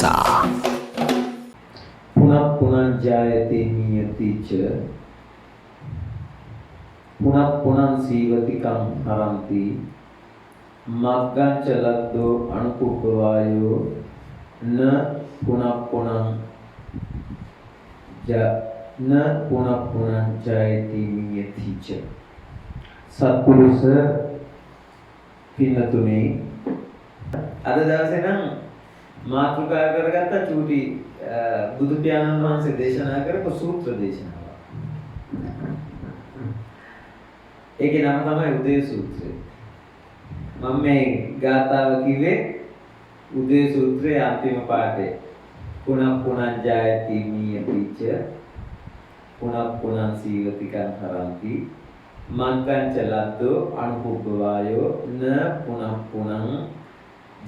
නිසා. පුනක් පුනං ජායති නියති ච පුනක් පුනං සීවති කං හරಂತಿ මග්ගං ච ලද්දෝ අනුකුප්පවායෝ න පුනක් පුනං ජායති නියති ච. සත්පුරුෂ පින්නතුනේ අද දවසේ නම් මාතෘකා කරගත්ත චූටි බුදු පියාණන් වහන්සේ දේශනා කරපු සූත්‍ර දේශනාව. ඒකේ නම තමයි උදේ සූත්‍රය. මම මේ ගාථාව කිව්වේ උදේ සූත්‍රයේ අන්තිම පාඩේ. පුනක් පුනං ජායති නියතිච පුනක් පුනං සීවති කං හරಂತಿ මග්ගං ච ලද්දෝ අනුකුප්පවායෝ න පුනක් පුනං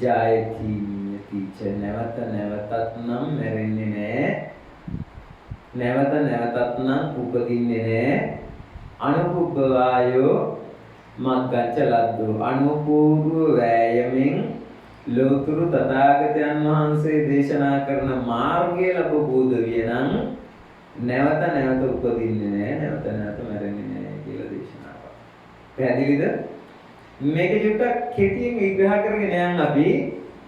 ජායති නියතිච. නැවත නැවතත් නම් මැරෙන්නේ නැහැ. නැවත නැවතත් නම් උපදින්නේ නැහැ. අනුකුප්පවායෝ මග්ගං ච ලද්දෝ අනුපූර්ව වෑයමෙන් ලෝතුරු තථාගතයන් වහන්සේ දේශනා කරන මාර්ගය ලැබුවෝද වියනම් නැවත නැවත උපදින්නේ නැහැ. නැවත නැවත මැරෙන්නේ නැහැ කියලා දේශනාවක්. පැහැදිලිද? මේක චුට්ටක් කෙටියෙන් විග්‍රහ කරගෙන යන්න අපි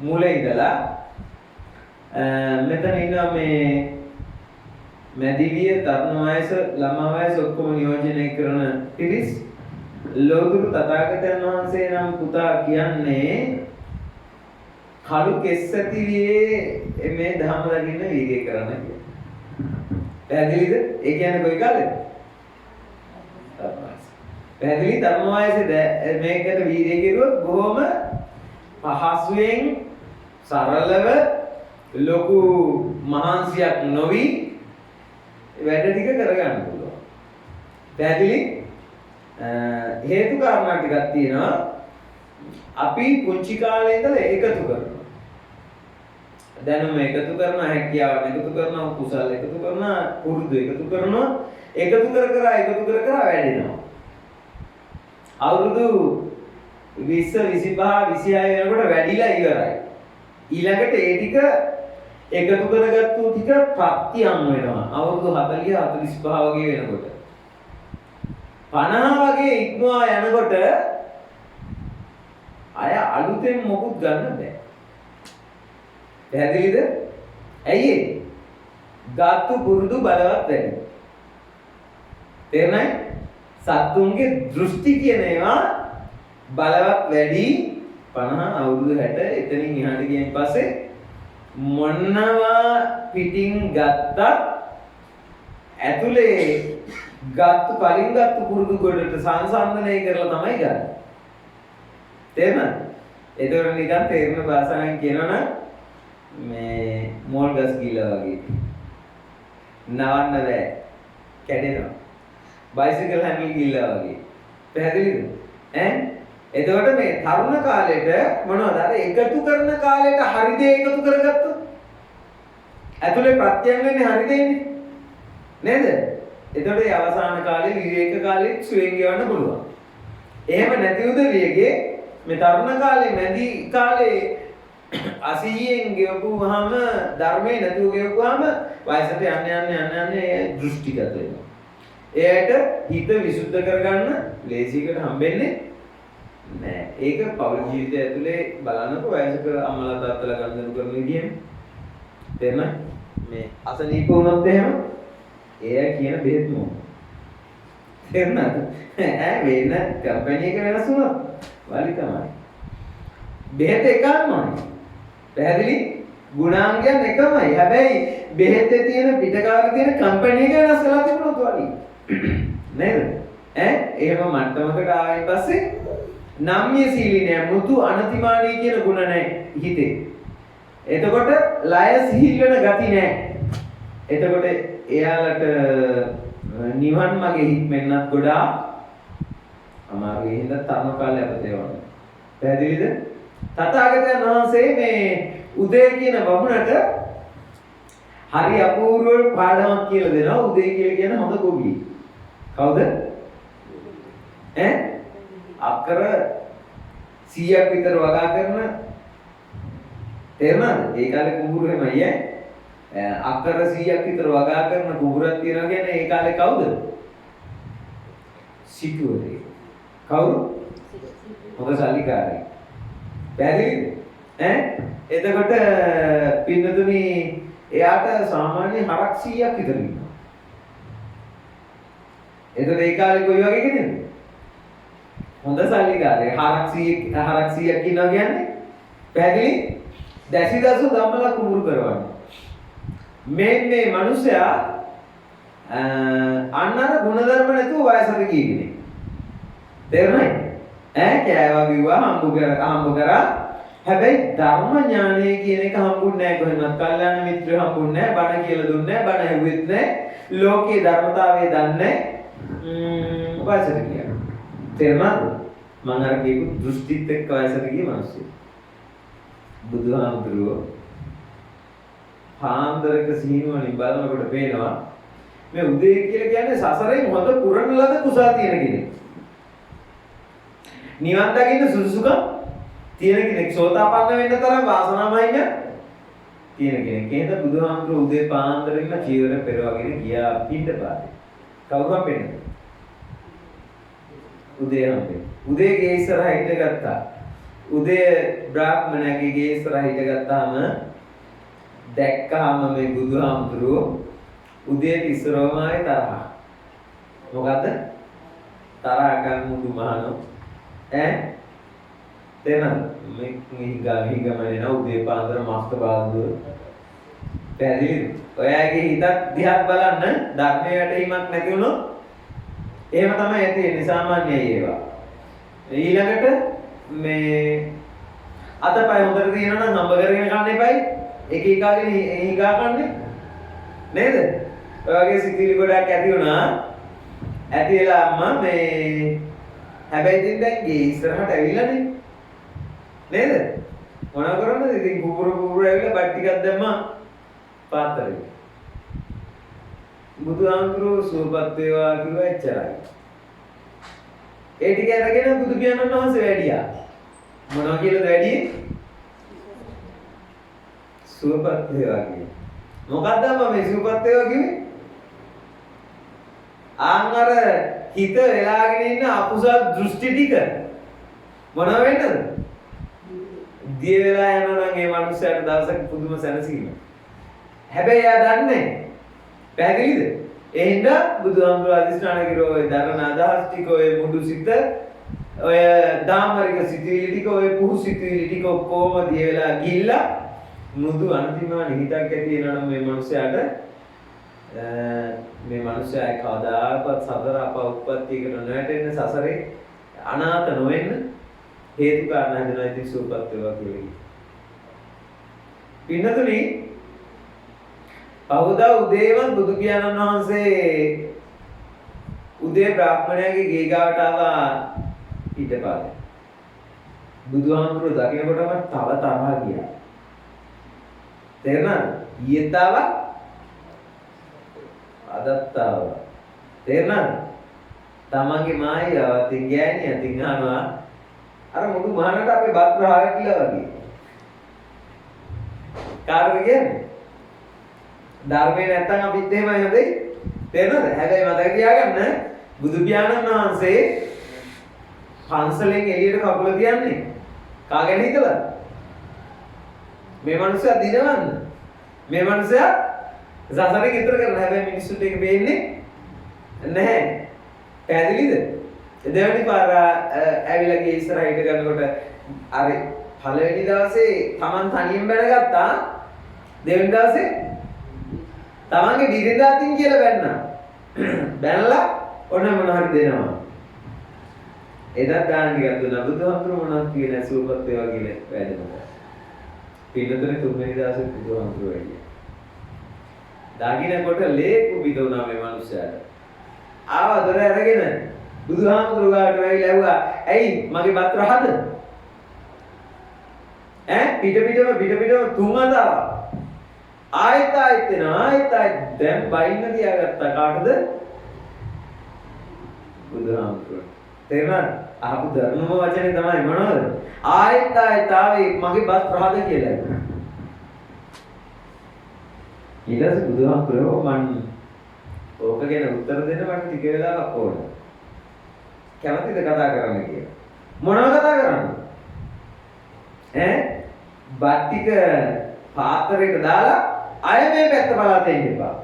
මුල ඉඳලා මෙතන ඉන්නවා මේ මැදිවිය තරුණ වයස ළමා වයස ඔක්කොම නියෝජනය කරන පිරිස්. ලෝතුරු තථාගතයන් වහන්සේ නම් පුතා කියන්නේ කලු කෙස් ඇතිවියේ මේ ධර්ම දකින්න වීර්ය කරන කියලා. පැහැදිලිද? ඒ කියන්නේ කොයි කාලෙද? පැහැදිලි තරුණ වයසේ මේකට වීර්ය කෙරුවොත් බොහොම පහසුවෙන් සරලව ලොකු මහන්සියක් නොවි වැඩ ටික කරගන්න පුළුවන්. පැහැදිලි? හේතු කාරණා ටිකක් තියෙනවා. අපි පුංචි කාලේ ඉඳලා එකතු කරනවා. දැනුම එකතු කරනවා, හැකියාව එකතු කරනවා, කුසල එකතු කරනවා, පුරුදු එකතු කරනවා, එකතු කර වැඩෙනවා. අවුරුදු 20 25 26 වෙනකොට වැඩිලා ඉවරයි. ඊළඟට ඒ ටික එකතු කරගත්තු ටික ප්‍රත්‍යම් වෙනවා. අවුරුදු 40 45 වගේ වෙනකොට. 50 වගේ ඉක්මවා යනකොට අය අලුතෙන් මොකුත් ගන්න බෑ. පැහැදිලිද? ඇයි ඒ? ගාතු පුරුදු බලවත් වැඩි. තේරුණායි? සත්තුන්ගේ දෘෂ්ටි කියන ඒවා බලවත් වැඩි. 50 අවුරුදු 60 එතනින් එහාට ගියන් පස්සේ මොනවා පිටින් ගත්තත් ඇතුලේ කලින් ගත්තු පුරුදු කොටට සංසන්දනය කරලා තමයි ගන්න. තේරුණාද? ඒතකොට නිකන් තේරෙන භාෂාවෙන් කියනවනම් මේ මෝල් ගස් ගිලා වගේ. නවන්න බෑ. කැඩෙනවා. බයිසිකල් හැන්ඩල් ගිල්ලා වගේ. පැහැදිලිද? එතකොට මේ තරුණ කාලේට මොනවද? අර එකතු කරන කාලේට හරි දේ එකතු කරගත්තොත් ඇතුලේ ප්‍රත්‍යයන් වෙන්නේ හරි දෙන්නේ. නේද? එතකොට ඒ අවසාන කාලේ විවේක කාලේ සුවෙන් ගෙවන්න පුළුවන්. එහෙම නැති උදවියගේ මේ තරුණ කාලේ මැදි කාලේ අසීයෙන් ගෙවපුවාම ධර්මයේ නැතුව ගෙවපුවාම වයසට යන්න දෘෂ්ටිගත වෙනවා. එයාට හිත විසුද්ධ කරගන්න ලේසියකට හම්බෙන්නේ නෑ. ඒක පෞල් ජීවිතය ඇතුලේ බලනකොට වයසක අම්මලා තාත්තලා ගනුදෙනු කරන විදිහෙම තේරෙනවද? මේ අසනීප වුණොත් එහෙම එයා කියන බෙහෙත් මොන තේරෙනවද? වෙන කම්පැනි එක වෙනස් වුණොත් වලි තමයි. බෙහෙත් එකමයි. පැහැදිලි? ගුණාංගයන් එකමයි. හැබැයි බෙහෙතේ තියෙන පිටකාරේ තියෙන කම්පැනි එක වෙනස් වෙලා තිබුණොත් වලි. නේද? එහෙම මට්ටමකට ආවෙන් පස්සේ නම්‍යශීලී නෑ, මුතු අනතිමානී කියන ගුණ නෑ හිතේ. එතකොට ලය සිහිල් වෙන ගති නෑ. එතකොට එයාලට නිවන් මාගේ හික්මෙන්නත් ගොඩාක් අමාරුයි. හින්දා තරුණ කාලේ අපතේවන්න. පැහැදිලිද? තථාගතයන් වහන්සේ මේ උදේ කියන වමුණට හරි අපූර්ව පාඩමක් කියලා දෙනවා. උදේ කියලා කියන හොඳ ගොවියෙක්. කවුද? අක්කර 100ක් විතර වගා කරන තේරුණාද? ඒ කාලේ කුඹුරු එහෙමයි ඈ. අක්කර 100ක් විතර වගා කරන කුඹුරක් තියෙනවා කියන්නේ ඒ කාලේ කවුද? සිටුවරේ. කවුරු? මොකද සල්ලිකාරයි. පැහැදිලිද? එතකොට පින්නතුනි එයාට සාමාන්‍ය හරක් 100ක් විතර ඉන්නවා. එතකොට ඒ කාලේ කොයි වගේ කෙනෙක්ද? හොඳ සල්ලිකාරයෙක්. හරක් 100ක් ඉන්නවා කියන්නේ පැහැදිලි? දැසිදසු ධම්මලා කුඹුරු කරවන්නේ. මේ මිනිසයා අන්නර ගුණධර්ම නැතුව වයසට ගිය කෙනෙක්. තේරුණාද? කෑවා බිව්වා හම්බ කරා. හැබැයි ධර්ම ඥානය කියන එක හම්බුන්නේ නැහැ කොහෙන්වත්. කල්යාණ මිත්‍රයෝ හම්බුන්නේ නැහැ. බණ කියලා දුන්නේ නැහැ. බණ ඇහුවෙත් නැහැ. ලෝකේ ධර්මතාවය දන්නේ නැහැ. වයසට ගියා. තේරුණාද? මම අර කියපු දෘෂ්ටිත් එක්ක වයසට ගිය මිනිස්සු. බුදුහාමුදුරුවෝ පාන්දරක සීනුවලින් බලනකොට පේනවා මේ උදේ කියලා කියන්නේ සසරෙන් හොඳ පුරන ලද කුසල් තියෙන කෙනෙක්. නිවන් දකින්න සුසුකම් තියෙන කෙනෙක්. සෝතාපන්න වෙන්න තරම් වාසනාවයින තියෙන කෙනෙක්. ඒද බුදුහාමුදුරුවෝ උදේ පාන්දරින්ම චීවර පෙරවගෙන ගියා පිටපාතේ. කවුරු හම්බෙන්නේ? උදේ හම්බෙන්නේ. උදේ ගේ ඉස්සරහ හිටගත්තා. උදේ බ්‍රාහ්මණයාගේ ගේ ඉස්සරහ හිටගත්තාම දැක්කහම මේ බුදුහාමුදුරුවෝ උදේට ඉස්සරවමයි තරහ. මොකද්ද? තරහ ගන්න මුදු මහනෝ. තේරෙනවද? මේ හිගමනේ නෝ උදේ පාන්දර මස්ත බාන්දුව. පැහැදිලිද? ඔයාගේ හිතත් දිහා බලන්න ධර්මයේ වැටීමක් නැති වුණොත් එහෙම තමයි ඇති වෙන්නේ සාමාන්‍යයි ඒවා. ඊළඟට මේ අතපය හොඳට තියෙනවා නම් හම්බ කරගෙන කන්න එපයි. එක එකාගෙන හිගා කන්නේ නේද? ඔය වගේ සිතිවිලි ගොඩක් ඇති වුණා. ඇති වෙලා අම්මා මේ හැබැයි ඉතින් දැන් ගේ ඉස්සරහට ඇවිල්ලානේ. නේද? මොන කරන්නද? ඉතින් කුකුරු ඇවිල්ලා බත් ටිකක් දැම්මා පාත්‍රේ. බුදුහාමුදුරුවෝ සුවපත් වේවා කිව්වා එච්චරයි. ඒ ටික අරගෙන බුදු පියාණන් වහන්සේ වැඩියා. මොනවා කියලාද වැඩියේ? සුවපත් වේවා කියේ. මොකක්ද මේ සුවපත් වේවා කිව්වේ? ආන්වර හිත වෙලාගෙන ඉන්න අකුසල් දෘෂ්ටි ටික මොනවා වෙන්නද? දිය වෙලා යනවා නම් ඒ මනුස්සයාට දවසක පුදුම සැනසීමක්. හැබැයි එයා දන්නේ පැහැදිලිද? ඒ හින්දා බුදුහාමුදුරුවෝ අධිෂ්ඨාන කරෝ ඔය දරණ අදහස් ටික ඔය මුඩු සිත ඔය දාමරික සිතුවිලි ටික ඔය පුහු සිතුවිලි ටික ඔක්කොම දිය වෙලා ගිහිල්ලා මුදු අන්තිමව නිහිතක් ඇති වෙනවා නම් මේ මනුස්සයා කවදාකවත් සතර අපඋප්පත්තියකට නොයැටෙන්න සසරේ අනාථ නොවෙන්න හේතු කාරණා හදනවා. ඉතින් සූපත් වේවා කියලා. පින්නතුනි පහුදා උදේම බුදු පියාණන් වහන්සේ උදේ බ්‍රාහ්මණයාගේ ගේ ගාවට ආවා පිටපාතේ. බුදුහාමුදුරුවෝ දකින්නකොටම තව තරහා ගියා. තේරුණාද? ඊයේත් ආවා අදත් ආවා. තේරුණාද? තමන්ගේ මායියාව තින් ගෑණියා තින් අහනවා අර මුළු මහානට අපේ බත් රහා කියලා වගේ. කාටද කියන්නේ? ධර්මේ නැත්තම් අපිත් එහෙමයි හදේ. තේරෙනවද? හැබැයි මතක තියාගන්න බුදු පියාණන් වහන්සේ පන්සලෙන් එළියට කකුල තියන්නේ කාගෙන හිතලා? මේ මනුස්සයා දිනවන්න. මේ මනුස්සයා සසරේ ඉතර කරන හැබැයි මිනිස්සුන්ට ඒක වෙන්නේ නැහැ. පැහැදිලිද? දෙවෙනි පාර ඇවිල්ලා ගිය ඉස්සරහට ගන්නකොට අර පළවෙනි දවසේ Taman තනියෙන් බැනගත්තා. දෙවෙනි දවසේ තමන්ගේ බිරිඳාතින් කියලා බැන්නා. බැනලා ඔන්න මොන හරි දෙනවා. එදත් දාන්න ටිකක් දුන්නා. බුදුහාමුදුරුවෝ මොනවද කියන්නේ සූපත් වේවා කියලා වැඩනවා. පින්නතනේ තුන්වෙනි දවසේ බුදුහාමුදුරුවෝ වැඩියා. දාගිනකොට ලේ කුපිත වුණා මේ මිනිස්සයාට. ආව දොර අරගෙන බුදුහාමුදුරුවෝ ගාවට වෙයිලා ඇහුවා ඇයි මගේ බත් රහද? පිටම තුන් අදාවා. ආයත දැන් බයින්න තියාගත්තා කාටද? බුදුහාමුදුරුවෝ. තේරුණාද? අහපු ධර්මම වචනේ තමයි මොනවද? ආයත ආවේ මගේ බත් රහද කියලා. ඊට පස්සේ බුදුහාමුදුරුවෝ මං ඕක ගැන උත්තර දෙන්න මට ටික වෙලාවක් ඕන. කැමතිද කතා කරන්න කියලා? මොනවද කතා කරන්නේ? බත් ටික පාත්‍රයට දාලා අය මේ පැත්ත බලලා දෙන්න එපා.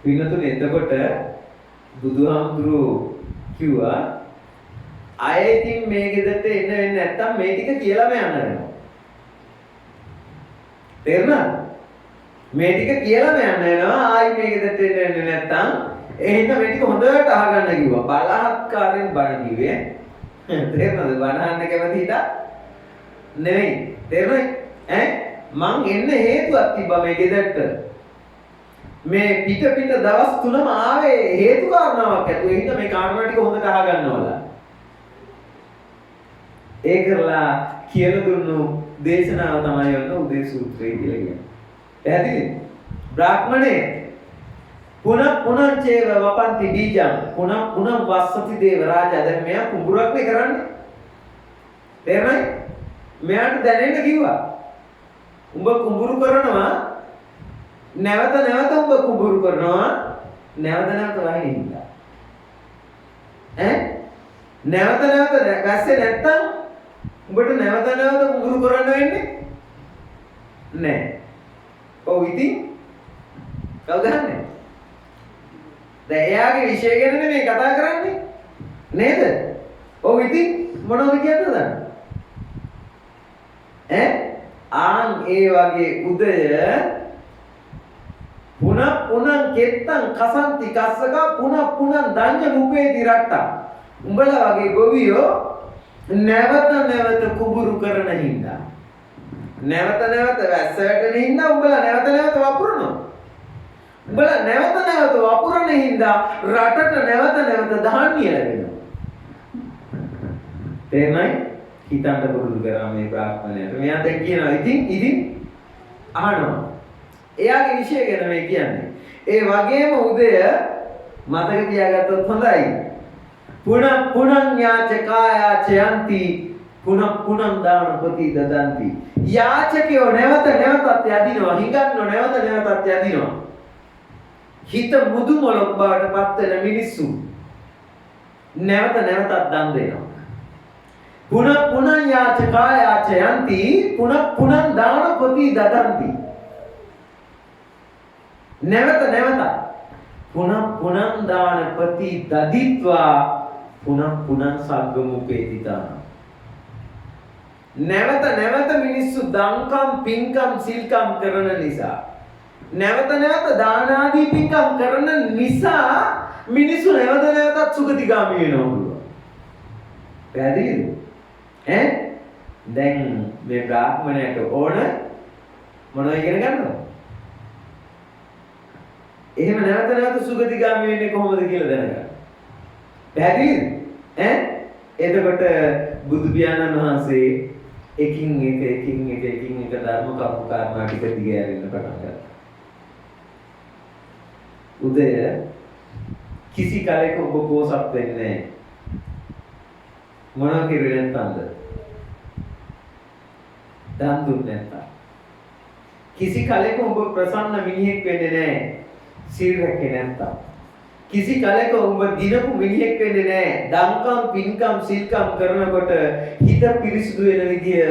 පින්නතුනේ එතකොට බුදුහාමුදුරුවෝ කිව්වා අය ඉතින් මේ ගෙදරට එන්න වෙන්නේ නැත්තම් මේ ටික කියලාම යන්න වෙනවා. තේරුණාද? මේ ටික කියලාම යන්න වෙනවා. ආයි මේ ගෙදරට එන්න වෙන්නේ නැත්තම් එහෙනම් මේ ටික හොඳට අහගන්න කිව්වා. බලහත්කාරයෙන් බණ කිව්වේ. තේරුණාද? බණ අහන්න කැමති හිතා නෙවෙයි. තේරුණාද? මං එන්න හේතුවක් තිබ්බා මේ ගෙදරට. මේ පිට දවස් 3ම ආවේ හේතු කාරණාවක් ඇතුළේ. හින්දා මේ කාරණා ටික හොඳට අහගන්නවලා. ඒ කරලා කියලා දුන්නු දේශනාව තමයි ඔන්න උදේ සූත්‍රය කියලා කියන්නේ. පැහැදිලිද? බ්‍රාහ්මණේ පුනං චේව වපන්ති බීජං පුනං වස්සති දේව රාජා. දැන් මෙයා කුඹුරක් නේ කරන්නේ. තේරුණාද? මෙයාට දැනෙන්න කිව්වා. උඹ කුඹුරු කරනවා නැවත උඹ කුඹුරු කරනවා නැවත වහින්න. නැවත වැස්සේ නැත්තම් උඹට නැවත කුඹුරු කරන්න වෙන්නේ නැහැ. ඔව් ඉතින් කවුද දන්නේ? දැන් එයාගේ විෂය ගැන නෙමෙයි කතා කරන්නේ නේද? ඔව් ඉතින් මොනවද කියන්නද? ආන් ඒ වගේ උදය පුනං කෙත්තං කසන්ති කස්සක පුනං දඤ්ඤ මුපේති රට්ටා. උඹලා වගේ ගොවියෝ නැවත කුඹුරු කරන හින්දා නැවත වැස්ස වැටෙන හින්දා උඹලා නැවත වපුරනවා. උඹලා නැවත වපුරන හින්දා රටට නැවත ධාන්‍ය ලැබෙනවා. තේරුණායි? හිතන්න පුරුදු කරා මේ බ්‍රාහ්මණයට. මෙයා දැන් කියනවා ඉතින් අහනවා. එයාගේ විෂය ගැන මේ කියන්නේ. ඒ වගේම උදය මතක තියාගත්තොත් හොඳයි. පුනං යාචකායාචයන්ති පුනං දානපති දදන්ති. යාචකයෝ නැවතත් යදිනවා. හිඟන්නෝ නැවතත් යදිනවා. හිත මුදු මොලොක් බවට පත් වෙන මිනිස්සු නැවතත් දන් දෙනවා. පුනං යාචකායාචයන්ති පුනං දානපති දදන්ති. නැවත පුනං දානපති දදිත්වා පුනං සග්ගමුපේතිතා. නැවත මිනිස්සු දන්කම් පින්කම් සිල්කම් කරන නිසා නැවත දාන ආදී පින්කම් කරන නිසා මිනිස්සු නැවතත් සුගතිගාමී වෙනවා. පැහැදිලිද? දැන් මේ බ්‍රාහ්මණයට ඕන මොනවද ඉගෙන ගන්නවද? එහෙම නැවත සුගතිගාමී වෙන්නේ කොහොමද කියලා දැනගන්න. පැහැදිලිද? එතකොට බුදු පියාණන් වහන්සේ එකින් එක ධර්ම කප්පු කාරණා ටික දිගහැරෙන්න පටන් ගත්තා. උදය කිසි කාලයක ඔබ පෝසත් වෙන්නේ නැහැ. මොනවා කිරුවේ නැත්නම්ද? දන් දුන්නේ නැත්නම්. කිසි කාලයක ඔබ ප්‍රසන්න මිනිහෙක් වෙන්නේ නැහැ. සීල් රැකේ නැත්නම්. කිසි කාලයක ඔබ දිනපු මිනිහෙක් වෙන්නේ නැහැ. දන්කම් පින්කම් සිල්කම් කරනකොට හිත පිරිසුදු වෙන විදිය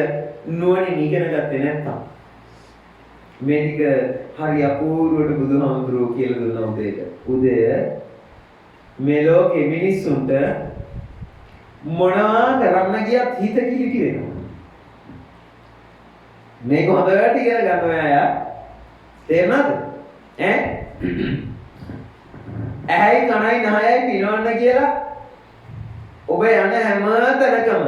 නුවණින් ඉගෙන ගත්තේ නැත්නම්. මේ ටික හරි අපූර්වට බුදුහාමුදුරුවෝ කියලා දුන්නා උදේට. උදය මේ ලෝකේ මිනිස්සුන්ට මොනවා කරන්න ගියත් හිත කිලිටි වෙනවා. මේක හොඳට ඉගෙන ගන්න ඔයා. තේරුණාද? ඇයි කනයි නහයයි පිනවන්න කියලා ඔබ යන හැම තැනකම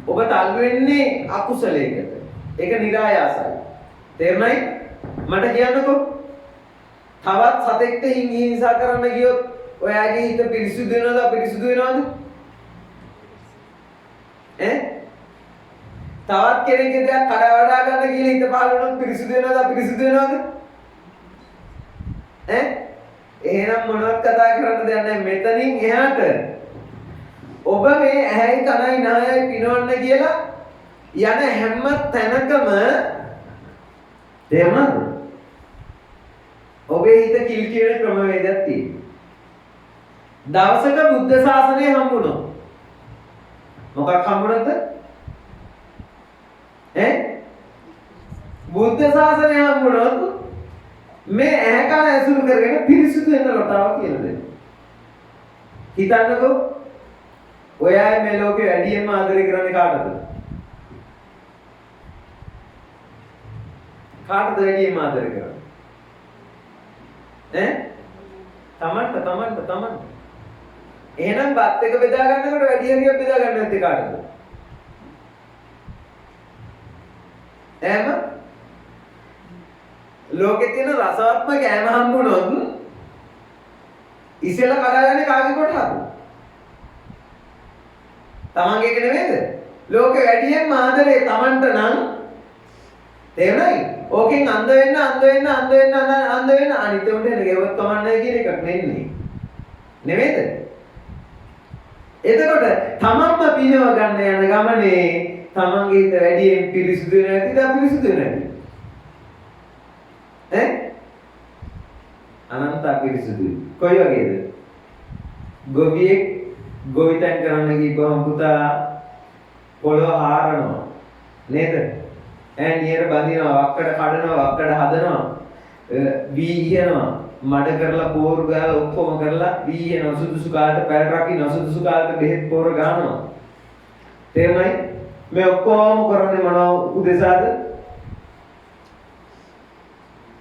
ඔබ තල් වෙන්නේ අකුසලයකට. ඒක નિરાයාසයි. තේරුණායි? මට කියන්නකෝ. තවත් සතෙක්ට හිංසා කරන්න ගියොත් ඔයාගේ හිත පිරිසුදු වෙනවද අපිරිසුදු වෙනවද? තවත් කෙනෙක්ගේ දෙයක් කඩ වඩා ගන්න කියලා හිත පහළ වුණොත් පිරිසුදු වෙනවද අපිරිසුදු වෙනවද? එහෙනම් මොනවත් කතා කරන්න දෙයක් නැහැ. මෙතනින් එහාට ඔබ මේ ඇහැයි කනයි නායයි පිනවන්න කියලා යන හැම තැනකම තේරුණාද? ඔබේ හිත කිල් කියන ක්‍රමවේදයක් තියෙනවා. දවසක බුද්ධ ශාසනය හම්බුණා. මොකක් හම්බුණාද? බුද්ධ ශාසනය හම්බුණොත් මේ ඇහැ කන ඇසුරු කරගෙන පිරිසුදු වෙන රටාව කියලා දෙන්න. හිතන්නකෝ ඔය අය මේ ලෝකේ වැඩියෙන්ම ආදරය කරන්නේ කාටද? කාටද වැඩියෙන්ම ආදරය කරන්නේ? තමන්ට. එහෙනම් බත් එක බෙදා ගන්නකොට වැඩි හරියක් බෙදා ගන්න නැත්තේ කාටද? ලෝකේ තියෙන රසවත්ම කෑම හම්බුනොත් ඉස්සෙල්ලා කඩාගන්නේ කාගේ කොටහද? තමන්ගේ එක නෙමෙයිද? ලෝකේ වැඩියෙන්ම ආදරේ තමන්ට නම් තේරුණායි? ඕකෙන් අන්ධ වෙන්න අනිත් උන්ට එන ගෙවත් කමන්නයි කියන එකක් නෙන්නේ. නෙමෙයිද? එතකොට තමන්ම පිනව ගන්න යන ගමනේ තමන්ගේ හිත වැඩියෙන් පිරිසුදු නැතිද අපිරිසුදු නැතිද? අනන්ත අපිරිසුදුයි. කොයි වගේද? ගොවියෙක් ගොවිතැන් කරන්න ගිහම පුතා පොළොව හාරනවා නේද? නියර බඳිනවා, වක්කඩ කඩනවා, වක්කඩ හදනවා, වීහිනවා, මඩ කරලා පෝරු ගාලා ඔක්කොම කරලා වීහිනවා, සුදුසු කාලට පැල් රකින්න, සුදුසු කාලට බෙහෙත් පෝර ගන්නවා. තේරුණායි? මේ ඔක්කොම කරන්නේ මොනව උදෙසාද?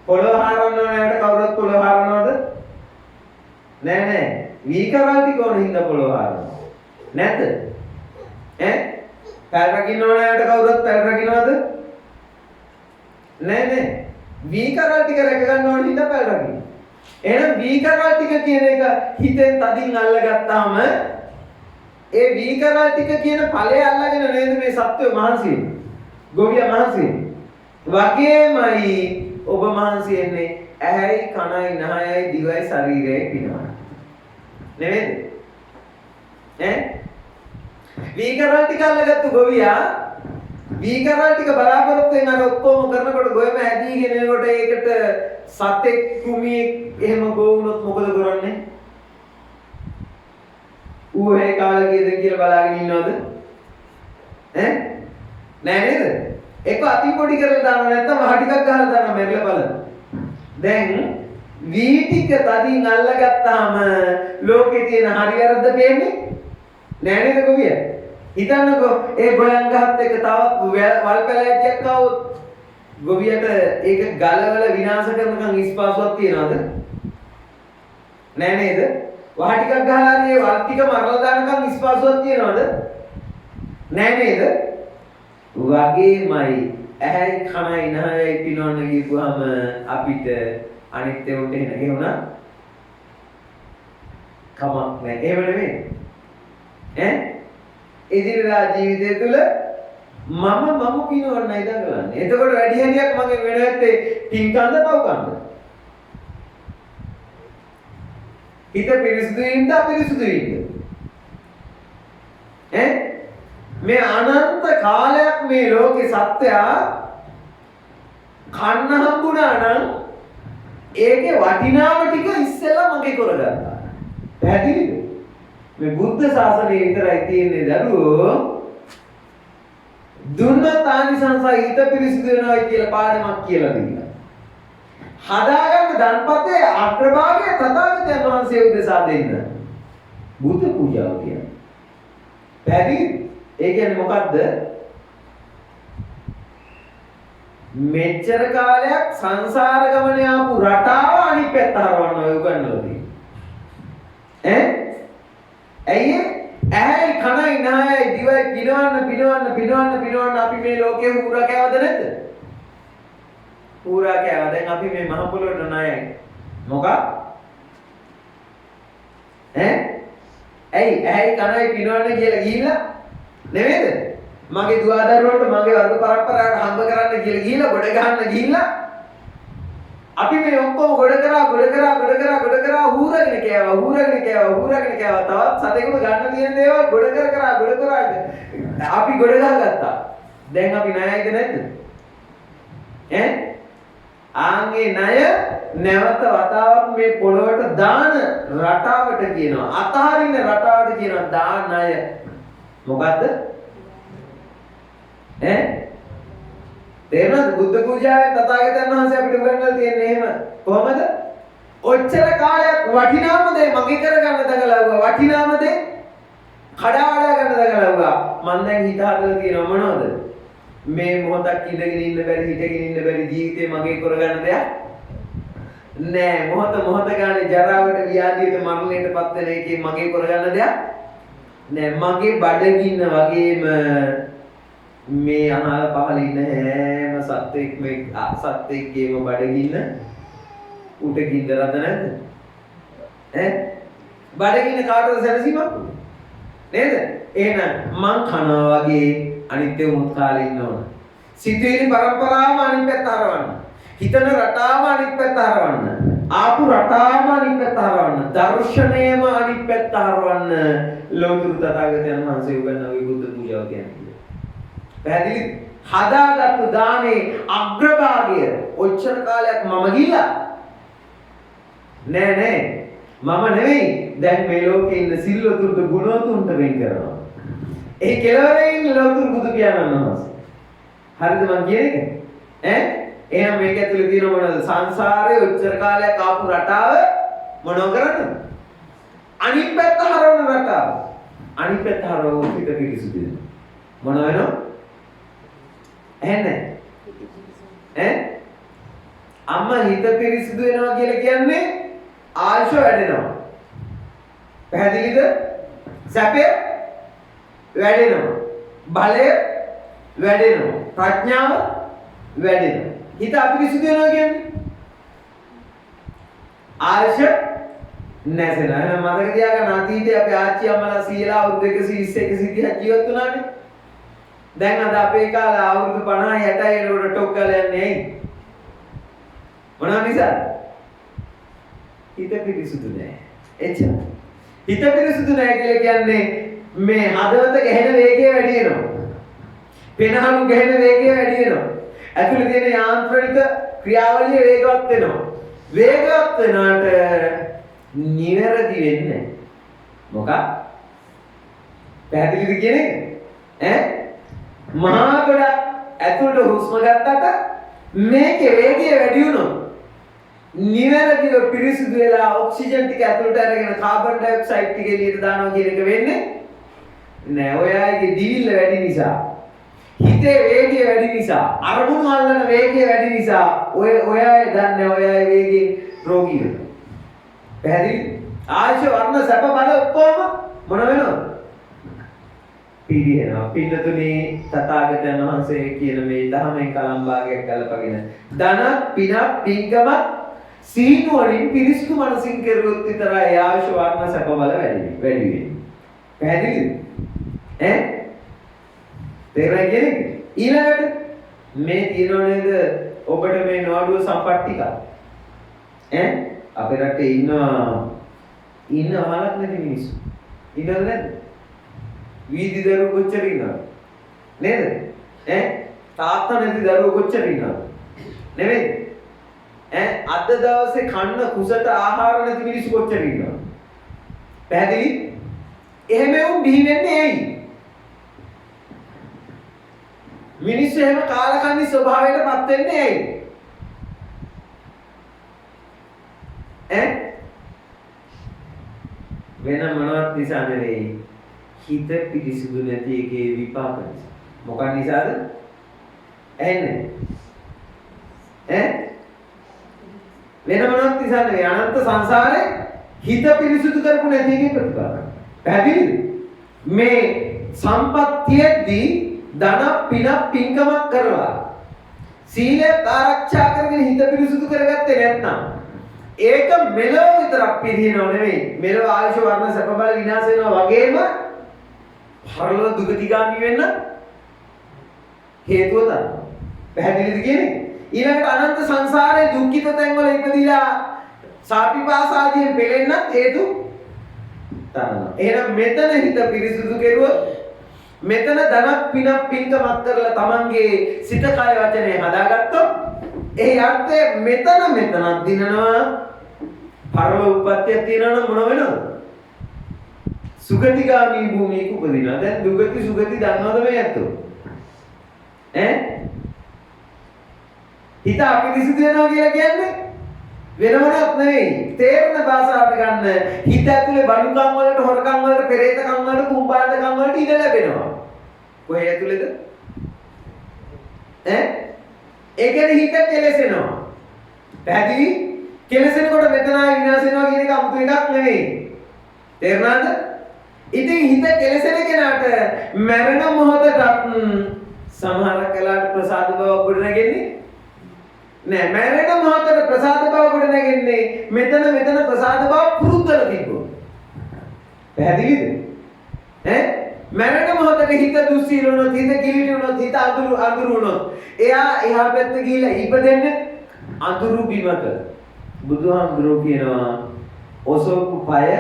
පොළොව හරවන්න ඕනෑට කවුරුත් පොළොව හරවනවද? නෑ. වීකරල් ටික ඕන හින්දා පොළොව හරවනවා. නැද්ද? පැල් රකින්න ඕනෑට කවුරුත් පැල් රකින්නවද? නෑ. වීකරල් ටික රැක ගන්න ඕන හින්දා පැල් රකින්න. එහෙනම් වීකරල් ටික කියන එක හිතෙන් තදින් අල්ලගත්තාම ඒ වීකරල් ටික කියන ඵලය අල්ලගෙන නේද මේ සත්වය මහන්සි වෙන්නේ. ගොවියා මහන්සි වගේමයි ඔබ මහන්සි වෙන්නේ ඇහැයි කනයි නහයයි දිවයි ශරීරයයි පිනවන. නෙමෙයිද? වීකරල් ටික අල්ලගත්තු ගොවියා වීකරල් ටික බලාපොරොත්තු වෙන අර ඔක්කොම කරනකොට ගොයම හැදීගෙන එනකොට ඒකට සතෙක් කුමියෙක් එහෙම ගොවුනොත් මොකද කරන්නේ? ඌ ඒ කාලේ කීයද කියලා බලාගෙන ඉන්නවද? නෑ නේද? ඒක අති පොඩි කරලා දානවා නැත්නම් වහ ටිකක් ගහලා දානවා මෙරළ බලන්න. දැන් වී ටික තදින් අල්ලගත්තාම ලෝකේ තියෙන හරි වැරද්ද පේන්නේ නෑ නේද ගොවියා? හිතන්නකෝ ඒ ගොයන් ගහත් එක තවත් වල් පැලෑටියක් ආවොත් ගොවියට ඒක ගලවල විනාශ කරනකම් ඉස්පාසුවක් තියනවද? නෑ නේද? වහ ටිකක් ගහලා හරි ඒ වල් ටික මරලා දානකම් ඉස්පාසුවක් තියනවද? නෑ නේද? වගේමයි ඇහැයි කනයි නහයයි පිනවන්න ගිහුවම අපිට අනිත් ඒවාට එන ගෙවුණා කමක් නෑ. එහෙම නෙමෙයි. ඉදිරියදා ජීවිතය තුළ මම පිනවන්නයි දඟලන්නේ. එතකොට වැඩි හරියක් මගේ වෙන ඇත්තේ පින්කන්ද පව්කන්ද? හිත පිරිසුදු වෙන්න අපිරිසුදු වෙන්න. මේ අනන්ත කාලයක් මේ ලෝකේ සත්‍යයා කන්න හම්බුණා නම් ඒකේ වටිනාම ටික ඉස්සෙල්ලා මගේ කරගත්තා. පැහැදිලිද? මේ බුද්ධ ශාසනය විතරයි තියෙන්නේ දරුවෝ දුන්නත් ආනිසංස හිත පිරිසිදු වෙනවා කියලා පාඩමක් කියලා දෙනවා. හදාගන්න ධම්පතේ අග්‍රභාගය තථාගතයන් වහන්සේ උදෙසා දෙන්න. බුද්ධ පූජාව කියන්නේ. පැහැදිලිද? ඒ කියන්නේ මොකද්ද? මෙච්චර කාලයක් සංසාර ගමනේ ආපු රටාව අනිත් පැත්ත හරවන්න ඔය උගන්වලා තියෙන්නේ. ඇයි? ඇයි කනයි නහයයි දිවයි පිනවන්න අපි මේ ලෝකේ හුරා කෑවද නැද්ද? හුරා කෑවා. දැන් අපි මේ මහ පොළොවට ණයයි. මොකක්? ඇයි කනයි පිනවන්න කියලා ගිහිල්ලා නෙමෙයිද? මගේ දුවදරුවන්ට මගේ වර්ග පරම්පරාවට හම්බ කරන්න කියලා ගිහිල්ලා ගොඩ ගන්න ගිහිල්ලා අපි මේ ඔක්කොම ගොඩ කරා හූරගෙන කෑවා තවත් සතෙකුට ගන්න තියෙන දේවල් ගොඩ කරා අපි ගොඩ ගහගත්තා. දැන් අපි ණයයිද නැද්ද? ආන්ගේ ණය නැවත වතාවක් මේ පොළොවට දාන රටාවට කියනවා. අතහරින රටාවට කියනවා දාන ණය. මොකද්ද? තේරෙනවද? බුද්ධ පූජාවෙන් තථාගතයන් වහන්සේ අපිට උගන්වලා තියෙන්නේ එහෙම. කොහමද? ඔච්චර කාලයක් වටිනාම දේ මගේ කරගන්න දඟලවුවා. වටිනාම දේ කඩා වඩා ගන්න දඟලවුවා. මම දැන් හිත හදලා තියෙනවා මොනවද? මේ මොහොතක් ඉඳගෙන ඉන්න බැරි හිටගෙන ඉන්න බැරි ජීවිතේ මගේ කරගන්න දෙයක් නෑ. මොහොත ගානේ ජරාවට ව්‍යාධියට මරණයටපත් වෙන එකේ මගේ කරගන්න දෙයක් නෑ. මගේ බඩගින්න වගේම මේ අහල පහල ඉන්න හැම සත්වෙක්ගේම බඩගින්න උට ගින්දරද නැද්ද? බඩගින්න කාටද සැනසීමක් නේද? එහෙනම් මං කනවා වගේ අනිත්‍ය උමුත් කාලේ ඉන්න ඕන. සිතුවිලි පරම්පරාවම අනිත් පැත්ත හරවන්න. හිතන රටාවම අනිත් පැත්ත හරවන්න. ආපු රටාවම අනිත් පැත්ත හරවන්න. දර්ශනයම අනිත් පැත්ත හරවන්න. ලෝතුරු තථාගතයන් වහන්සේ උගන්වන බුද්ධ පූජාව කියන්නේ. පැහැදිලි? හදාගත්තු දානේ අග්‍රභාගය ඔච්චර කාලයක් මම ගිලා නෑ මම නෙවෙයි දැන් මේ ලෝකේ ඉන්න සිල්වතුන්ට ගුණවතුන්ට වෙන් කරනවා. ඒ කෙලවරේ ඉන්න ලෝතුරු බුදු පියාණන් වහන්සේ. හරිද මං කියන්නේ? එහෙනම් මේක ඇතුලේ තියෙන මොනවද? සංසාරේ ඔච්චර කාලයක් ආපු රටාව මොනව කරන්නද? අනිත් පැත්ත හරවන රටාව. අනිත් පැත්ත හරවුවොත් හිත පිරිසුදු වෙනවා. මොන වෙනව? අම්මා හිත පිරිසිදු වෙනවා කියලා කියන්නේ ආයුෂ වැඩෙනවා. පැහැදිලිද? සැපය වැඩෙනවා. බලය වැඩෙනවා. ප්‍රඥාව වැඩෙනවා. හිත අපිරිසිදු වෙනවා කියන්නේ ආයුෂ නැසෙනවා. එහෙනම් මතක තියාගන්න අතීතයේ අපේ ආච්චි අම්මලා සීලා අවුරුදු 120 130 ජීවත් වුණානේ. දැන් අද අපේ කාලේ අවුරුදු 50 60 එනකොට ටොක් ගාලා යන්නේ ඇයි? මොනවා නිසාද? හිත පිරිසුදු නැහැ. එච්චර. හිත පිරිසුදු නැහැ කියලා කියන්නේ මේ හදවත ගැහෙන වේගය වැඩි වෙනවා. පෙනහළු ගැහෙන වේගය වැඩි වෙනවා. ඇතුළේ තියෙන යාන්ත්‍රණික ක්‍රියාවලිය වේගවත් වෙනවා. වේගවත් වෙනාට නිවැරදි වෙන්නේ මොකක්? පැහැදිලිද කියන්නේ? මහා ගොඩක් ඇතුළට හුස්ම ගත්තට මේකේ වේගය වැඩි වුණොත් නිවැරදිව පිරිසිදු වෙලා ඔක්සිජන් ටික ඇතුළට අරගෙන කාබන් ඩයොක්සයිඩ් ටික එළියට දානවා කියන එක වෙන්නේ නෑ. ඔය අයගේ දිවිල්ල වැඩි නිසා, හිතේ වේගය වැඩි නිසා, අරමුණු අල්ලන වේගය වැඩි නිසා ඔය අය දන්නේ ඔය අය වේගයෙන් රෝගී වෙනවා. පැහැදිලිද? ආයුෂ වර්ණ සැප බල ඔක්කොම මොන වෙනවද? පිළිහෙනවා. පින්නතුනේ තථාගතයන් වහන්සේ කියන මේ ධර්මයෙන් කලම් භාගයක් ගලපගෙන ධන පින පිංගම සීනු වලින් පිරිසිදු මනසින් කෙරුවොත් විතරයි ආයුෂ වර්ණ සැප බල වැඩි වෙන්නේ. පැහැදිලිද? තේරුණා කියන්නේ? ඊළඟට මේ තියෙනව නේද ඔබට මේ නෝඩුව සම්පත්තික? අපේ රටේ ඉන්න අහලක් නැති මිනිස්සු. ඉන්නවද නැද්ද? වීදි දරුවෝ කොච්චර ඉන්නවද? නේද? තාත්තා නැති දරුවෝ කොච්චර ඉන්නවද? නෙවෙයි. අද දවසේ කන්න කුසට ආහාර නැති මිනිස්සු කොච්චර ඉන්නවද? පැහැදිලි? එහෙම වුන් බිහි වෙන්නේ ඇයි? මිනිස්සු එහෙම කාලකන්ණි ස්වභාවයටපත් වෙන්නේ ඇයි? වෙන මොනවත් නිසා නෙවෙයි. හිත පිරිසිදු නැති එකේ විපාක නිසා. මොකක් නිසාද? වෙන මොනවත් නිසා නෙවෙයි. අනන්ත සංසාරේ හිත පිරිසිදු කරපු නැති එකේ ප්‍රතිඵල. පැහැදිලිද? මේ සම්පත්තියේදී ධන පින පින්කමක් කරලා සීලය ආරක්ෂා කරගෙන හිත පිරිසිදු කරගත්තේ නැත්නම් ඒක මෙලොව විතරක් පිළිහිනව නෙවෙයි. මෙලොව ආයුෂ වර්ණ සැප බල විනාශ වෙනවා වගේම පරලොව දුගතිගාමි වෙන්න හේතුව තමයි. පැහැදිලිද කියන්නේ? ඊළඟට අනන්ත සංසාරයේ දුක්ඛිත තැන්වල ඉපදිලා සාපිපාසාදීන් පෙලෙන්නත් හේතු තමයි. එහෙනම් මෙතන හිත පිරිසුදු කෙරුවොත් මෙතන ධනක් පිනක් පින්කමක් කරලා තමන්ගේ සිත කය වචනේ හදාගත්තොත් ඒ අර්ථය මෙතන දිනනවා පරලෝක උප්පත්තිය තියෙනවා මොන වෙනවද? සුගතිගාමී භූමියක උපදිනවා. දැන් දුගති සුගති දන්නවද මේ ඇත්තෝ? හිත අපිරිසිදු වෙනවා කියලා කියන්නේ වෙනවවත් නෙවෙයි. තේරෙන භාෂාවට ගන්න හිත ඇතුලේ බඩුකම් වලට, හොරකම් වලට, පෙරේතකම් වලට, කුම්භාණ්ඩකම් වලට ඉඩ ලැබෙනවා. කොහේ ඇතුලේද? ඒ කියන්නේ හිත කෙලෙසෙනවා. පැහැදිලි? කෙලෙසෙනකොට මෙතන විනාශ වෙනවා කියන එක අමුතු එකක් නෙවෙයි. තේරුණාද? ඉතින් හිත කෙලෙසෙන කෙනාට මරණ මොහොතට සමහර කලාට ප්‍රසාද බව ගොඩනගන්නේ නෑ. මරණ මොහොතට ප්‍රසාද බව ගොඩනගන්නේ මෙතන ප්‍රසාද බව පුරුද්දලා තිබ්බොත්. පැහැදිලිද? මරණ මොහොතට හිත දුස්සීල වුණොත්, හිත කිලිටි වුණොත්, හිත අඳුරු වුණොත්, එයා එහා පැත්ත ගිහිල්ලා ඉපදෙන්නේ අඳුරු බිමක. බුදුහාමුදුරුවෝ කියනවා ඔසවපු পায়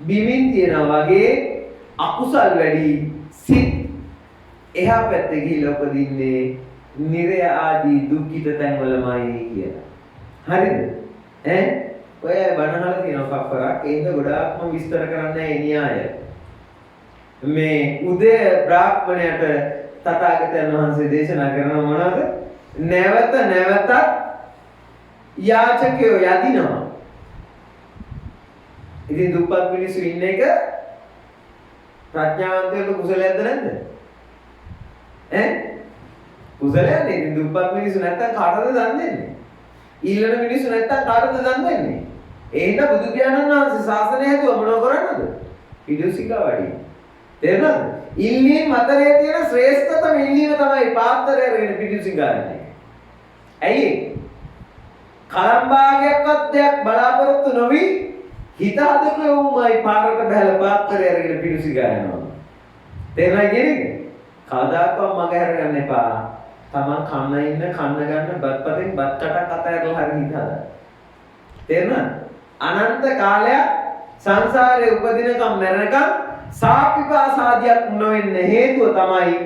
බිමින් තියනවා වගේ අකුසල් වැඩි සිත් එහා පැත්තේ ගිහිල්ලා උපදින්නේ නිරය ආදී දුක්ඛිත තැන්වලමයි කියලා. හරිද? ඔය බණහල තියෙන කප්පරක් ඒඳ ගොඩාක්ම විස්තර කරන්නේ ඒ න්‍යාය. මේ උදේ බ්‍රාහ්මණයට තථාගතයන් වහන්සේ දේශනා කරන මොනවද? නැවත නැවතත් යාචකයෝ යදිනවා. ඉතින් දුප්පත් මිනිස්සු ඉන්න එක ප්‍රඥාවන්තයෙකුට කුසලයක්ද නැද්ද? කුසලයක්නේ. ඉතින් දුප්පත් මිනිස්සු නැත්තම් කාටද දන් දෙන්නේ? ඊළඟ මිනිස්සු නැත්තම් කාටද දන් දෙන්නේ? එහෙනම් බුදු පියාණන් වහන්සේ ශාසනය හැදුවා මොනව කරන්නද? පිඬුසිඟා වඩි. තේරුණාද? ඉල්ලීම් අතරේ තියෙන ශ්‍රේෂ්ඨතම ඉල්ලීම තමයි පාත්‍රය අරගෙන පිඬුසිඟාන්නේ. ඇයි? කලම්භාගයක්වත් දෙයක් බලාපොරොත්තු නොවි හිත හදපුවමයි පාරට බහලා පාත්‍රය අරගෙන පිඬුසිඟා යනවා. තේරුණා කියන්නේ? කවදාකවත් මග හැරගන්න එපා. තමන් කන්න ඉන්න කන්න ගන්න බත්පතෙන් බත් කටක් අතහැරලා හරි හිත හදන්න. තේරුණාද? අනන්ත කාලයක් සංසාරේ උපදිනකම් මැරෙනකම් සාපිපාසාදියක් නොවෙන්න හේතුව තමයි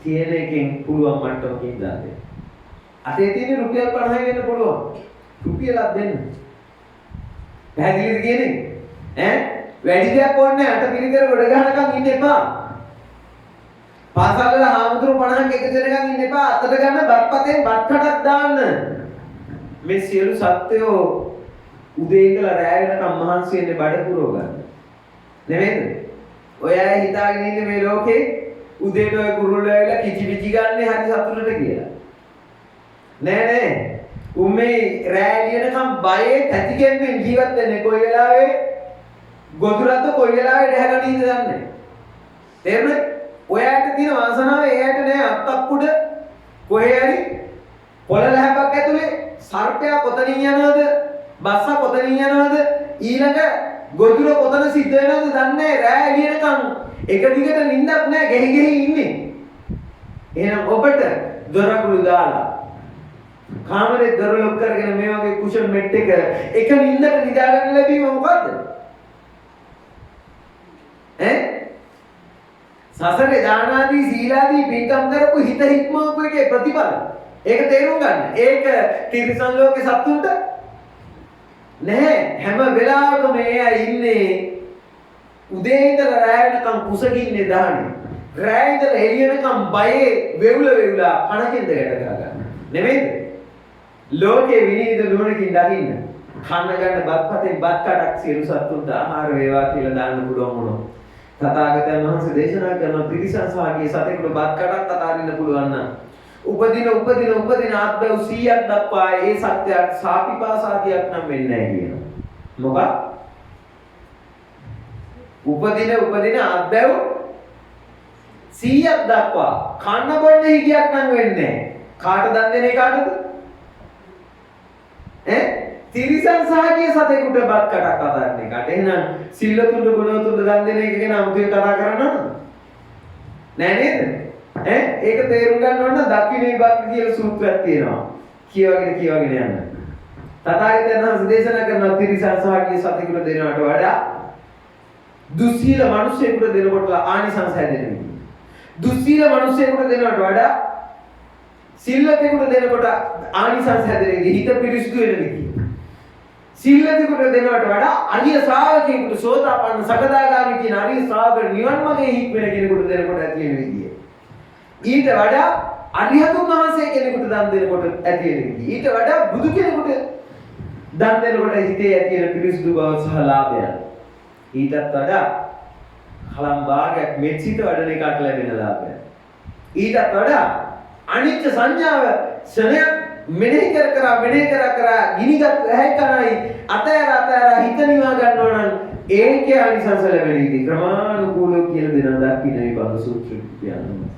තියෙන එකෙන් පුළුවන් මට්ටමකින් දාන්නේ. අතේ තියෙන රුපියල් 50 වෙන්න පුළුවන්. රුපියලක් දෙන්න. පැහැදිලිද කියන්නේ? වැඩි දෙයක් ඕනේ අට පිළිකර ගොඩ ගන්නකම් ඉන්න එපා. පාසල් වල හාමුදුරු 50ක් එකතු වෙනකම් ඉන්න එපා. අතට ගන්න බත්පතෙන් බත් කටක් දාන්න. මේ සියලු සත්‍යෝ උදේ ඉඳලා රැය වෙනකම් මහන්සි වෙන්නේ බඩ පුරව ගන්න. නෙමෙයිද? ඔය අය හිතාගෙන ඉන්නේ මේ ලෝකේ උදේට ඔය කුරුල්ලෝ ඇවිල්ලා කිචි පිචි ගන්න හරි සතුටට කියලා. නෑ. උම්මේ රැය ලියනකම් බයේ තැතිගෙන්නේ ජීවත් වෙන්නේ කොයි වෙලාවේ ගොදුරත් කොයි වෙලාවේ දැහැගන්න ඉඳ දන්නේ. තේරුණාද? ඔයාට තියෙන වාසනාව එයාට නෑ. අත්තක් උඩ කොහේ හරි පොළ ලැබක් ඇතුලේ සර්පයා කොතනින් යනවද? බස්සා කොතනින් යනවද? ඊළඟ ගොදුර කොතන සිද්ධ වෙනවද දන්නේ රෑ එළියනකම් එක දිගට නිින්දක් නෑ ගෙහි ඉන්නේ. එහෙනම් ඔබට දොරකුළු දාලා කාමරේ දොර ලොක් කරගෙන මේ වගේ කුෂන් මෙට් එක නිින්දට නිදා ගන්න ලැබීම මොකද්ද? සසරේ දානාදී සීලාදී පින්කම් කරපු හිත හික්මවපු එකේ ප්‍රතිඵල. ඒක තේරුම් ගන්න. ඒක තිරිසන් ලෝකේ සත්තුන්ට නැහැ. හැම වෙලාවකම එයා ඉන්නේ උදේ ඉඳලා රැය වෙනකම් කුසගින්නේ දාන්නේ. රැය ඉඳලා එළියනකම් බයේ වෙවුලා කනකින්ද ගැට ගන්න. නෙමෙයිද? ලෝකේ විනීත නුවණකින් දකින්න. කන්න ගන්න බත්පතෙන් බත් කඩක් සියලු සත්තුන්ට ආහාර වේවා කියලා දාන්න පුළුවන් වුණොත්. තථාගතයන් වහන්සේ දේශනා කරන තිරිසන් සහගී සතෙකුට බත් කඩක් අතාරින්න පුළුවන් නම් උපදින ආත්මය 100ක් දක්වා ඒ සත්‍යයට සාපිපාසාදියක් නම් වෙන්නේ නැහැ කියනවා. මොකක්? උපදින ආත්මය 100ක් දක්වා කන්න බොන්න හිගියක් නම් වෙන්නේ නැහැ. කාට දන් දෙන්නේ කාටද? තිරිසන් සහගී සතෙකුට බත් කටක් අතාරින්න එකට. එහෙනම් සිල්ලතුන්ට ගුණතුන්ට දන් දෙන එක ගැන අමුතුවෙන් කතා කරන්නවද? නෑ නේද? ඒක තේරුම් ගන්න ඕන දක්ඛින විභක්ති කියලා සූත්‍රයක් තියෙනවා. කියවගෙන යන්න. තථාගතයන් වහන්සේ දේශනා කරන තිරිසන් සහගී සතෙකුට දෙනවට වඩා දුස්සීල මිනිසෙකුට දෙනකොට ආනිසංස හැදෙනවා. දුස්සීල මිනිසෙකුට දෙනවට වඩා සිල්වතෙකුට දෙනකොට ආනිසංස හැදෙන විදිහ හිත පිරිසිදු වෙන විදිහ. සිල්වතෙකුට දෙනවට වඩා අරිය ශ්‍රාවකයෙකුට සෝතාපන්න සකදාගාමී කියන අරිය ශ්‍රාවක නිවන් මාර්ගයේ හික්මන කෙනෙකුට දෙනකොට ඇති වෙන විදිය. ඊට වඩා අරිහතුන් වහන්සේ කෙනෙකුට දන් දෙනකොට ඇති වෙන විදිය. ඊට වඩා බුදු කෙනෙකුට දන් දෙනකොට හිතේ ඇති වෙන පිරිසිදු බව සහ ලාභය. ඊටත් වඩා කලම් භාගයක් මෙත්සිත වඩන එකට ලැබෙන ලාභය. ඊටත් වඩා අනිත්‍ය සංඥාව ශරණයක් මෙනෙහි කර ගිනිගත් ඇහැ කනයි අතෑර හිත නිවා ගන්නවා නම් ඒකේ අනිසංස ලැබෙන ඉතින් ක්‍රමානුකූලව කියලා දෙනවා දකින්න මේ බඳ සූත්‍ර කියනවා.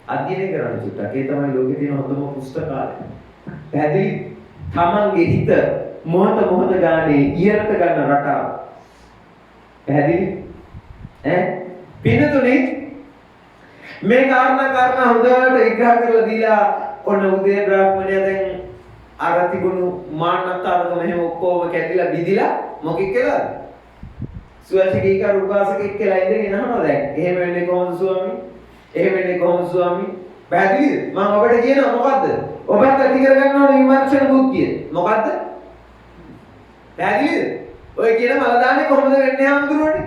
අධ්‍යයනය කරන්න චුට්ටක් ඒ තමයි ලෝකේ තියෙන හොඳම පුස්තකාලය. පැහැදිලි තමන්ගේ හිත මොහොත ගානේ ඉහළට ගන්න රටාව. පැහැදිලි පිනතුනේ මේ කාරණා හොඳට විග්‍රහ කරලා දීලා ඔන්න උදේ බ්‍රාහ්මණයා දැන් අර තිබුණු මාන්නතරකම එහෙම ඔක්කොම කැඩිලා බිදිලා මොකෙක් කියලාද? සුවචිකීක රූපාසකෙක් කියලා ඉඳගෙන අහනවා දැන්. එහෙම වෙන්නේ කොහොමද ස්වාමී? එහෙම වෙන්නේ කොහොමද ස්වාමී? පැහැදිලිද? මම ඔබට කියනවා මොකද්ද? ඔබත් ඇති කරගන්න ඕන විමර්ශන බුද්ධිය. මොකද්ද? පැහැදිලිද? ඔය කියන මල දාන්නේ කොහොමද වෙන්නේ හාමුදුරුවනේ?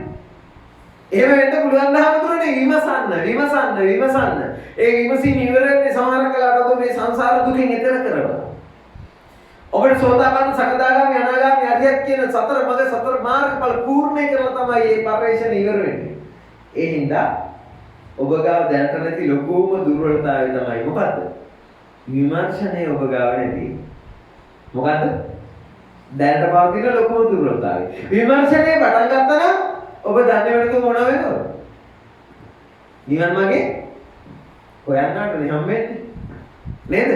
එහෙම වෙන්න පුළුවන් හාමුදුරුවනේ විමසන්න. ඒ විමසීම ඉවර වෙන්නේ සමහර කලාවට ඔබ මේ සංසාර දුකෙන් එතර කරනවා. ඔබට සෝතාපන්න සකදාගාමී අනාගාමී අරියත් කියන සතර මඟ සතර මාර්ගඵල පූර්ණේ කරලා තමයි මේ පරිශ්‍රණ ඉවර වෙන්නේ. ඒ හින්දා ඔබ ගාව දැනට නැති ලොකුම දුර්වලතාවය තමයි මොකද්ද? විමර්ශනය ඔබ ගාව නැති. මොකද්ද? දැනට පවතින ලොකුම දුර්වලතාවය. විමර්ශනය පටන් ගත්තා නම් ඔබ දන්නේ වෙනද මොන වෙනවද? නිවන් මාගේ හොයන්නට හම්බෙන්නේ නේද?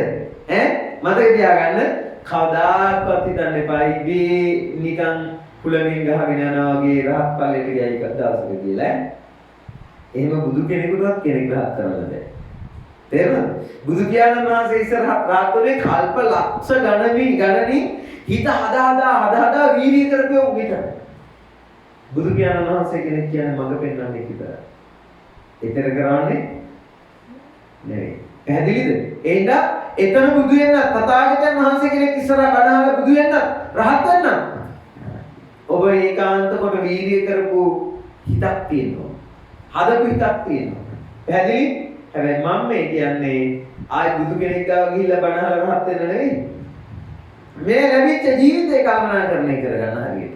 මතක තියාගන්න කවදාකවත් හිතන්න එපා ඉබේ නිකන් කුලමින් ගහගෙන යනවා වගේ රහත් ඵලයට ගියයි දවසක කියලා. එහෙම බුදු කෙනෙකුටවත් කෙනෙක් රහත් කරන්න බෑ. තේරුණාද? බුදු පියාණන් වහන්සේ ඉස්සරහ රාත්‍රියේ කල්ප ලක්ෂ ගණනින් හිත හදා වීර්ය කරපෙව විතර. බුදු පියාණන් වහන්සේ කෙනෙක් කියන්නේ මඟ පෙන්වන්නේ විතරයි. ඒතර කරන්නේ නෙවෙයි. පැහැදිලිද? එහෙනම් එතන බුදු වෙන්න තථාගතයන් වහන්සේ කෙනෙක් ඉස්සරහ බණහල බුදු වෙන්න රහත් වෙන්න ඔබ ඒකාන්ත කොට වීර්ය කරපු හිතක් තියෙනවා. හදපු හිතක් තියෙනවා. පැහැදිලි? හැබැයි මම මේ කියන්නේ ආයි බුදු කෙනෙක් ගාව ගිහිල්ලා බණහල රහත් වෙන්න නෙවෙයි. මේ ලැබිච්ච ජීවිතේ කාමනා කරන්නේ කරගන්න හරියට.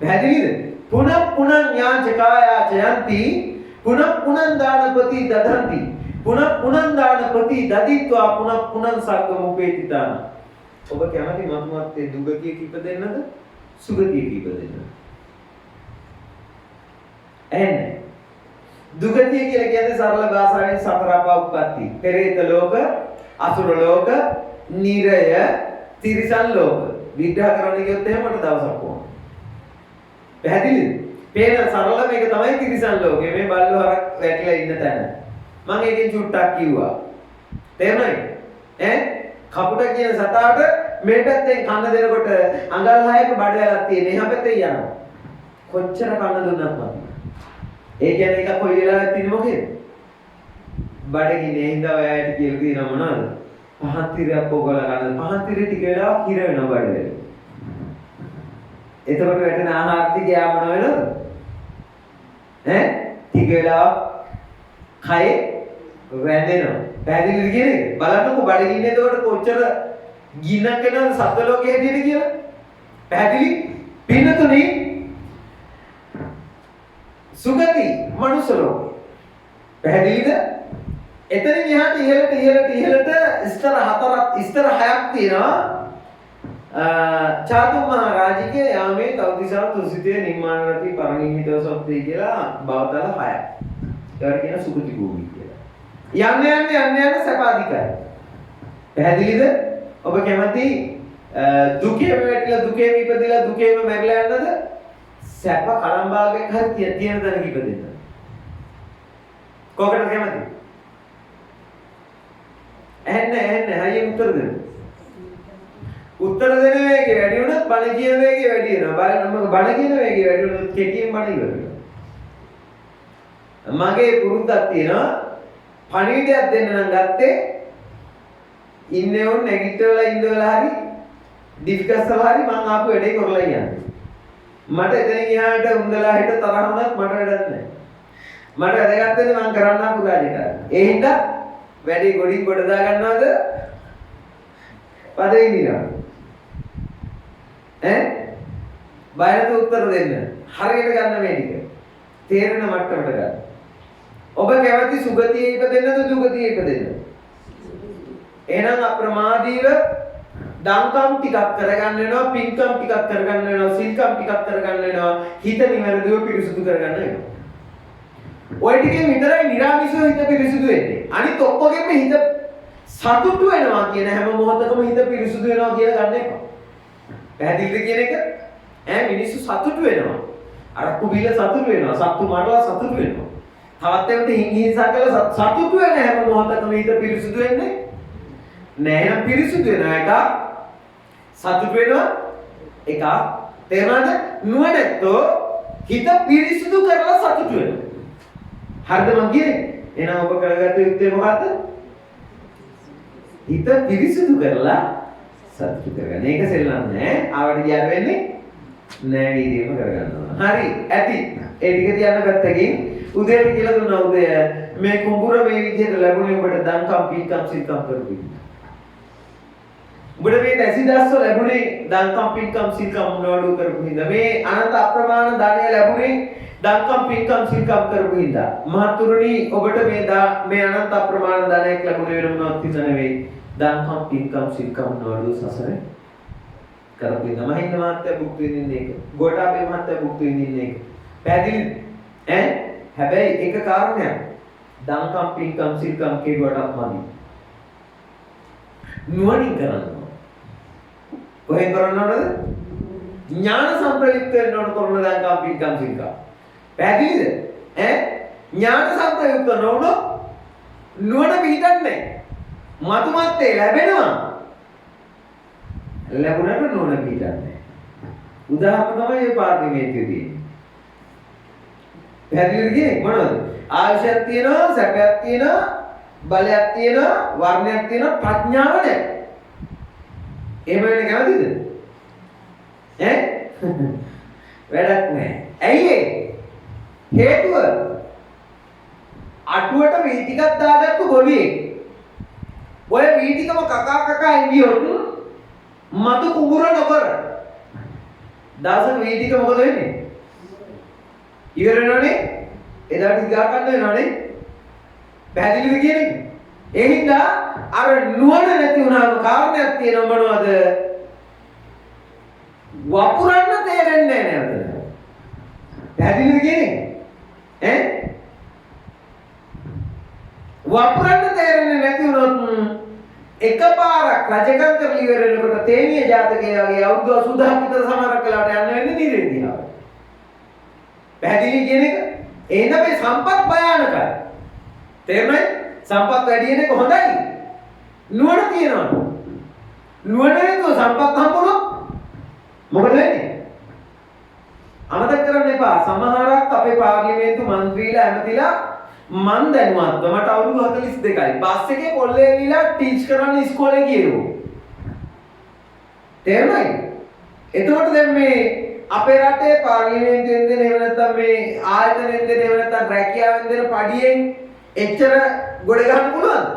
පැහැදිලිද? පුනප්පුනං යාචකායා චයන්ති පුනප්පුනං දානපති දදන්ති පුනප්පුනං දානපති දදිත්වා පුනප්පුනං සග්ගමුපේතිතාන. ඔබ කැමති මතුමත්තේ දුගතිය කිපදෙන්නද සුගතිය කිපදෙන්නද? එන්නේ දුගතිය කියලා කියන්නේ සරල භාෂාවෙන් සතර අපඋප්පත්ති. පෙරේත ලෝක, අසුර ලෝක, නිරය, තිරිසන් ලෝක. විග්‍රහ කරන්න ගියොත් එහෙම මට දවසක් ඕන. පැහැදිලිද? පේන සරල මේක තමයි තිරිසන් ලෝකේ. මේ බල්ලෝ හරක් වැටිලා ඉන්න තැන. මම ඒකෙන් චුට්ටක් කිව්වා. තේරුණාද? කපුට කියන සතාට මේ පැත්තෙන් කන්න දෙනකොට අඟල් 6ක බඩවැලක් තියෙන. එහා පැත්තේ යනවා. කොච්චර කන්න දුන්නත් මම. ඒ කියන්නේ එක කොයි වෙලාවෙත් ඉන්නේ මොකේද? බඩගින්නේ හින්දා ඔයාලට කියලා කියනවා මොනවද? පහන් තිරයක් ඔයගොල්ලෝ ගන්න. පහන් තිරේ ටික වෙලාවක් හිර වෙනවා බඩවැලේ. එතකොට වැටෙන ආහාර ටික යා මොන වෙනවද? ටික වෙලාවක් කයේ වැදෙනවා. පැහැදිලිද කියන්නේ? බලන්නකො බඩගින්නේ එතකොට කොච්චර ගින්නක් වෙනවද සත්ත්ව ලෝකයේ හැටියට කියලා? පැහැදිලි? පින්නතුනේ සුගති මනුෂ්‍ය ලෝකේ. පැහැදිලිද? එතනින් එහාට ඉහළට ස්තර 6ක් තියෙනවා. චාතුම් මහරජිකේ යාමේ තවදිසා තුසිතේ නිර්මාණ රති පරිණිමිතව සොත්ති කියලා බවතල 6ක්. ඒකට කියන සුගති භූමිය කියලා. යන්න සපාදිකයි. පැහැදිලිද? ඔබ කැමති දුකේම වැටිලා දුකේම ඉපදිලා දුකේම මැරිලා යන්නද? සැප කලම්බාගයක් හරි තියෙන තැනක ඉපදෙන්න. කොහොමද කැමති? ඇහෙන්න හයියෙන් උත්තර දෙන්න. උත්තර දෙන වේගේ වැඩි වුණොත් බණ කියන වේගේ වැඩි වෙනවා. බණ කියන වේගේ වැඩි වුණොත් කෙටියෙන් බණ ඉවර වෙනවා. මගේ පුරුද්දක් තියෙනවා පණිවිඩයක් දෙන්න නම් ගත්තේ ඉන්නේ උන් නැගිටවලා ඉඳවලා හරි ඩිස්කස්ලා හරි මං ආපු වැඩේ කරලා යන්නේ. මට එතනින් එහාට උන්දලා හිට තරහ වුණත් මට වැඩක් නැහැ. මට වැදගත් වෙන්නේ මං කරන්න ආපු රාජකාරිය. ඒ හින්දා වැඩි ගොඩින් ගොඩ දා ගන්නවද? පදේ ඉන්නවා. බයරට උත්තර දෙන්න. හරියට ගන්න මේ ටික. තේරෙන මට්ටමට ගන්න. ඔබ කැමති සුගතියේ ඉපදෙන්නද දුගතියේ ඉපදෙන්නද? එහෙනම් අප්‍රමාදීව දන්කම් ටිකක් කරගන්න වෙනවා, පින්කම් ටිකක් කරගන්න වෙනවා, සිල්කම් ටිකක් කරගන්න වෙනවා, හිත නිවැරදිව පිරිසුදු කරගන්න වෙනවා. ඔය ටිකෙන් විතරයි නිරාමිෂව හිත පිරිසුදු වෙන්නේ. අනිත් ඔක්කොගෙම හිත සතුටු වෙනවා කියන හැම මොහොතකම හිත පිරිසුදු වෙනවා කියලා ගන්න එපා. පැහැදිලිද කියන එක? මිනිස්සු සතුටු වෙනවා. අරක්කු බීලා සතුටු වෙනවා. සත්තු මරලා සතුටු වෙනවා. තවත් ඒකට හිංහිසා කරලා සතුටු වෙන හැම මොහොතකම හිත පිරිසුදු වෙන්නේ නෑ. එහෙනම් පිරිසුදු වෙන එක සතුටු වෙනවා එක තේරුණාද? නුවණැත්තෝ හිත පිරිසුදු කරලා සතුටු වෙනවා. හරිද මං කියන්නේ? එහෙනම් ඔබ කරගත්ත යුත්තේ මොකද්ද? හිත පිරිසුදු කරලා සතුටු කරගන්න. ඒක සෙල්ලම් නෑ. ආවට ගියාට වෙන්නේ නෑ, වීර්යම කරගන්නවා. හරි ඇති. ඒ ටික තියන්න පැත්තකින් උදේට කියලා දුන්නා. උදේ මේ කුඹුර මේ විදිහට ලැබුණේ ඔබට දන්කම් පින්කම් සිල්කම් කරපු ඉන්න. ඔබට මේ දැසිදස්ස ලැබුණේ දන්කම් පින්කම් සිල්කම් මොනවද කරපු හින්දා. මේ අනන්ත අප්‍රමාණ ධනය ලැබුණේ දන්කම් පින්කම් සිල්කම් කරපු හින්දා. මහතුරුනි ඔබට මේ අනන්ත අප්‍රමාණ ධනයක් ලැබුණේ වෙන මොනවත් හින්දා නෙවෙයි. දන්කම් පින්කම් සිල්කම් මොනවද සසරේ කරපු හින්දා. මහින්ද මහත්තයා භුක්ති විඳින්නේ ඒක. ගෝඨාභය මහත්තයා භුක්ති විඳින්නේ ඒක. පැහැදිලිද? හැබැයි එක කාරණයක්. දන්කම් පින්කම් සිල්කම් කෙරුවටත් මදි. නුවණින් කරන්න. කොහෙන් කරන්න ඕනද? ඥාන සම්ප්‍රයුක්ත වෙන්න ඕන කරන දන්කම් පින්කම් සිල්කම්. පැහැදිලිද? ඥාන සම්ප්‍රයුක්ත නොවුනොත් නුවණ පිහිටන්නේ නැහැ. මතුමත්තේ ලැබෙනවා. ලැබුණට නුවණ පිහිටන්නේ නැහැ. උදාහරණ තමයි මේ පාර්ලිමේන්තුවේදී. පැහැදිලිද කියන්නේ මොනවද? ආයුෂයක් තියෙනවා, සැපයක් තියෙනවා, බලයක් තියෙනවා, වර්ණයක් තියෙනවා, ප්‍රඥාව නැහැ. එහෙම වෙන්න කැමතිද? වැඩක් නැහැ. ඇයි ඒ? හේතුව අටුවට වී ටිකක් දාගත්තු ගොවියෙක්. ඔය වී ටිකම කකා ඉඳියොත් මතු කුඹුර නොකර දවසක වී ටික මොකද වෙන්නේ? ඉවර වෙනවනේ. එදාට ගා ගන්න වෙනවනේ. පැහැදිලිද කියන්නේ? ඒ හින්දා අර නුවණ නැති වුණාම කාරණයක් තියෙනව මොනවද? වපුරන්න තේරෙන්නේ නැහැ නේද? පැහැදිලිද කියන්නේ? වපුරන්න තේරෙන්නේ නැති වුණොත් එකපාරක් රජකම් කරලා ඉවර වෙනකොට තේනිය ජාතකයේ වගේ අවුරුදු 80ක් විතර සමහරක් වෙලාවට යන්න වෙන්නේ නිරේදියා. පැහැදිලි කියන එක? එහෙනම් මේ සම්පත් භයානකයි. තේරුණාද? සම්පත් වැඩි වෙන එක හොඳයි. නුවණ තියෙනවා. නුවණ නැතුව සම්පත් හම්බුනොත් මොකද වෙන්නේ? අමතක කරන්න එපා. සමහරක් අපේ පාර්ලිමේන්තු මන්ත්‍රීලා ඇමතිලා මන් දැනුවත් මට අවුරුදු 42යි. බස් එකේ කොල්ලේ ඇවිල්ලා ටීච් කරන්න ඉස්කෝලේ ගියෝ. තේරුණාද? එතකොට දැන් මේ අපේ රටේ පාර්ලිමේන්තුවෙන් දෙන එහෙම නැත්නම් මේ ආයතනෙන් දෙන එහෙම නැත්නම් රැකියාවෙන් දෙන පඩියෙන් එච්චර ගොඩ ගන්න පුළුවන්ද?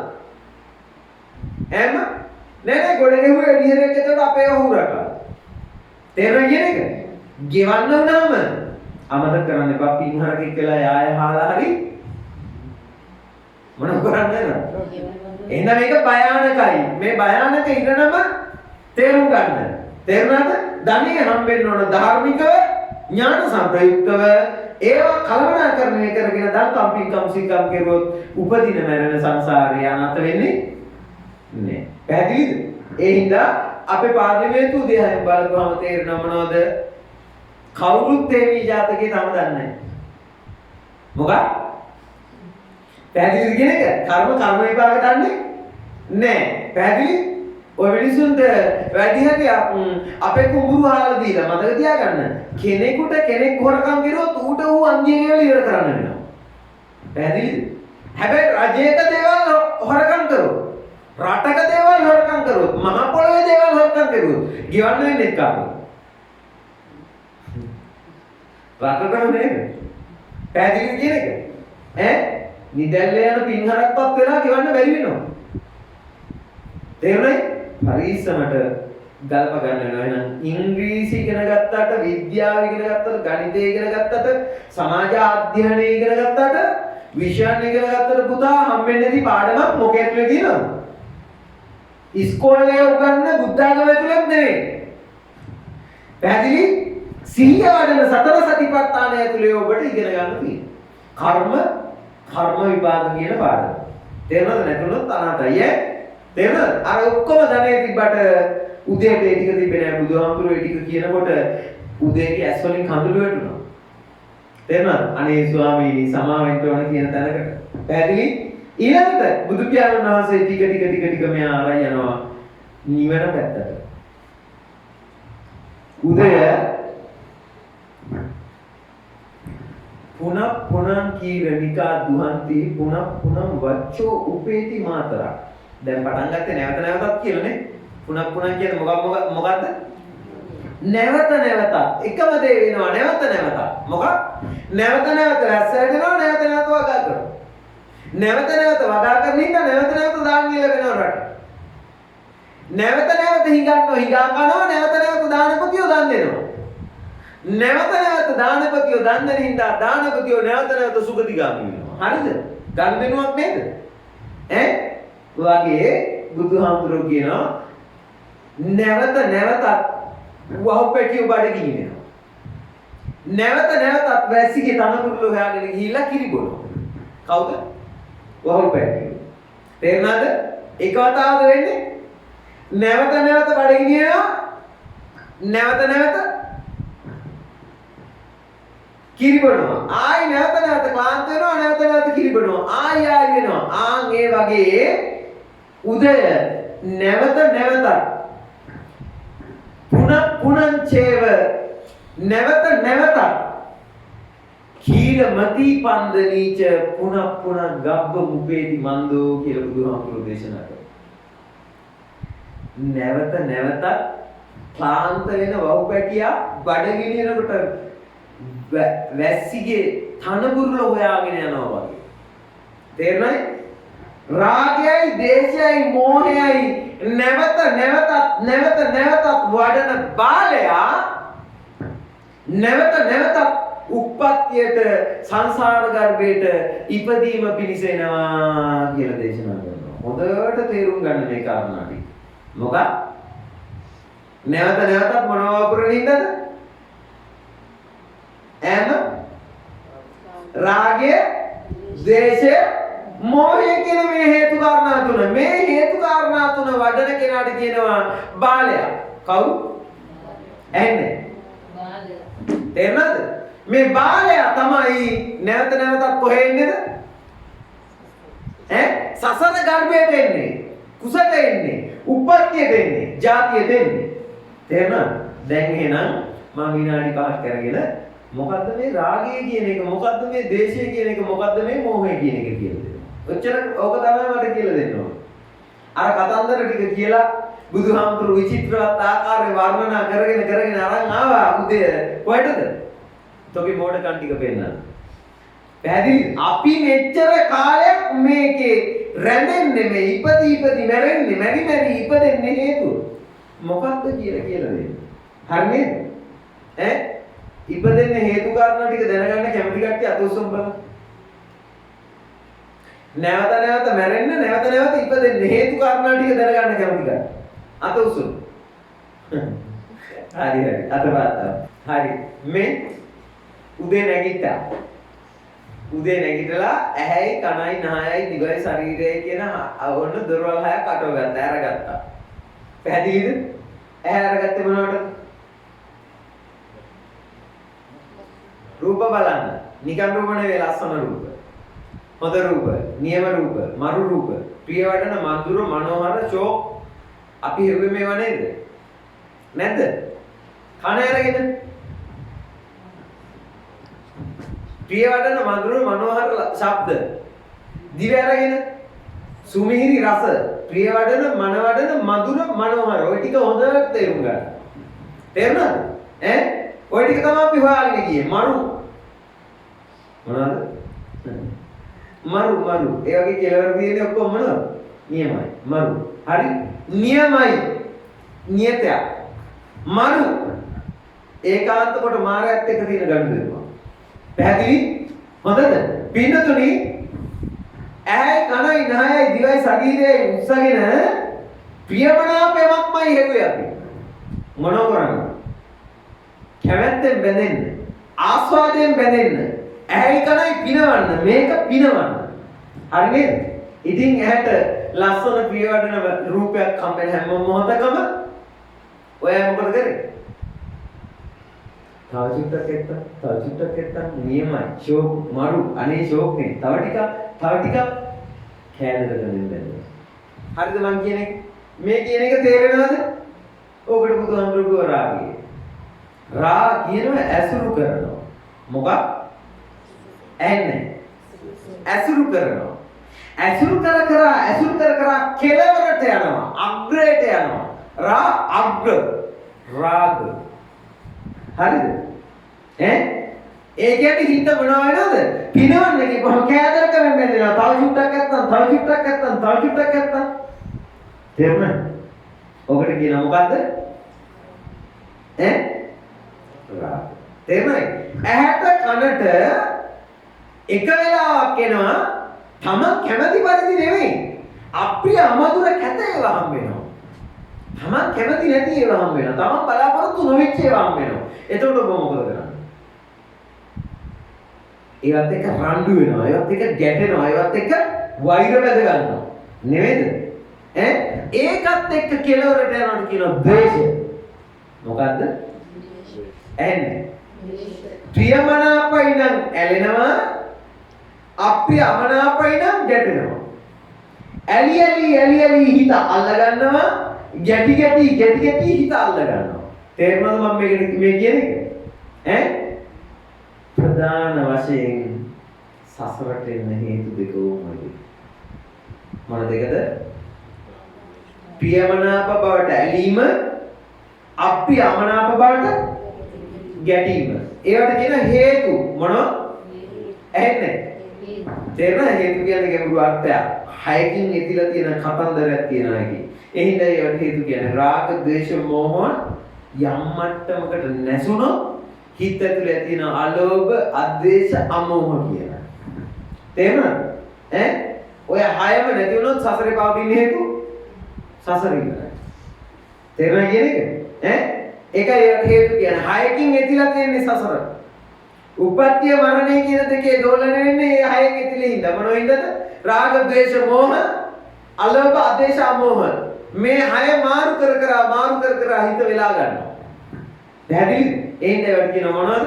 නෑ ගොඩ ගෙහුවේ එළියෙට එතකොට අපේ හුරකා. තේරුණා කියන එක? ගෙවන්න වුණාම අමතක කරන්න එපා. පින්හරකෙක් වෙලා යාය හාලා හරි මොන කරන්නේ නේද? එහෙනම් මේක භයානකයි. මේ භයානක ඉරණම තේරුම් ගන්න. තේරුණාද? ධනෙ හම්බෙන්න ඕන ධාර්මිකව, ඥාන සම්ප්‍රයුක්තව, ඒවා කලමනාකරණය කරගෙන දන්කම් පින්කම් සිල්කම් කෙරුවොත් උපදින මරණ සංසාරේ අනත වෙන්නේ නෑ. පැහැදිලිද? ඒ හින්දා අපේ පාර්ලිමේන්තුව දිහා බලපුවම තේරෙනව මොනවද? කවුරුත් තේමී ජාතකේ තම දන්නේ නැහැ. මොකක්? පැහැදිලිද කියන එක? කර්ම විපාක දන්නේ නැහැ. පැහැදිලි? ඔය මිනිසුන්ට වැඩි හරියක් අපේ කුඹුරු හාලා දීලා මතක තියාගන්න. කෙනෙකුට කෙනෙක් හොරකම් කරුවොත් ඌට ඌ අන්තිම වේල ඉවර කරන්න වෙනවා. පැහැදිලිද? හැබැයි රජයක දේවල් හොරකම් කරොත්, රටක දේවල් හොරකම් කරොත් මහ පොළොවේ දේවල් හොරකම් කරුවොත් ගෙවන්න වෙන්නේ කාටද? රටටම නේද? පැහැදිලිද කියන එක? නිදැල්ල යන පින්හරක්පත් වෙලා ගෙවන්න බැරි වෙනවා. තේරුණායි? පරිස්සමට ගලප ගන්න වෙනවා. එහෙනම් ඉංග්‍රීසි ඉගෙන ගත්තට, විද්‍යාව ඉගෙන ගත්තට, ගණිතය ඉගෙන ගත්තට, සමාජ අධ්‍යයනය ඉගෙන ගත්තට, විෂයන් ඉගෙන ගත්තට පුතා හම්බෙන්නේ නැති පාඩමක් මොකෙ ඇතුලේ තියෙනවද? ඉස්කෝලේ උගන්න බුද්ධාගම ඇතුලේත් නෙවෙයි. පැහැදිලි? සිහිය වඩන සතර සතිපට්ඨානය ඇතුලේ ඔබට ඉගෙන ගන්න තියෙනවා. කර්ම විපාක කියන පාඩම. තේරුණාද? නැතුනොත් අනාතයි ඈ. තේරුණාද? අර ඔක්කොම ධනෙ තිබ්බට උදේට ඒ ටික තිබ්බේ නැහැ. බුදුහාමුදුරුවෝ ඒ ටික කියනකොට උදේගේ ඇස් වලින් කඳුළු වැටුණා. තේරුණාද? අනේ ස්වාමීනි සමාවෙන්න ඕන කියන තැනකට. පැහැදිලි? ඊළඟට බුදු පියාණන් වහන්සේ ටික මෙයා ආරයි යනවා නිවන පැත්තට. උදය පුනః කීරණිකා දුහන්ති පුනః වච්චෝ උපේති මාතරා. දැන් පටන් ගත්තේ නැවත නැවතත් කියලානේ. පුනଃ කියන්නේ මොකක්ද? නැවත එකම දේ වෙනවා නැවත. මොකක්? නැවත රැස් වෙනවා නැවත වගා කරනවා. නැවත වගා කරන හින්දා නැවත දාන්න ලැබෙනවා රට. නැවත හිඟා කනවා නැවත දානපතියෝ දන් දෙනවා. නැවත දානපතියෝ දන් දෙන හින්දා දානපතියෝ නැවත සුගතිගාමී වෙනවා. හරිද? ගන් දෙනුවක් නේද? වගේ බුදුහාමුදුරුවෝ කියනවා නැවතත් වහුපැටියෝ බඩගිනි වෙනවා. නැවතත් වැසිගේ තනතුරු හොයාගෙන ගිහිල්ලා කිරි බොනවා. කවුද? වහුපැටියෝ. තේරුණාද? එක වතාවද වෙන්නේ? නැවත බඩගිනි වෙනවා. නැවත කිරි බොනවා. ආයි නැවත ක්ලාන්ත වෙනවා. නැවත කිරි බොනවා. ආයි වෙනවා. ආන් ඒ වගේ උදය නැවත පුනංචේව නැවත කීලමති පන්දනීච පුනః ගබ්බ මුපේති මන්දෝ කියලා බුදුහාමුදුරුවෝ දේශනා කරා. නැවත ක්ලාන්ත වෙන වහුපැටියා බඩගිනිනකොට වැස්සිගේ තනබුරුල හොයාගෙන යනවා වගේ. තේරුණායි? රාගයයි, දේශයයි, මෝහයයි නැවත වඩන බාලයා නැවත උප්පත්තියට සංසාර ගර්භයට ඉපදීම පිණිස එනවා කියලා දේශනා කරනවා. හොඳට තේරුම් ගන්න මේ කාරණා ටික. මොකක්? නැවත මොනවා පුරන හින්දාද? රාගය, දේශය, මෝහය කියන මේ හේතු කාරණා තුන. මේ හේතු කාරණා තුන වඩන කෙනාට කියනවා බාලයා. කවුද? ඇන්නේ. බාලයා. තේරුණාද? මේ බාලයා තමයි නැවතත් කොහෙ ඉන්නේද? සසර ගර්භයට එන්නේ. කුසට එන්නේ. උප්පත්තියට එන්නේ. ජාතියට එන්නේ. තේරුණාද? දැන් එහෙනම් මම විනාඩි 5ක් කරගෙන මොකද්ද මේ රාගය කියන එක, මොකද්ද මේ දේශය කියන එක, මොකද්ද මේ මෝහය කියන එක කියලා දෙනවා. ඔච්චර ඕක තමයි මට කියලා දෙන්න ඕනේ. අර කතන්දර ටික කියලා බුදුහාමුදුරු විචිත්‍රවත් ආකාරයෙන් වර්ණනා කරගෙන අරන් ආවා උදේ කොහෙටද? තොගේ මෝඩකම් ටික පෙන්නන්න. පැහැදිලි? අපි මෙච්චර කාලයක් මේකේ රැඳෙන්නේ මේ ඉපදි මැරෙන්නේ මැරි ඉපදෙන්නේ හේතුව. මොකක්ද කියලා දෙන්න. හරිනේ? ඉපදෙන්න හේතු කාරණා ටික දැනගන්න කැමති කට්ටිය අත උස්සමු බලන්න. නැවත මැරෙන්න නැවත ඉපදෙන්න හේතු කාරණා ටික දැනගන්න කැමති කට්ටිය අත උස්සමු. හරි අත පාත්තා. හරි මේ උදේ නැගිටලා ඇහැයි කනයි නහයයි දිවයි ශරීරයයි කියන ඔන්න දොරවල් හයක් අටව ගත්තා අරගත්තා. පැහැදිලිද? ඇහැ අරගත්තේ මොනවටද? රූප බලන්න. නිකන් රූප නෙවෙයි ලස්සන රූප. හොඳ රූප, නියම රූප, මරු රූප, ප්‍රිය වඩන මధుර මනෝහර ශෝක් අපි හෙව්වේ මේවා නේද? නැද්ද? කන අරගෙන ප්‍රිය වඩන මధుර මනෝහර ශබ්ද දිව අරගෙන සුමිහිරි රස, ප්‍රිය වඩන, මන වඩන, මధుර, මනෝහර. ඔය ටික හොඳට තේරුම් ගන්න. තේරුණාද? ඔය ටික තමයි අපි හොයාගෙන ගියේ. මරු. මොනවාද? මරු. ඒ වගේ කෙලවර තියෙන්නේ ඔක්කොම මොනවද? නියමයි. මරු. හරි? නියමයි. නියතයක්. මරු. ඒකාන්ත කොට මායයත් එක්ක තියෙන ගනුදෙනුව. පැහැදිලි? හොඳද? පින්නතුනි ඇයි කනයි නහයයි දිවයි ශරීරයයි උස්සගෙන ප්‍රියමනාපයක්මයි හෙව්වේ අපි. මොනව කරන්නේ? කැමැත්තෙන් බැඳෙන්න, ආස්වාදයෙන් බැඳෙන්න, ඇයි කනයි පිනවන්න, මේක පිනවන්න. හරි නේද? ඉතින් ඇහැට ලස්සන ප්‍රියවඩන රූපයක් හම්බෙන හැම මොහොතකම ඔයා මොකද කරන්නේ? තව චුට්ටක් එක්ක නියමයි. ෂෝක් මරු. අනේ ෂෝක් නේ. තව ටිකක් කෑදර කරමින් බැලුවා. හරිද මං කියන්නේ? මේ කියන එක තේරෙනවද? ඔබට බුදුහාමුදුරුවෝ රාගය. රා කියනවා ඇසුරු කරනවා. මොකක්? ඇන්නේ. ඇසුරු කරනවා. ඇසුරු කර කෙලවරට යනවා. අග්‍රයට යනවා. රා අග්‍ර. රාග. හරිද? ඒ කියන්නේ හිත මොනවා වෙනවද? පිනවන්නේ කිව්වම කෑදර කරන් බැඳෙනවා. තව චුට්ටක් නැත්තම්. තේරුණාද? ඔකට කියනවා මොකද්ද? රාග. තේරුණාද? ඇහැට කනට එක වෙලාවක් එනවා තමන් කැමති පරිදි නෙවෙයි. අප්‍රිය අමధుර කැත ඒවා හම්බ වෙනවා. තමන් කැමති නැති ඒවා හම්බ වෙනවා. තමන් බලාපොරොත්තු නොවෙච්ච ඒවා හම්බ වෙනවා. එතකොට ඔබ මොකද කරන්නේ? ඒවත් එක්ක රණ්ඩු වෙනවා. ඒවත් එක්ක ගැටෙනවා. ඒවත් එක්ක වෛර බැඳ ගන්නවා. නෙවෙයිද? ඒකත් එක්ක කෙලවරට යනවාට කියනවා ද්වේෂය. මොකද්ද? ප්‍රියමනාපයි නම් ඇලෙනවා. අප්‍රිය අමනාපයි නම් ගැටෙනවා. ඇලි හිත අල්ල ගන්නවා. ගැටි හිත අල්ල ගන්නවා. තේරුණාද මම මේ කියන්නේ? ප්‍රධාන වශයෙන් සසරට එන්න හේතු දෙක උමයි. මොන දෙකද? ප්‍රියමනාප බවට ඇලීම, අප්‍රිය අමනාප බවට ගැටීම. ඒවට කියන හේතු මොනවා? ඇහෙන්නේ. තේරුණා? හේතු කියන්නේ ගැඹුරු අර්ථයක්. හයකින් ඇතිලා තියෙන කතන්දරයක් තියෙනවා එකේ. ඒ හින්දා ඒවට හේතු කියන්නේ රාග, ද්වේෂ, මෝහ යම් මට්ටමකට නැසුණොත් හිත ඇතුලේ තියෙන අලෝභ, අද්වේෂ, අමෝහ කියලා. තේරුණාද? ඔය හයම නැති වුණොත් සසරේ පවතින හේතු සසර ඉවරයි. තේරුණා කියන්නේ? ඒකයි හේතු කියන්නේ හයකින් ඇතිලා තියෙන සසර. උපත්ය මරණය කියන දෙකේ දෝලණය වෙන්නේ මේ හයෙන් ඇතිලා හින්දා. මොනෝ හින්දාද? රාග, ද්වේෂ, මෝහ, අලෝභ, අද්වේෂ, අමෝහ. මේ හය මාරු කර හිත වෙලා ගන්නවා. පැහැදිලිද? එහෙනම් ඒවට කියන මොනවද?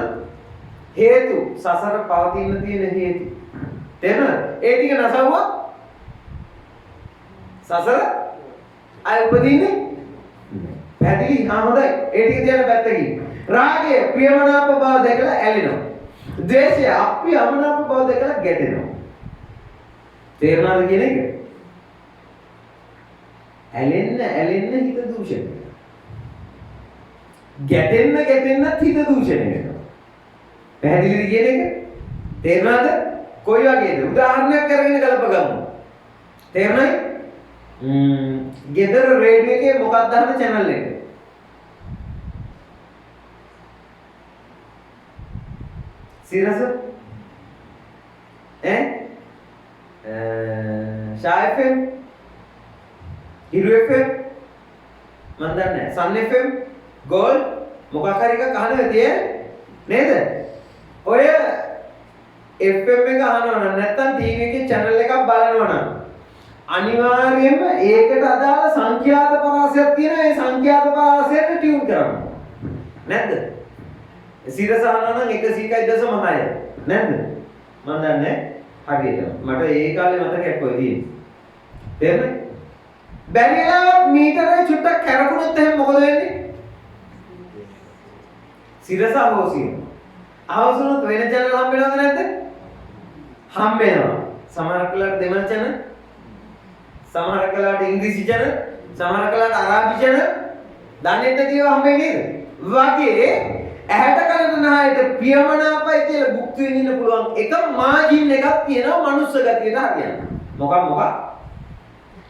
හේතු. සසර පවතින තියෙන හේතු. තේරුණාද? ඒ ටික නැසවුවා සසර ආය උපදින්නේ පැහැදිලි? හොඳයි. ඒ ටික තියන පැත්තකින්. රාගය ප්‍රියමනාප බව දැකලා ඇලෙනවා. ද්වේෂය අප්‍රිය අමනාප බව දැකලා ගැටෙනවා. තේරුණාද කියන එක? ඇලෙන්න හිත දූෂණය. ගැටෙන්න හිත දූෂණය වෙනවා. පැහැදිලිද කියන එක? තේරුණාද? කොයි වගේද? උදාහරණයක් කරගෙන ගලපගමු. තේරුණාද? ගෙදර රේඩියෝ එකේ මොකක්ද අහන channel එක? සිරස? ෂා FM? හිරු FM? මන් දන්නේ නැහැ. සන් FM? ගෝල්ඩ් මොකක් හරි එකක් අහනවා නේද? ඔය FM එක අහනවා නම් නැත්නම් TV එකේ channel එකක් බලනවා නම් අනිවාර්යයෙන්ම ඒකට අදාළ සංඛ්‍යාත පරාසයක් තියෙනවා. ඒ සංඛ්‍යාත පරාසයට ටියුන් කරන්න. නැද්ද? සිරස අහනවා නම් 101.6 නැද්ද? මම දන්නේ හරියට. මට ඒ කාලේ මතකයක් ඔය තියෙන්නේ. තේරුණාද? බැරි වෙලාවත් මීටරේ චුට්ටක් කැරකුණොත් එහෙනම් මොකද වෙන්නේ? සිරස අවශ්‍යයි. අවශ්‍යනොත් වෙන channel හම්බ වෙනවද නැද්ද? හම්බ වෙනවා. සමහර වෙලාවට දෙමළ channel සමහර කලාවට ඉංග්‍රීසි channel, සමහර කලාවට අරාබි channel දන්නේ නැති ඒවා හම්බෙන්නේ නේද? වගේ ඇහැට කනට නහයට ප්‍රියමනාපයි කියලා භුක්ති විඳින්න පුළුවන් එක මාජින් එකක් තියෙනවා මනුස්ස ගතියට හරියන්න. මොකක්?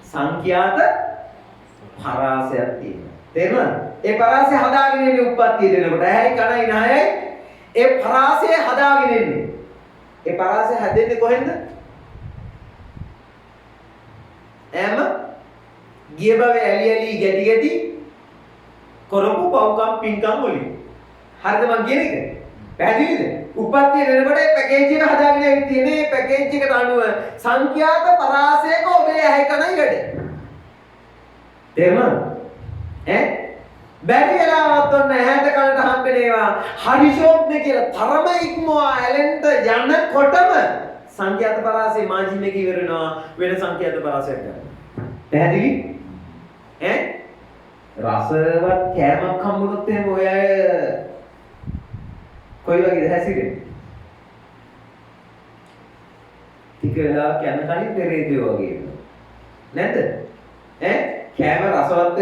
සංඛ්‍යාත පරාසයක් තියෙනවා. තේරුණාද? ඒ පරාසය හදාගෙන ඉන්නේ උප්පත්තියට එනකොට ඇහැයි කනයි නහයයි ඒ පරාසය හදාගෙන ඉන්නේ. ඒ පරාසය හැදෙන්නේ කොහෙන්ද? එම ගිය භවයේ ඇලි ගැටි කරපු පව්කම් පින්කම් වලින්. හරිද මං කියන එක? පැහැදිලිද? උප්පත්තිය වෙනකොට ඒ පැකේජ් එක හදාගෙන ඇවිත් තියෙන මේ පැකේජ් එකට අනුව සංඛ්‍යාත පරාසයක ඔබේ ඇහි කනයි වැඩ. තේරුණාද? බැරි වෙලාවත් ඔන්න ඇහැට කනට හම්බෙන ඒවා හරි ෂෝක්නේ කියලා තරම ඉක්මවා ඇලෙන්න යනකොටම සංඛ්‍යාත පරාසයේ මාජින් එක ඉවර වෙනවා වෙන සංඛ්‍යාත පරාසයක් ගන්න. පැහැදිලි? රසවත් කෑමක් හම්බුනොත් එහෙම ඔය අය කොයි වගේද හැසිරෙන්නේ? ටික වෙලාවක් යන කලින් පෙරේතයෝ වගේ වෙනවා. නැද්ද? කෑම රසවත්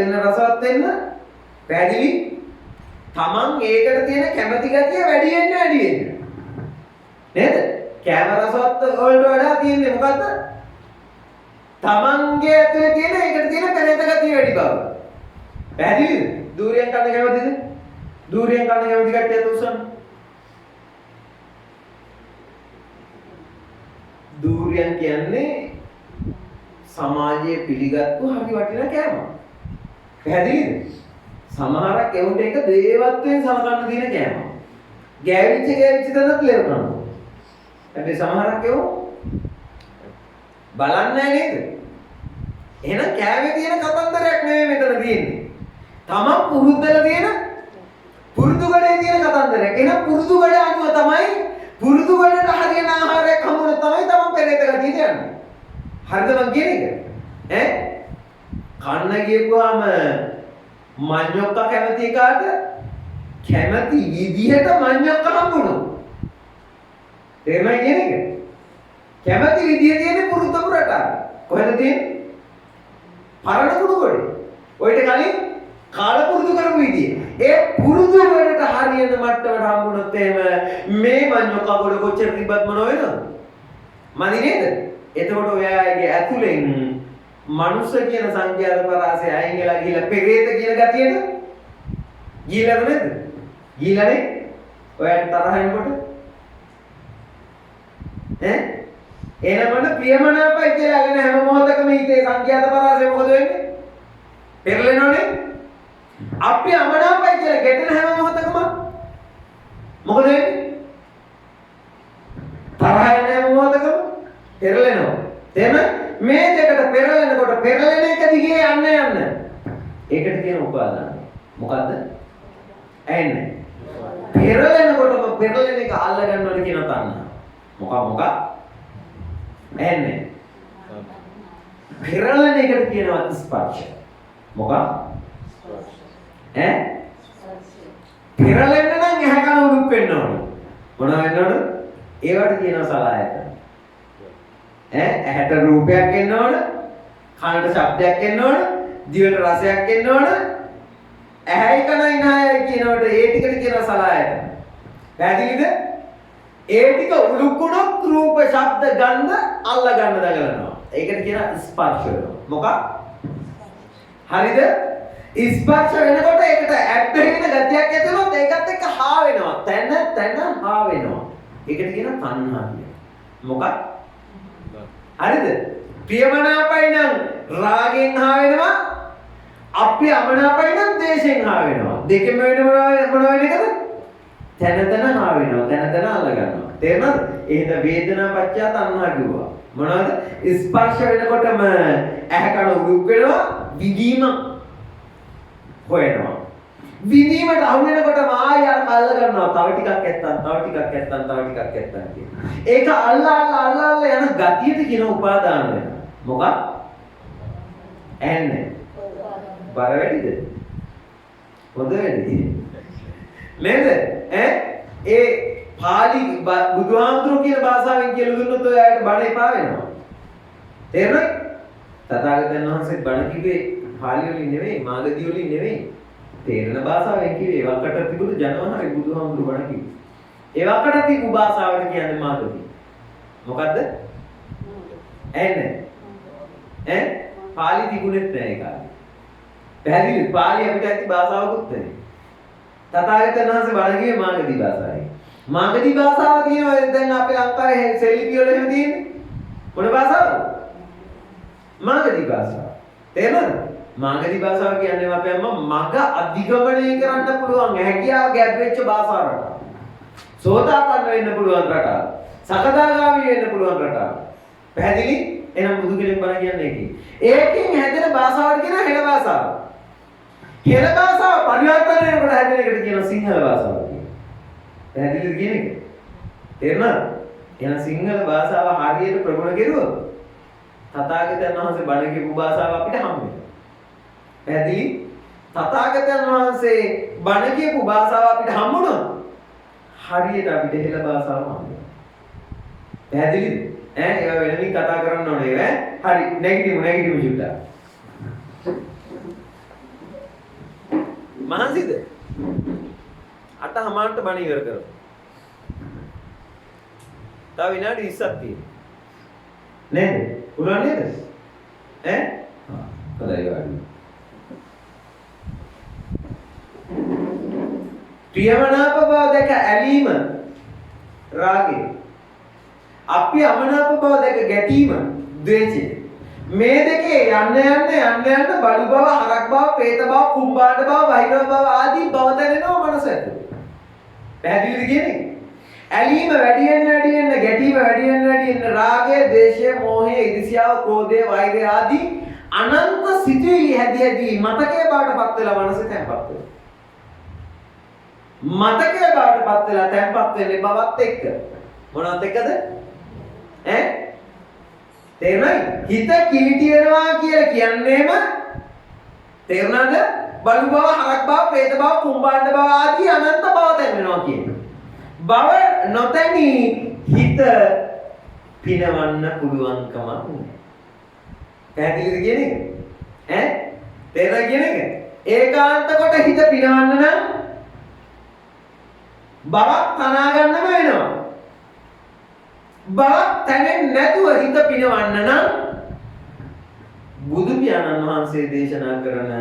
වෙන්න පැහැදිලි? තමන් ඒකට තියෙන කැමැති ගතිය වැඩි වෙන්න. නේද? කෑම රසවත් වලට වඩා තියෙන්නේ මොකද්ද? තමන්ගේ ඇතුලේ තියෙන ඒකට තියෙන පෙරේත ගතිය වැඩි බව. පැහැදිලිද? දූරියෙන් කන්න කැමතිද? දූරියෙන් කන්න කැමති කට්ටියත් උස්සන්න. දූරියන් කියන්නේ සමාජයේ පිළිගත්තු හරි වටිනා කෑමක්. පැහැදිලිද? සමහරක් එවුන්ට ඒක දේවත්වයෙන් සලකන්න තියෙන කෑමක්. ගෑවිච්ච තැනත් ලෙව කරනවා. හැබැයි සමහරක් එවුන් බලන්නේ නැහැ නේද? එහෙනම් කෑමේ තියෙන කතන්දරයක් නෙමෙයි මෙතන තියෙන්නේ. තමන් පුරුද්දලා තියෙන පුරුදු ගඩේ තියෙන කතන්දරයක්. එහෙනම් පුරුදු ගඩ අනුව තමයි පුරුදු ගඩට හරියන ආහාරයක් හම්බුනොත් තමයි තමන් පෙරේත ගතිය යන්නේ. හරිද මං කියන එක? කන්න ගියපුවාම මඤ්ඤොක්ක කැමති එකාට කැමති විදිහට මඤ්ඤොක්ක හම්බුනොත්. තේරුණා කියන එක? කැමති විදිය තියෙන්නේ පුරුද්ද පුරට. කොහෙද තියෙන්නේ? පරණ කුඩු ගොඩේ. ඔයිට කලින් කාල පුරුදු කරපු විදිය. ඒ පුරුදු වලට හරියන මට්ටමට හම්බුනොත් එහෙම මේ මඤ්ඤොක්ක ගොඩ කොච්චර තිබ්බත් මොන වෙනවද? මදි නේද? එතකොට ඔයාගේ ඇතුලෙන් මනුස්ස කියන සංඛ්‍යාත පරාසය අයින් වෙලා ගිහලා පෙරේත කියන ගතියට ගිහලාද නේද? ගිහලානේ. ඔයාට තරහ එනකොට එනමන ප්‍රියමනාපයි කියලා අගෙන හැම මොහොතකම හිතේ සංඛ්‍යාත පරාසය මොකද වෙන්නේ? පෙරලෙනවනේ. අපි අමනාපයි කියලා ගැටෙන හැම මොහොතකම මොකද වෙන්නේ? තරහ එන හැම මොහොතකම පෙරලෙනවා. තේරෙනවද? මේ දෙකට පෙරලෙනකොට පෙරලෙන එක දිගේ යන්න. ඒකට කියන උපාදාන. මොකද්ද? ඇන්නේ. පෙරලෙනකොටම පෙරලෙන එක අල්ල ගන්නවට කියන තණ්හා. මොකක්? ඇන්නේ. පෙරලෙන එකට කියනවා ස්පර්ශ. මොකක්? පෙරලෙන්න නම් ඇහැ කන උඩුක් වෙන්න ඕනේ. මොනව වෙන්න ඕනද? ඒවට කියනවා සලආයතන. ඇහැට රූපයක් එන්න ඕන, කනට ශබ්දයක් එන්න ඕන, දිවට රසයක් එන්න ඕන. ඇහැයි කනයි නායයි කියනකොට ඒ ටිකට කියනවා සලආයතන. පැහැදිලිද? ඒ ටික උලුකුණොත් රූප, ශබ්ද, ගන්ධ අල්ල ගන්න දඟලනවා. ඒකට කියනවා ස්පර්ශ වෙනවා. මොකක්? හරිද? ස්පර්ශ වෙනකොට ඒකට ඇබ්බැහි වෙන ගතියක් ඇති වෙනොත් ඒකත් එක්ක හා වෙනවා. තන හා වෙනවා. ඒකට කියනවා තණ්හා කියලා. මොකක්? හරිද? ප්‍රියමනාපයි නම් රාගෙන් හා වෙනවා. අප්‍රිය අමනාපයි නම් ද්වේෂයෙන් හා වෙනවා. දෙකම වෙන මොන වෙන එකද? තන හා වෙනවා. තන අල්ල ගන්නවා. තේරුණාද? එහෙනම් වේදනා පත්‍ය තණ්හා කිව්වා. මොනවද? ස්පර්ශ වෙනකොටම ඇහැ කන උරුක් වෙනවා. විදීම හොයනවා. විදීමට අහු වෙනකොටම ආය අර කල්ල ගන්නවා. තව ටිකක් ඇත්තන්, තව ටිකක් ඇත්තන්, තව ටිකක් ඇත්තන් කියන. ඒක අල්ලා යන ගතියට කියන උපාදාන වෙනවා. මොකක්? ඇන්නේ. බර වැඩිද? හොඳ වැඩි. නේද? ඒ පාලි බුදුහාමුදුරුවෝ කියන භාෂාවෙන් කියලා දුන්නොත් ඔයාලට බණ එපා වෙනවා. තේරුණාද? තථාගතයන් වහන්සේ බණ කිව්වේ පාලි වලින් නෙවෙයි, මාගදී වලින් නෙවෙයි. තේරෙන භාෂාවෙන් කිව්වේ. ඒවකට තිබුණු ජනවහරේ බුදුහාමුදුරු බණ කිව්වේ. ඒවකට තිබු භාෂාවට කියන්නේ මාගදී. මොකද්ද? ඇන්නේ. පාලි තිබුණෙත් නෑ ඒ කාලේ. පැහැදිලි පාලි අපිට ඇති භාෂාවකුත් නෙවෙයි. තථාගතයන් වහන්සේ බණ කිව්වේ මාගදී භාෂාවෙන්. මාගදී භාෂාව තියෙනවා දැන් අපේ ලංකාවේ සෙල්ලිපි වල එහෙම තියෙන්නේ. මොන භාෂාවද? මාගදී භාෂාව. තේරෙනවද? මාගදී භාෂාව කියන්නේ අපේ අම්මා මග අධිගමනය කරන්න පුළුවන් හැකියාව ගැබ් වෙච්ච භාෂාව රටාව. සෝතාපන්න වෙන්න පුළුවන් රටාව. සකදාගාමී වෙන්න පුළුවන් රටාව. පැහැදිලි? එහෙනම් බුදු කෙනෙක් බණ කියන්නේ ඒකේ. ඒකෙන් හැදෙන භාෂාවට කියනවා හෙළ භාෂාව. හෙළ භාෂාව පරිවර්තනය වෙනකොට හැදෙන එකට කියනවා සිංහල භාෂාව කියලා. පැහැදිලිද කියන එක? තේරුණාද? එහෙනම් සිංහල භාෂාව හරියට ප්‍රගුණ කෙරුවොත් තථාගතයන් වහන්සේ බණ කියපු භාෂාව අපිට හම්බ වෙනවා. පැහැදිලි? තථාගතයන් වහන්සේ බණ කියපු භාෂාව අපිට හම්බුනොත් හරියට අපිට හෙළ භාෂාව හම්බ වෙනවා. පැහැදිලිද? ඒවා වෙනමින් කතා කරන්න ඕනේ ඈ. හරි නෙගටිව් චුට්ටක්. මහන්සිද? 8:00ට බණ ඉවර කරමු. තව විනාඩි 20ක් තියෙනවා. නේද? පුළුවන් නේද? හොඳයි වාඩි. ප්‍රියමනාප බව දැක ඇලීම රාගය. අපි අමනාප බව දැක ගැටීම ද්වේෂය. මේ දෙකේ යන්න බඩු බව, හරක් බව, പ്രേත බව, කුම්භාණ්ඩ බව, වෛරව බව ආදී බව දැනෙනවා මනස ඇතුළේ. පැහැදිලිද කියන්නේ? ඇලීම වැඩියෙන් ගැටීම වැඩියෙන් රාගය, ද්වේෂය, මෝහය, ඊර්ෂ්‍යාව, ක්‍රෝධය, වෛරය ආදී අනන්ත සිතුවිලි හැදී මතකයේ බාටපත් වෙලා මනසේ තැන්පත් වෙනවා. මතකයේ බාටපත් වෙලා තැන්පත් වෙන්නේ බවත් එක්ක. මොනවත් එක්කද? තේරුණාද? හිත කිලිටි වෙනවා කියලා කියන්නේම තේරුණාද? බලු බව, හරක් බව, പ്രേත බව, කුම්භාණ්ඩ බව ආදී අනන්ත බව දැනෙනවා කියන්නේ. බව නොතැනි හිත පිනවන්න පුළුවන්කමක් නැහැ. පැහැදිලිද කියන එක? තේරුණා කියන එක? ඒකාන්ත කොට හිත පිනවන්න නම් බවක් තනා ගන්නම වෙනවා. බවක් තැනෙන්නේ නැතුව හිත පිනවන්න නම් බුදු පියාණන් වහන්සේ දේශනා කරන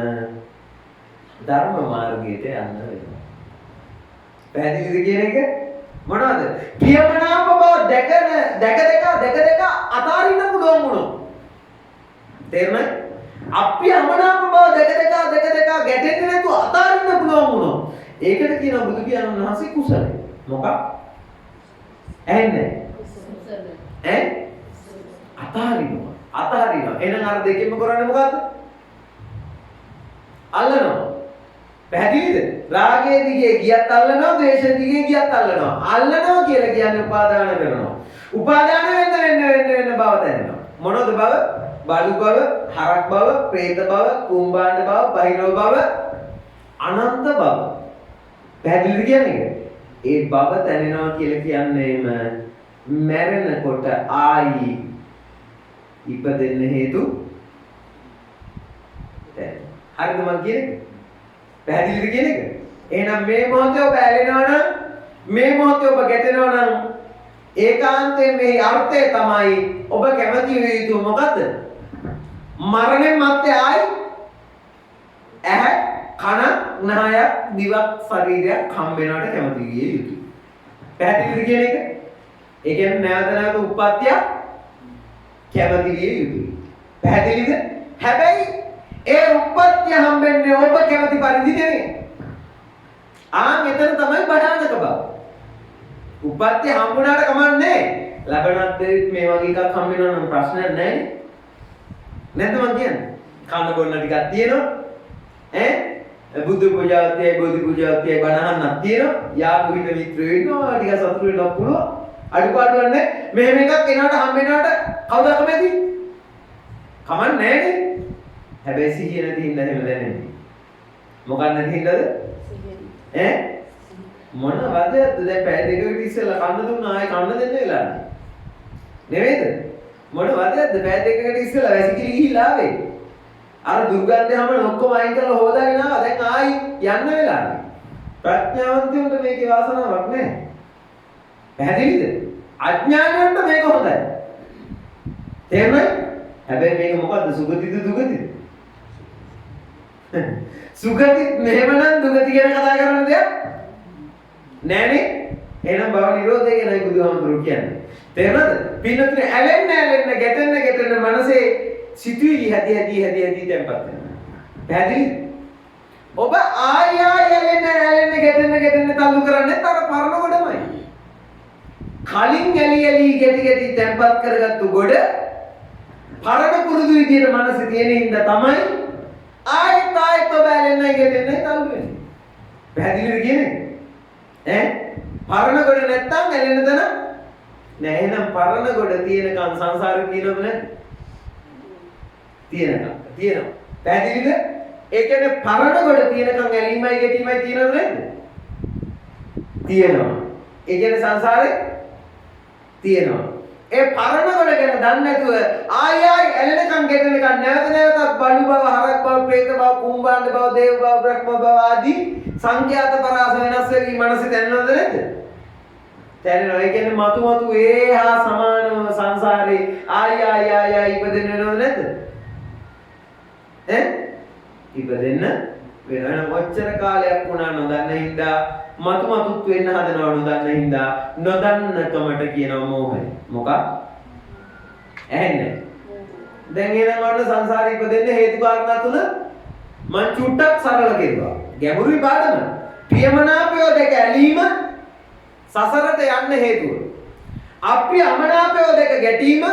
ධර්ම මාර්ගයට යන්න වෙනවා. පැහැදිලිද කියන එක? මොනවද? ප්‍රියමනාප බව දැක අතාරින්න පුළුවන් වුණොත්. තේරුණාද? අපි අමනාප බව දැක ගැටෙන්නේ නැතුව අතාරින්න පුළුවන් වුණොත්. ඒකට කියනවා බුදු පියාණන් වහන්සේ කුසලයි. මොකක්? ඇන්නේ? අතාරිනවා. එහෙනම් අර දෙකෙන්ම කරන්නේ මොකද්ද? අල්ලනවා. පැහැදිලිද? රාගයේ දිගේ ගියත් අල්ලනවා, ද්වේෂයේ දිගේ ගියත් අල්ලනවා. අල්ලනවා කියලා කියන්නේ උපාදාන කරනවා. උපාදාන වෙන්න බව දැනෙනවා. මොනවද බව? බලු බව, හරක් බව, പ്രേත බව, කුම්භාණ්ඩ බව, බහිරව බව, අනන්ත බව. පැහැදිලිද කියන්නේ? ඒ බව දැනෙනවා කියලා කියන්නේම මැරෙනකොට ආයි ඉපදෙන්න හේතු දැන්. හරිද මම කියන්නේ? පැහැදිලිද කියන එක? එහෙනම් මේ මොහොතේ ඔබ ඇලෙනවා නම්, මේ මොහොතේ ඔබ ගැටෙනවා නම් ඒකාන්තයෙන් මේ අර්ථය තමයි ඔබ කැමති වෙ යුතු මොකද්ද? මරණයෙන් මත්තේ ආයි ඇහැ, කන, නාය, දිවක්, ශරීරයක් හම්බ වෙනවට කැමති විය යුතුයි. පැහැදිලිද කියන එක? ඒ කියන්නේ නැවත උප්පත්තිය කැමති විය යුතුයි. පැහැදිලිද? හැබැයි ඒ උප්පත්තිය හම්බෙන්නේ ඔබ කැමති පරිදි නෙවෙයි. මෙතන තමයි බඩානක බව. උප්පත්තිය හම්බුනාට කමන්නේ. ලැබෙනත් දෙවිත් මේ වගේ එකක් හම්බ වෙනවා නම් ප්‍රශ්නයක් නැහැ නේ. නැද්ද මං කියන්නේ? කන්න බොන්න ටිකක් තියෙනවා. බුදු පූජාවතිය, බෝධි පූජාවතිය බණහන්නක් තියෙනවා. යාළු හිත මිත්‍රයෝ ඉන්නවා. ටික සතුටු වෙන්න පුළුවන්. අඩුපාඩුවක් නැහැ. මෙහෙම එකක් එනවට හම්බ වෙනවට කවුද කැමති? කමන්නේ නැහැ නේ. හැබැයි සිහිය නැති හින්දා එහෙම දැනෙන්නේ. මොකක් නැති හින්දාද? සිහිය. මොන වදයක්ද? දැන් පැය දෙකකට ඉස්සෙල්ලා කන්න දුන්නා ආයෙ කන්න දෙන්න වෙලා නෙවෙයිද? මොනවද පැය දෙකකට ඉස්සෙල්ලා වැසිකිලි ගිහිල්ලා ආවේ. අර දුර්ගන්ධය හැම ඔක්කොම අයින් කරලා හොදාගෙන ආවා. දැන් ආයි යන්න වෙලානේ. ප්‍රඥාවන්තයන්ට මේකේ වාසනාවක් නැහැ. පැහැදිලිද? අඥානයන්ට මේක හොඳයි. තේරුණාද? හැබැයි මේක මොකද්ද? සුගතිද දුගතිද? සුගති මෙහෙමනම් දුගති ගැන කතා කරන්න දෙයක් නෑනේ. එහෙනම් භව නිරෝධය ගැනයි බුදුහාමුදුරුවෝ කියන්නේ. තේරුණාද? පින්නතුනේ ඇලෙන්න ගැටෙන්න මනසේ සිතුවිලි හැදී තැම්පත් වෙනවා. පැහැදිලිද? ඔබ ආය ඇලෙන්න ගැටෙන්න තල්ලු කරන්නේ අර පරණ ගොඩමයි. කලින් ඇලි ගැටි තැම්පත් කරගත්තු ගොඩ පරණ පුරුදු විදියට මනසේ තියෙන හින්දා තමයි ආයෙත් ඔබ ඇලෙන්නයි ගැටෙන්නයි තල්ලු වෙන්නේ. පැහැදිලිද කියන්නේ? පරණ ගොඩ නැත්තම් ඇලෙන්න තන නෑ. එහෙනම් පරණ ගොඩ තියෙනකන් සංසාරේ තියෙනවද නැද්ද? තියෙනවා. පැහැදිලිද? ඒ කියන්නේ පරණ ගොඩ තියෙනකන් ඇලීමයි ගැටීමයි තියෙනවද නැද්ද? තියෙනවා. ඒ කියන්නේ සංසාරේ තියෙනවා. ඒ පරණ ගොඩ ගැන දන්නේ නැතුව ආයි ඇලෙනකන් ගැටෙනකන් නැවතත් බලු බව, හරක් බව, ප්‍රේත බව, කුම්භාණ්ඩ බව, දේව බව, බ්‍රහ්ම බව ආදී සංඛ්‍යාත පරාස වෙනස් වෙවි මනසේ දැනෙනවද නැද්ද? දැනෙනවා. ඒ කියන්නේ මතු ඒහා සමානව සංසාරේ ආයි ඉපදෙන්න වෙනවද නැද්ද? ඉපදෙන්න වෙන මොච්චර කාලයක් වුණා නොදන්න හින්දා මතුත් වෙන්න හදනව නොදන්න හින්දා නොදන්නකමට කියනවා මෝහය. මොකක්? ඇහෙන්නේ. දැන් එහෙනම් ඔන්න සංසාරේ ඉපදෙන්න හේතු කාරණා තුන මං චුට්ටක් සරල කෙරුවා. ගැඹුරුයි පාඩම. ප්‍රියමනාපය දෙක ඇලීම සසරට යන්න හේතුව. අප්‍රිය අමනාපය දෙක ගැටීම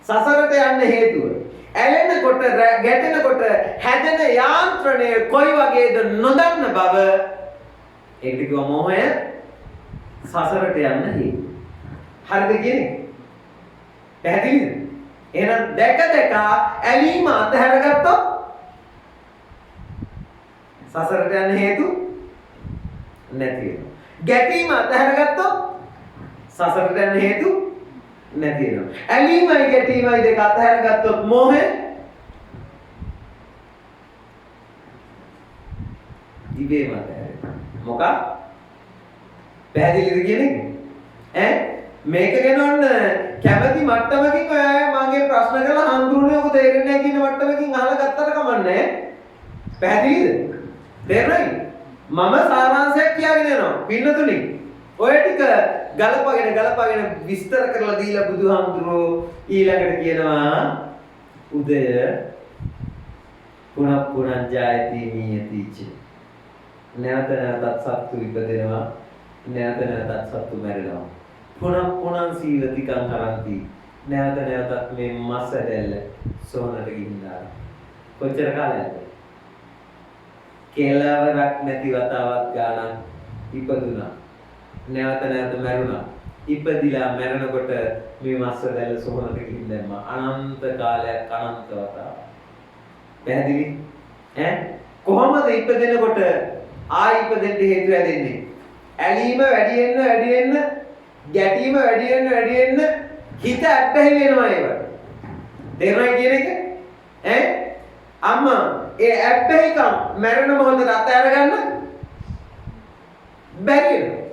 සසරට යන්න හේතුව. ඇලෙනකොට ගැටෙනකොට හැදෙන යාන්ත්‍රණය කොයි වගේද නොදන්න බව ඒකට කිව්ව මොහය සසරට යන්න හේතුව. හරිද කියන්නේ? පැහැදිලිද? එහෙනම් දැක ඇලීම අතහැරගත්තොත් සසරට යන්න හේතු නැති වෙනවා. ගැටීම අතහැරගත්තොත් සසරට යන්න හේතු නැති වෙනවා. ඇලීමයි ගැටීමයි දෙක අතහැරගත්තොත් මෝහය ඉබේම අතහැරෙනවා. මොකක්? පැහැදිලිද කියන්නේ? මේක ගැන ඔන්න කැමැති මට්ටමකින් ඔය මගේ ප්‍රශ්න කරලා හඳුරුනේ ඔක තේරෙන්නේ නැහැ කියන මට්ටමකින් අහලා ගත්තට කමන්නේ. පැහැදිලිද? තේරුණාද? මම සාරාංශයක් කියාගෙන යනවා. පින්නතුනි ඔය ටික ගලපගෙන විස්තර කරලා දීලා බුදුහාමුදුරුවෝ ඊළඟට කියනවා උදය පුනප්පුනං ජායති නියතිච. නැවතත් සත්තු ඉපදෙනවා. නැවතත් සත්තු මැරෙනවා. පුනප්පුනං සීලතිකං කරන්ති. නැවතත් මේ මස් ඇදැල්ල සෝනට ගිහින්දා. කොච්චර කාලයක්ද? කෙලවරක් නැති වතාවක් ගානක් ඉපදුනා. නැවත මැරුණා. ඉපදිලා මැරෙනකොට මේ මස් ඇදැල්ල සෝනට ගිහින් දැම්මා. අනන්ත කාලයක් අනන්ත වතාවක්. පැහැදිලි? කොහොමද ඉපදෙනකොට ආයි ඉපදෙන්න හේතු හැදෙන්නේ? ඇලීම වැඩි වෙන්න ගැටීම වැඩි වෙන්න හිත ඇබ්බැහි වෙනවා ඒවට. තේරුණා කියන එක? අම්මා ඒ ඇබ්බැහිකම් මැරෙන මොහොතට අතහැර ගන්න බැරි වෙනවා.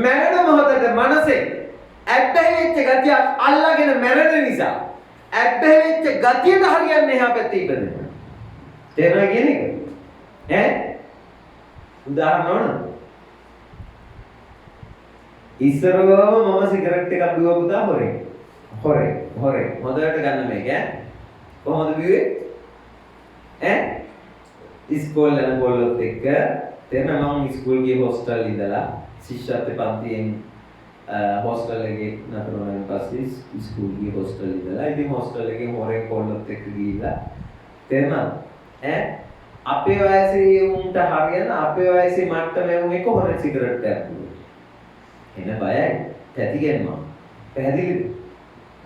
මැරෙන මොහොතට මනසේ ඇබ්බැහි වෙච්ච ගතිය අල්ලාගෙන මැරෙන නිසා ඇබ්බැහි වෙච්ච ගතියට හරියන්නේ එහා පැත්තේ ඉපදෙනවා. තේරුණා කියන එක? උදාහරණ ඕන. ඉස්සරවම මම සිගරට් එකක් බිව්වා පුතා හොරේ. හොඳට ගන්න මේක කොහොමද බිව්වේ? ඉස්කෝලේ යන ගොල්ලොත් එක්ක තේරෙනවා මම ඉස්කෝල් ගියේ හොස්ටල් ඉඳලා ශිෂ්‍යත්ව පන්තියෙන් හොස්ටල් එකේ නතර වුණාන් පස්සේ ඉස්කෝල් ගියේ හොස්ටල් ඉඳලා ඉතින් හොස්ටල් එකේ හොරේ කොල්ලොත් එක්ක ගිහිල්ලා තේරෙනවද? අපේ වයසේ උන්ට හරියන අපේ වයසේ මට්ටමේ උන් එක හොරේ සිගරට් එකක් බිව්වා. එන බයයි තැතිගෙනවා. පැහැදිලිද?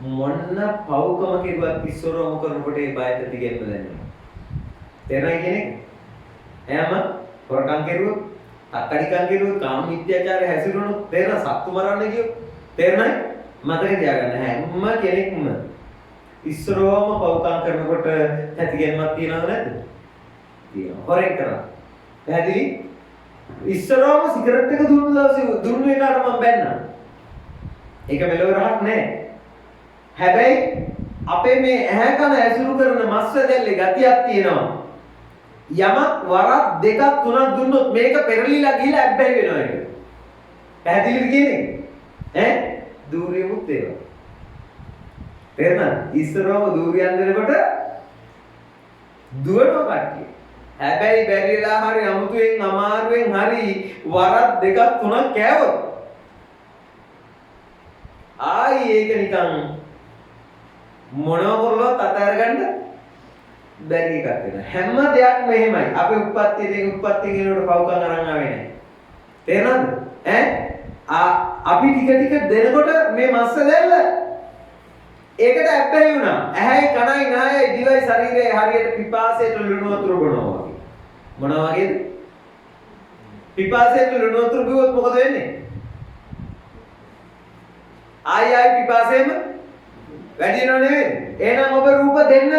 මොන්න පව්කම කෙරුවත් ඉස්සරවම කරනකොට ඒ බය තැතිගෙන්න දැනෙනවා. තේරෙනවද කියන්නේ? එයාම හොරකම් කෙරුවොත්, අක්කඩිකම් කෙරුවොත්, කාම මිත්‍යාචාරය හැසිරුණොත්, තේරෙනවද? සත්තු මරන්න ගියොත්, තේරෙනවද? මතක තියාගන්න හැම කෙනෙක්ම ඉස්සරවම පව්කම් කරනකොට ඇතිගෙනමක් තියනවද නැද්ද? තියෙනවා. හොරෙන් කරා. පැහැදිලි? ඉස්සරවම සිගරට් එක දුන්නු දවසේ දුන්නු එකට මම බැන්නා. ඒක මෙලොව රහක් නෑ. හැබැයි අපේ මේ ඇහැ කන ඇසුරු කරන මස් වැදල්ලේ ගතියක් තියෙනවා. යමක් වරක් දෙකක් තුනක් දුන්නොත් මේක පෙරලිලා ගිහලා ඇබ්බැහි වෙනවා ඒක. පැහැදිලිද කියන්නේ? ඈ දූරියමුත් ඒවා. තේරෙනවද? ඉස්සරවම දූරියන් දෙනකොට දුවනවා කට්ටිය. හැබැයි බැරිලා හරි අමුතුවෙන් අමාරුවෙන් හරි වරක් දෙකක් තුනක් කෑවොත් ආයි ඒක නිකන් මොනවා කරලවත් අතහැරගන්න බැරි එකක් වෙනවා. හැම දෙයක්ම එහෙමයි. අපි උප්පත්තියෙන් කියනකොට පව්කම් අරන් ආවේ නැහැ. තේරෙනවද? අපි ටික දෙනකොට මේ මස්ස දැල්ල ඒකට ඇබ්බැහි වුණා. ඇහැයි කනයි නායයි දිවයි ශරීරයේ හරියට පිපාසයට ලුණු වතුර බොනවා වගේ. මොනවා වගේද? පිපාසයට ලුණු වතුර බිව්වොත් මොකද වෙන්නේ? ආයි පිපාසෙම වැඩි වෙනව නෙවෙයි. එහෙනම් ඔබ රූප දෙන්න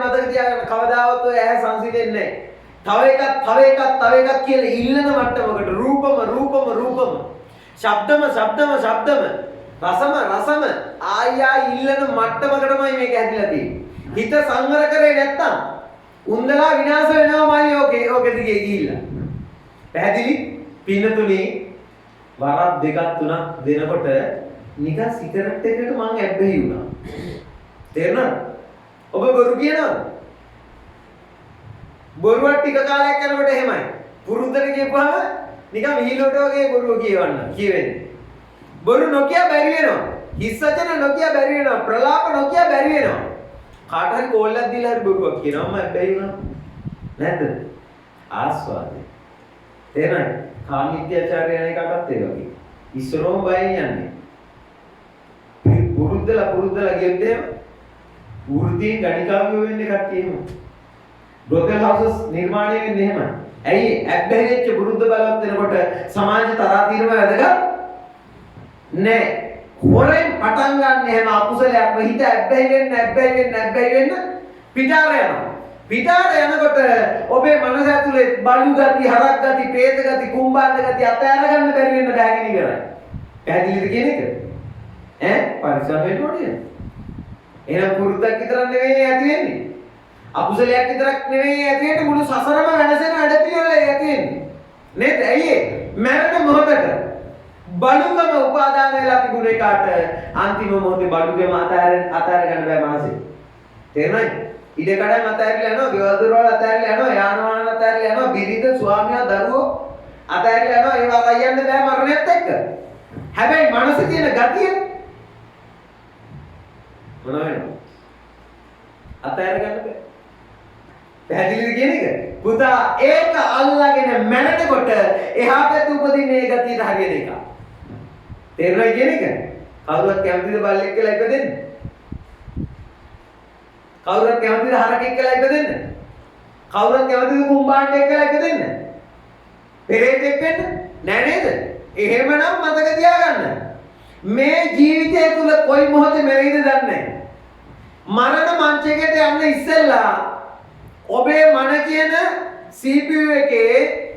මතක තියාගන්න කවදාවත් ඔය ඇහැ සංසිඳෙන්නේ නැහැ. තව එකක් කියලා ඉල්ලන මට්ටමකට රූපම ශබ්දම රසම ආයි ඉල්ලන මට්ටමකටමයි මේක හැදිලා තියෙන්නේ. හිත සංවර කරේ නැත්තම් උන්දලා විනාශ වෙනවමයි ඕකේ දිගේ ගිහිල්ලා. පැහැදිලි? පින්නතුනි වරක් දෙකක් තුනක් දෙනකොට නිකන් සිගරට් එකකට මං ඇබ්බැහි වුණා. තේරුණාද? ඔබ බොරු කියනවද? බොරුවක් ටික කාලයක් යනකොට එහෙමයි. පුරුද්දට කියපුවාම නිකන් විහිළුවට වගේ බොරුව කියවෙන්නේ. බොරු නොකිය බැරි වෙනවා. හිස් වචන නොකිය බැරි වෙනවා. ප්‍රලාප නොකිය බැරි වෙනවා. කාට හරි කෝල්ලක් දීලා හරි බොරුවක් කියනවම ඇබ්බැහි වුණා. නැද්ද? ආස්වාදේ. තේරෙනවද? කාමීත්‍යාචාරය යන එකටත් ඒ වගේ. ඉස්සරෝම බයෙන් යන්නේ. පුරුද්දලා ගියොත් එහෙම වෘත්තීන් ගණිකාවියෝ වෙන්නේ කට්ටිය එහෙම. බ්‍රොකල් හවුසස් නිර්මාණය වෙන්නේ එහෙමයි. ඇයි ඇබ්බැහි වෙච්ච පුරුද්ද බලවත් වෙනකොට සමාජ තරාතිරම වැදගත් නෑ. හොරෙන් පටන් ගන්න එහෙම අකුසලයක්ම හිත ඇබ්බැහි වෙන්න පිටාර යනවා. පිටාර යනකොට ඔබේ මනස ඇතුලේ බලු ගති, හරක් ගති, പ്രേත ගති, කුම්භාණ්ඩ ගති අතහැර ගන්න බැරි වෙන්න බෑගෙන ඉවරයි. පැහැදිලිද කියන එක? පරිස්සම් වෙන්න ඕනේ. එහෙනම් පුරුද්දක් විතරක් නෙවෙයි ඇති වෙන්නේ. අකුසලයක් විතරක් නෙවෙයි ඇති වෙන්නේ මුළු සසරම වෙනසෙන වැඩ පිළිවෙල ඇති වෙන්නේ. නේද? ඇයි ඒ? මරණ මොහොතට බලුකම උපාදාන වෙලා තිබුණ එකට අන්තිම මොහොතේ බලුකම අතහැර ගන්න බෑ මාසෙ. තේරෙනවද? ඉඩ කඩන් අතහැරලා යනවා, ගෙවල් දොරවල් අතහැරලා යනවා, යාන වාහන අතහැරලා යනවා, බිරිඳ, ස්වාමියා, දරුවෝ අතහැරලා යනවා. ඒවා අයියන්න බෑ මරණයත් එක්ක. හැබැයි මනසේ තියෙන ගතිය මොන වෙනවද? අතහැර ගන්න බෑ. පැහැදිලිද කියන එක? පුතා ඒක අල්ලාගෙන මැරෙනකොට එහා පැත්තේ උපදින මේ ගතියට හරියන එක. තේරුණා කියන එක? කවුරුත් කැමතිද බල්ලෙක් කියලා ඉපදෙන්න? කවුරුත් කැමතිද හරකෙක් කියලා ඉපදෙන්න? කවුරුත් කැමතිද කුම්භාණ්ඩෙක් කියලා ඉපදෙන්න? පෙරේතෙක් වෙන්න? නෑ නේද? එහෙමනම් මතක තියාගන්න. මේ ජීවිතය තුල කොයි මොහොතේ මැරෙයිද දන්නේ නැහැ. මරණ මංචකයට යන්න ඉස්සෙල්ලා ඔබේ මන කියන CPU එකේ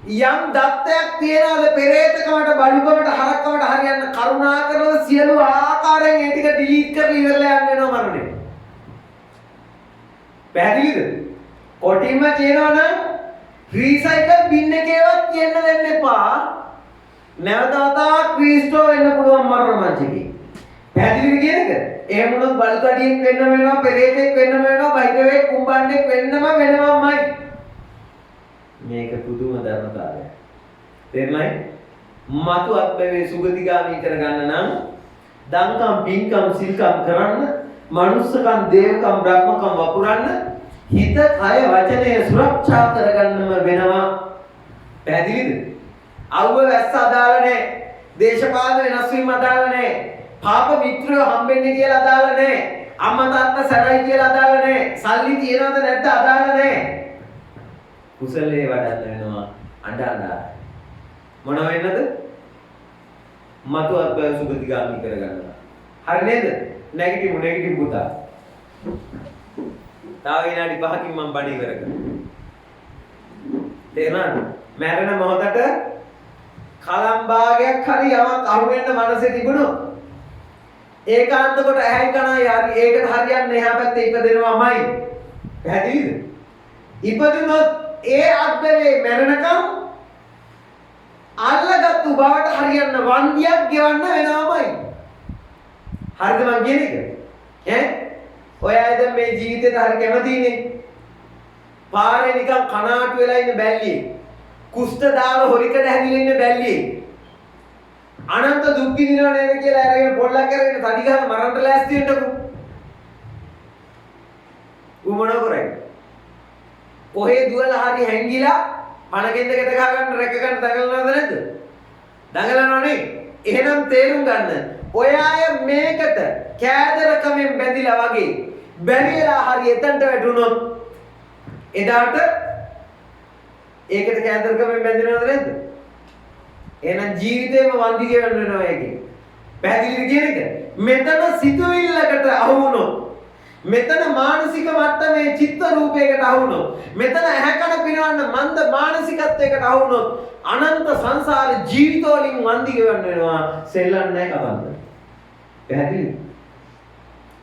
යම් දත්තයක් තියනවාද පෙරේතකමට, බලුකමට, හරකකමට හරියන්න කරුණාකරලා සියලු ආකාරයෙන් ඒ ටික ඩිලීට් කරලා ඉවරලා යන්න වෙනවා මරණය. පැහැදිලිද? කොටින්ම කියනවා නම් රීසයිකල් බින් එකේවත් කියන්න දෙන්න එපා. නැවත වතාවක් ක්‍රීස්ටෝ වෙන්න පුළුවන් මරණ මංචකේ. පැහැදිලිද කියන එක? එහෙම වුණොත් බලුකඩියෙක් වෙන්න වෙනවා, පෙරේතෙක් වෙන්න වෙනවා, බයිදවේ කුම්බණ්ඩෙක් වෙන්නමයි. මේක පුදුම ධර්මතාවයක්. තේරුණායි? මතු අත්බැවේ සුගතිගාමී කරගන්න නම් දංකම්, පින්කම්, සිල්කම් කරන්න, මනුස්සකම්, දේවකම්, බ්‍රහ්මකම් වපුරන්න, හිත, කය, වචනය සුරක්ෂා කරගන්නම වෙනවා. පැහැදිලිද? අවුව වැස්ස අදාළ නැහැ. දේශපාලන වෙනස් වීම අදාළ නැහැ. පාප මිත්‍රයෝ හම්බෙන්නේ කියලා අදාළ නැහැ. අම්මා තාත්තා සැරයි කියලා අදාළ නැහැ. සල්ලි තියනවද නැද්ද අදාළ නැහැ. කුසලයේ වඩන්න වෙනවා අඬා. මොන වෙන්නද? මතු අත්බය සුගතිගාමී කරගන්නවා. හරි නේද? නෙගටිව් පුතා. තාම විනාඩි 5කින් මම බණ ඉවර කරනවා. තේරුණාද? මැරෙන මොහොතට කලම් භාගයක් හරි යමක් අහුවෙන්න මනසේ තිබුණොත් ඒකාන්ත කොට ඇහැයි කනයි හරි ඒකට හරියන්නේ එහා පැත්තේ ඉපදෙනවාමයි. පැහැදිලිද? ඉපදුනොත් ඒ අද්දවේ මැරෙනකම් අල්ලගත්තු බවට හරියන්න වන්දියක් ගෙවන්න වෙනවමයි. හරිද මං කියන එක? ඔය අය දැන් මේ ජීවිතේට හරි කැමතිනේ. පාරේ නිකන් කනාටු වෙලා ඉන්න බැල්ලියේ. කුෂ්ඨ දාල හොරිකඩ හැදිලා ඉන්න බැල්ලියේ. අනන්ත දුක් විඳිනව නේද කියලා අරගෙන පොල්ලක් කරගෙන තඩි ගහලා මරන්න ලෑස්ති වෙන්නකෝ. ඌ මොන කරන්නේ? කොහේ දුවලා හරි හැංගිලා පණගෙන්ද ගැට ගහ ගන්න රැක ගන්න දඟලනවද නැද්ද? දඟලනවනේ. එහෙනම් තේරුම් ගන්න. ඔය අය මේකට කෑදරකමෙන් බැඳිලා වගේ බැරිලා හරි එතනට වැටුනොත් එදාට ඒකට කෑදරකමෙන් බැඳිනවද නැද්ද? එහෙනම් ජීවිතේම වන්දි ගෙවන්න වෙනවා ඒකේ. පැහැදිලිද කියන එක? මෙතන සිතුවිල්ලකට අහු වුණොත් මෙතන මානසික මට්ටමේ චිත්ත රූපයකට අහු වුණොත් මෙතන ඇහැකන පිනවන්න මන්ද මානසිකත්වයකට අහු වුණොත් අනන්ත සංසාර ජීවිත වලින් වන්දි ගෙවන්න වෙනවා සෙල්ලන්නේ නැහැ කවන්ද. පැහැදිලිද?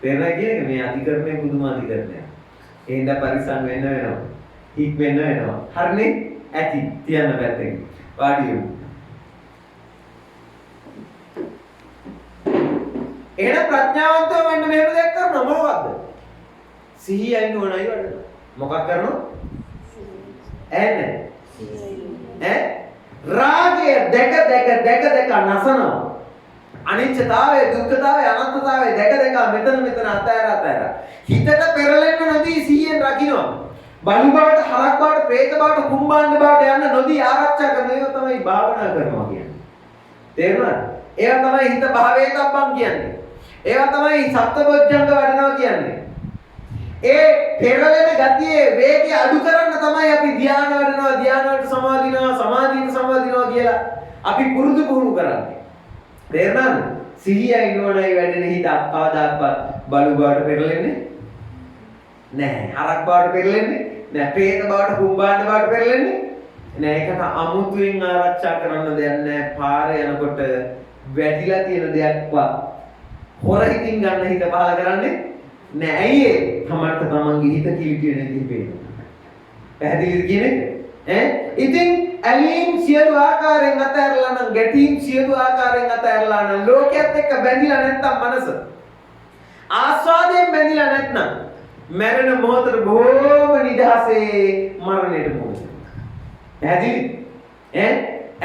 තේරුණා කියන්නේ මේ අධිකරණය පුදුම අධිකරණයක්. ඒ හින්දා පරිස්සම් වෙන්න වෙනවා. හික් වෙන්න වෙනවා. හරිනේ? ඇති තියන්න පැත්තකින්. වාඩි වෙමු. එහෙනම් ප්‍රඥාවන්තව වෙන්න මෙහෙම දෙයක් කරනවා මොකක්ද? සිහියයි නුවණයි වඩනවා. මොකක් කරනවා? රාගය දැක නසනවා. අනිත්‍යතාවය, දුක්ඛතාවය, අනත්තතාවය දැක මෙතන අතෑර. හිතට පෙරලෙන්න නොදී සිහියෙන් රකින්නවා. බලු බවට, හරක් බවට, പ്രേත බවට, කුම්භාණ්ඩ බවට යන්න නොදී ආරක්ෂා කරන ඒවා තමයි භාවනා කරනවා කියන්නේ. තේරුණාද? ඒවා තමයි හිත භාවේතබ්බම් කියන්නේ. ඒවා තමයි සත්බොජ්ජංග වඩනවා කියන්නේ. ඒ පෙරලෙන ගතියේ වේගය අඩු කරන්න තමයි අපි ධ්‍යාන වඩනවා, ධ්‍යාන වලට සමාදිනවා, සමාධියට සමාදිනවා කියලා අපි පුරුදු කරන්නේ. තේරුණාද? සිහියයි නුවණයි වැඩෙන හිත කවදාවත් බලු බවට පෙරලෙන්නේ නැහැ. හරක් බවට පෙරලෙන්නේ නැහැ. പ്രേත බවට, කුම්භාණ්ඩ බවට පෙරලෙන්නේ නැහැ. ඒකට අමුතුවෙන් ආරක්ෂා කරන්න දෙයක් නැහැ. පාරේ යනකොට වැදිලා තියෙන දෙයක්වත් හොර හිතින් ගන්න හිත පහල කරන්නේ නෑ. ඇයි ඒ? තමන්ගේ හිත කිලිටි වෙන විදිහ පේනවා. පැහැදිලිද කියන්නේ? ඉතින් ඇලීම් සියලු ආකාරයෙන් අතහැරලා නම්, ගැටීම් සියලු ආකාරයෙන් අතහැරලා නම්, ලෝකයේත් එක්ක බැඳිලා නැත්තම් මනස ආස්වාදයෙන් බැඳිලා නැත්නම් මරණ මොහොතට බොහෝම නිදහසේ මරණයට මොහොත. පැහැදිලිද?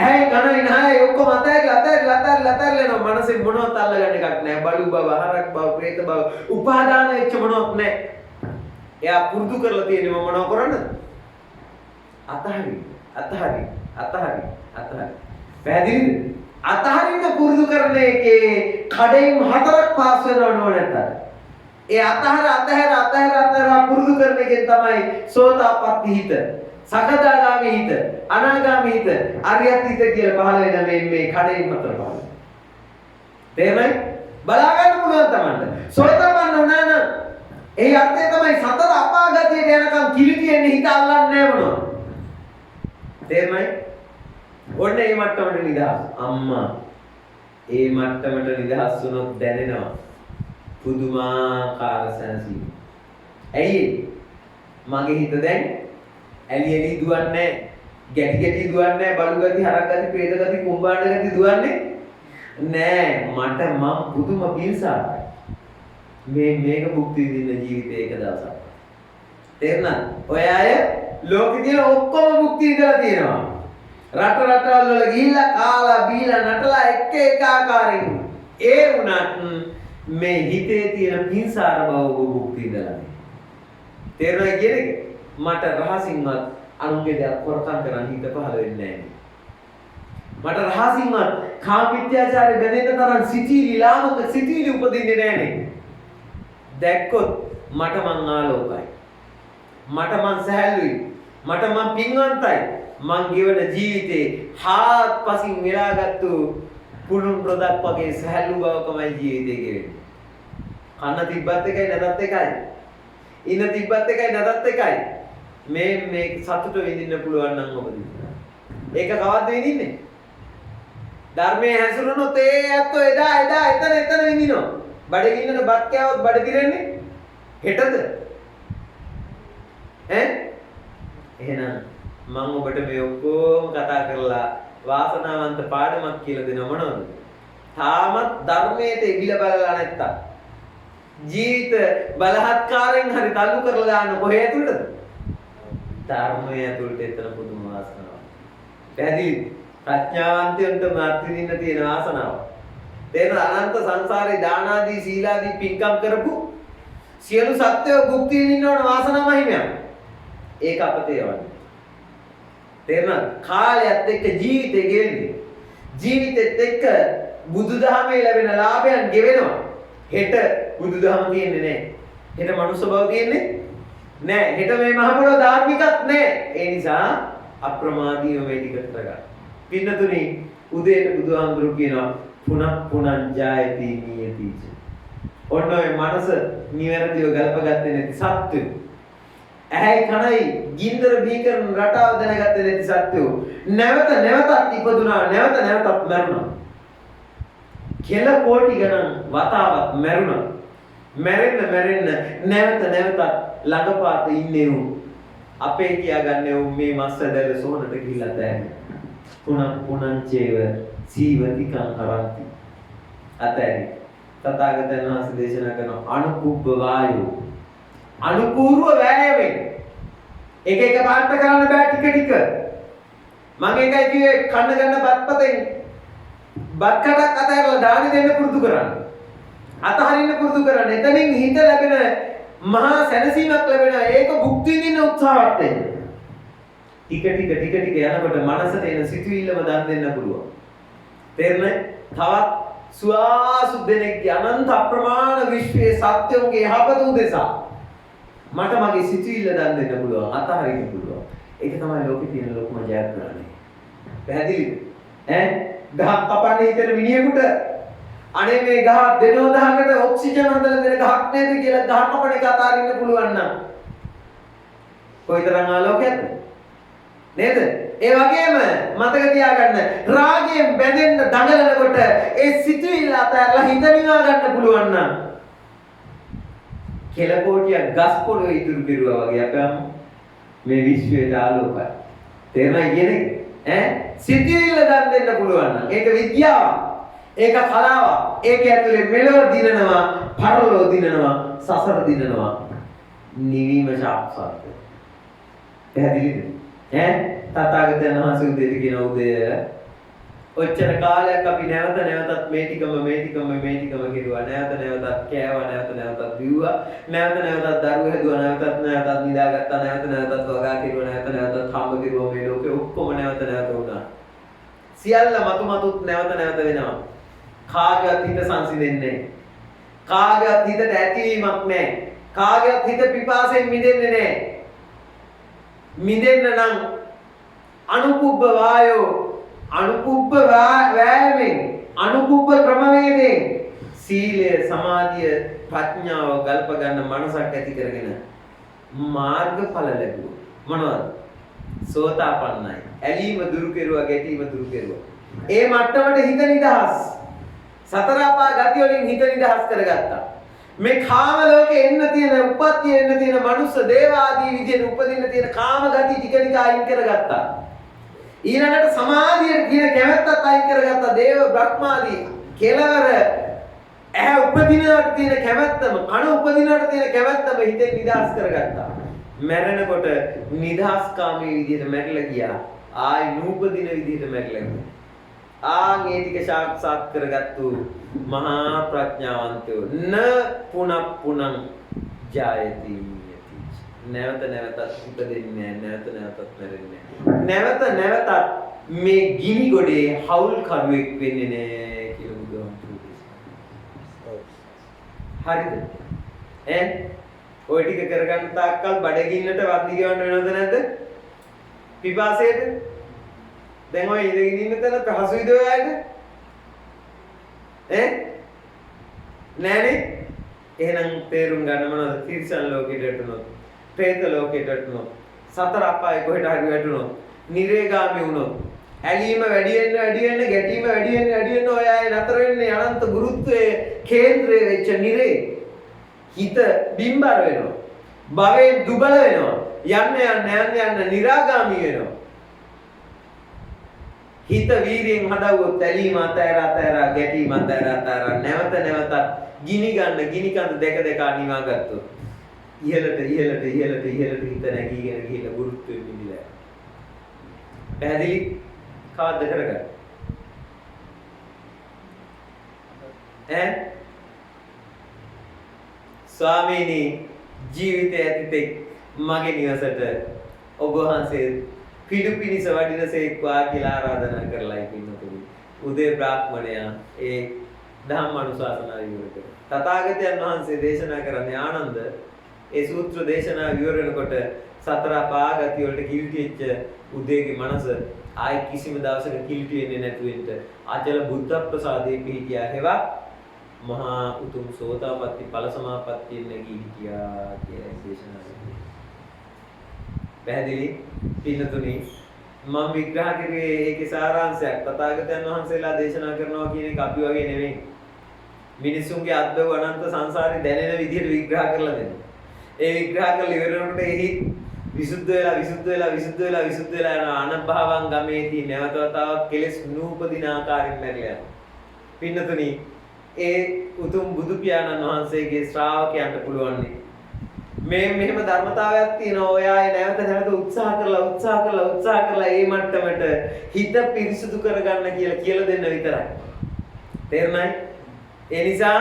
ඇයි කනයි නහයි ඔක්කොම අතහැරලා මනසේ මොනවත් අල්ලගන්න එකක් නැහැ. බලු බව, හරක් බව, പ്രേත බව, උපාදාන වෙච්ච මොනවත් නැහැ. එයා පුරුදු කරලා තියෙන්නේ මොනව කරන්නද? අතහරි. පැහැදිලිද? අතහරින්න පුරුදු කරන එකේ කඩේම් 4ක් පාස් වෙනව නෝනට. ඒ අතහැර පුරුදු කරන එකෙන් තමයි සෝතාපට්ටි හිත, සකදාගාමි හිත, අනාගාමි හිත, අරියත් හිත කියලා පහළ වෙන මේ කඩේම් 4 පහළ. තේරුණාද? බලා ගන්න පුළුවන් තමන්ට. සෝතාපන්න වුණා නම් ඒ අර්ථය තමයි සතර අපාගතියට යනකම් කිලිටියෙන්නේ හිත අල්ලන්නේ නැහැ මොනවා. තේරුණාද? ඔන්න මේ මට්ටමට නිදහස්. අම්මා ඒ මට්ටමට නිදහස් වුණොත් දැනෙනවා පුදුමාකාර සැනසීම. ඇයි? මගේ හිත දැන් ඇලි දුවන්නේ, ගැටි දුවන්නේ, බලු ගති, හරක් ගති, പ്രേත ගති, කුම්භාණ්ඩ ගති දුවන්නේ නෑ. මට මම පුදුම පින්සාරයි. මේක භුක්ති විඳින්න ජීවිතේ එක දවසක්. තේරුණාද? ඔය අය ලෝකෙ තියෙන ඔක්කොම භුක්ති විඳලා තියෙනවා. රටවල් වල ගිහිල්ලා කාලා බීලා නටලා එක ආකාරයෙන්. ඒ වුණත් මේ හිතේ තියෙන පින්සාර බව භුක්ති විඳලා. තේරුණා කියන්නේ? මට රහසින්වත් අනුන්ගේ දෙයක් කරකම් කරන්න හිත පහළ වෙන්නේ නැහැ. මට රහසින්වත් කාමීත්‍යාචාරය බැඳෙන්න තරම් සිටිලි ලාමක සිටිලි උපදින්නේ නැහනේ. දැක්කොත් මට මං ආලෝකයි. මට මං සැහැල්ලුයි. මට මං පින්වන්තයි. මං ගෙවන ජීවිතේ හාත්පසින් වෙලාගත්තු පුරුම් රොදක් වගේ සැහැල්ලු බවකමයි ජීවිතේ ගෙවෙන්නේ. කන්න තිබ්බත් එකයි නැතත් එකයි. ඉන්න තිබ්බත් එකයි නැතත් එකයි. මේ සතුට විඳින්න පුළුවන් නම් ඔබ දිනවා. ඒක කවද්ද විඳින්නේ? ධර්මයේ හැසිරුණොත් ඒ ඇත්තෝ එදා එතන විඳිනවා. බඩගින්නට බත් කෑවොත් බඩ පිරෙන්නේ හෙටද? එහෙනම් මම ඔබට මේ ඔක්කොම කතා කරලා වාසනාවන්ත පාඩමක් කියලා දෙනව මොනවද? තාමත් ධර්මයට ඉවිල බලලා නැත්තම් ජීවිත බලහත්කාරයෙන් හරි තල්ලු කරලා දාන්න කොහේ ඇතුළටද? ධර්මයේ ඇතුළට එතන පුදුම වාසනාවක්. පැහැදිලිද? ප්‍රඥාවන්තයන්ට මාත් විඳින්න තියෙන වාසනාව. තේන අනන්ත සංසාරේ දාන ආදී සීල ආදී පින්කම් කරපු සියලු සත්‍යෝ භුක්ති විඳින්න ඕන වාසනාව මහිමයක්. ඒක අපතේ යවන්නේ. තේරෙනවද? කාලයත් එක්ක ජීවිතේ ගෙවෙන්නේ. ජීවිතෙත් එක්ක බුදුදහමේ ලැබෙන ලාභයන් ගෙවෙනවා. හෙට බුදුදහම තියෙන්නේ නැහැ. හෙට මනුස්ස බව තියෙන්නේ නැහැ. හෙට මේ මහ පොළොව ධාර්මිකත් නැහැ. ඒ නිසා අප්‍රමාදීව මේ ටික කරගන්න. පින්නතුනි උදේට බුදුහාමුදුරු කියනවා පුනං ජායති නියති. ඔන්න ඔය මනස නිවැරදිව ගල්පගත්තේ නැති සත්‍යය. ඇයි කනයි ගින්දර බීකරන රටාව දැනගත්තේ නැති සත්‍යය. නැවතත් ඉපදුනා නැවතත් මැරුණා. කෙල කෝටි ගණන් වතාවක් මැරුණා. මැරෙන්න නැවතත් ළඟපාත ඉන්නේ උ. අපේ කියාගන්නේ උ මේ මස් ඇදලා සෝනට ගිහිල්ලා දැන්නේ. පුනං චේව සීවතිකං කරන්ති. අතෑරි. තථාගතයන් වහන්සේ දේශනා කරන අනුකුබ්බ වායෝ අනුපූර්ව වෑයමෙන් එක පාට කරන්න බෑ ටික. මම ඒකයි කිව්වේ කන්න ගන්න බත්පතෙන් බත් කඩක් අතහැරලා දානි දෙන්න පුරුදු කරන්න. අතහරින්න පුරුදු කරන්න. එතනින් හිත ලැබෙන මහා සැනසීමක් ලැබෙන ඒක භුක්ති විඳින්න උත්සාහවත් වෙන්න. ටික යනකොට මනසට එන සිතුවිල්ලම දන් දෙන්න පුළුවන්. තේරෙන්නේ? තවත් සුවාසු දෙනෙක්ගේ අනන්ත අප්‍රමාණ විශ්වයේ සත්‍යෝගේ යහපත උදෙසා මට මගේ සිතුවිල්ල දන් දෙන්න පුළුවන්, අතහරින්න පුළුවන්. ඒක තමයි ලෝකේ තියෙන ලොකුම ජයග්‍රහණය. පැහැදිලිද? ගහක් කපන්නේ හිතන මිනිහෙකුට අනේ මේ ගහ දෙනෝ දහකට ඔක්සිජන් හදලා දෙන ගහක් නේද කියලා ගහ කපන එක අතහරින්න පුළුවන් නම් කොයිතරම් ආලෝකයක්ද? නේද? ඒ වගේම මතක තියාගන්න රාගයෙන් බැඳෙන්න දඟලනකොට ඒ සිතුවිල්ල අතහැරලා හිත නිවා ගන්න පුළුවන් නම් කෙලකෝටියක් ගස් පොළොවේ ඉතුරු කෙරුවා වගේ අපම මේ විශ්වයට ආලෝකයි. තේරුණා කියන්නේ? සිතිවිල්ල දන් දෙන්න පුළුවන් නම් ඒක විද්‍යාවක්. ඒක කලාවක්. ඒක ඇතුලේ මෙලොව දිනනවා, පරලොව දිනනවා, සසර දිනනවා. නිවීම සාක්ෂාත් වෙනවා. පැහැදිලිද? තථාගතයන් වහන්සේ උදේට කියන උදය ඔච්චර කාලයක් අපි නැවතත් මේ ටිකම කෙරුවා. නැවතත් කෑවා, නැවතත් බිව්වා, නැවතත් දරුවෝ හැදුවා, නැවතත් නිදාගත්තා, නැවතත් වගා කෙරුවා, නැවතත් හම්බ කෙරුවා. මේ ලෝකේ ඔක්කොම නැවත වුණා. සියල්ල මතුත් නැවත වෙනවා. කාගේවත් හිත සංසිඳෙන්නේ නැහැ. කාගේවත් හිතට ඇතිවීමක් නැහැ. කාගේවත් හිත පිපාසයෙන් මිදෙන්නේ නැහැ. මිදෙන්න නම් අනුකුබ්බ වායෝ අනුකුබ්බ වෑයමෙන් අනුකුබ්බ ක්‍රමවේදයෙන් සීලය සමාධිය ප්‍රඥාව ගල්ප ගන්න මනසක් ඇති කරගෙන මාර්ගඵල ලැබුවා. මොනවද? සෝතාපන්නයි. ඇලීම දුරු කෙරුවා, ගැටීම දුරු කෙරුවා. ඒ මට්ටමට හිත නිදහස්. සතර අපා ගති වලින් හිත නිදහස් කරගත්තා. මේ කාම ලෝකේ එන්න තියෙන උපත්ති එන්න තියෙන මනුස්ස දේව ආදී විදිහට උපදින්න තියෙන කාම ගති ටික අයින් කරගත්තා. ඊළඟට සමාධියට කියන කැමැත්තත් අයින් කරගත්තා. දේව බ්‍රහ්මාදී කෙලවර ඇහැ උපදිනවට තියෙන කැමැත්තම, කන උපදිනවට තියෙන කැමැත්තම හිතෙන් නිදහස් කරගත්තා. මැරෙනකොට නිදහස්කාමී විදිහට මැරිලා ගියා. ආයි නූපදින විදිහට මැරිලා ගියා. මේ ටික සාක්ෂාත් කරගත්තු මහා ප්‍රඥාවන්තයෝ න පුනං ජායති නියති. නැවතත් උපදින්නේ නැහැ, නැවතත් මැරෙන්නේ නැහැ. නැවතත් මේ ගිනි ගොඩේ හවුල් කරුවෙක් වෙන්නේ නැහැ කියලා බුදුහාමුදුරුවෝ දේශනා. හරිද? ඔය ටික කරගන්න තාක්කල් බඩගින්නට වර්ධි ගවන්න වෙනවද නැද්ද? පිපාසයට? දැන් ඔය ඉඳගෙන ඉන්න තැන පහසුයිද ඔයාලට? නෑනේ. එහෙනම් තේරුම් ගන්න මොනවද? තිරිසන් ලෝකෙට වැටුණොත්, പ്രേත ලෝකෙට වැටුණොත්, සතර අපායේ කොහෙට හරි වැටුණොත්, නිරේගාමී වුණොත්, ඇලීම වැඩි වෙන්න ගැටීම වැඩි වෙන්න ඔය අය නතර වෙන්නේ අනන්ත ගුරුත්වයේ කේන්ද්‍රයේ වෙච්ච නිරේ. හිත බිම්බර වෙනවා. භවයෙන් දුබල වෙනවා. යන්න නිරාගාමී වෙනවා. හිත වීරියෙන් හදවුවොත් ඇලීම අතෑර ගැටීම අතෑර නැවත ගිනි කඳ දෙක නිවා ගත්තොත් ඉහළට හිත නැගීගෙන ගිහිල්ලා ගුරුත්වයෙන් මිදිලා. පැහැදිලි? කාද කරගන්න. ස්වාමීනි ජීවිතය ඇතිතෙක් මගේ නිවසට ඔබ වහන්සේ පිළිපිනිස වඩිනසේක්වා කියලා ආරාධනා කරලායි පින්නතුනි. උදේ බ්‍රාහ්මණයා ඒ ධම්මානුශාසනාව ඉවර කරා. තථාගතයන් වහන්සේ දේශනා කරන්නේ ආනන්ද ඒ සූත්‍ර දේශනාව ඉවර වෙනකොට සතර පාගති වලට කිලිටිච්ච උදේගේ මනස ආයි කිසිම දවසක කිලිටි වෙන්නේ නැතු වෙන්න අචල බුද්ධ ප්‍රසාදේ පිහිටියා. හේවා මහා උතුම් සෝතාපට්ටි ඵල සමාපත්තියෙන් නැගී හිටියා කියලා දේශනා කරනවා. පැහැදිලි? පින්නතුනි මම විග්‍රහ කරුවේ ඒකේ සාරාංශයක්. තථාගතයන් වහන්සේලා දේශනා කරනවා කියන එක අපි වගේ නෙවෙයි. මිනිසුන්ගේ අද්භව අනන්ත සංසාරේ දැනෙන විදිහට විග්‍රහ කරලා දෙනවා. ඒ විග්‍රහ කරලා ඉවර වෙනකොට එහි විසුද්ධ වෙලා යන අනභවං ගමේදී නැවත වතාවක් කෙලෙස් නූපදින ආකාරයෙන් මැරිලා යනවා. පින්නතුනි ඒ උතුම් බුදු පියාණන් වහන්සේගේ ශ්‍රාවකයන්ට පුළුවන් මේ මෙහෙම ධර්මතාවයක් තියෙනවා. ඔයා නැවත උත්සාහ කරලා මේ මට්ටමට හිත පිරිසුදු කරගන්න කියලා දෙන්න විතරයි. තේරුණායි? ඒ නිසා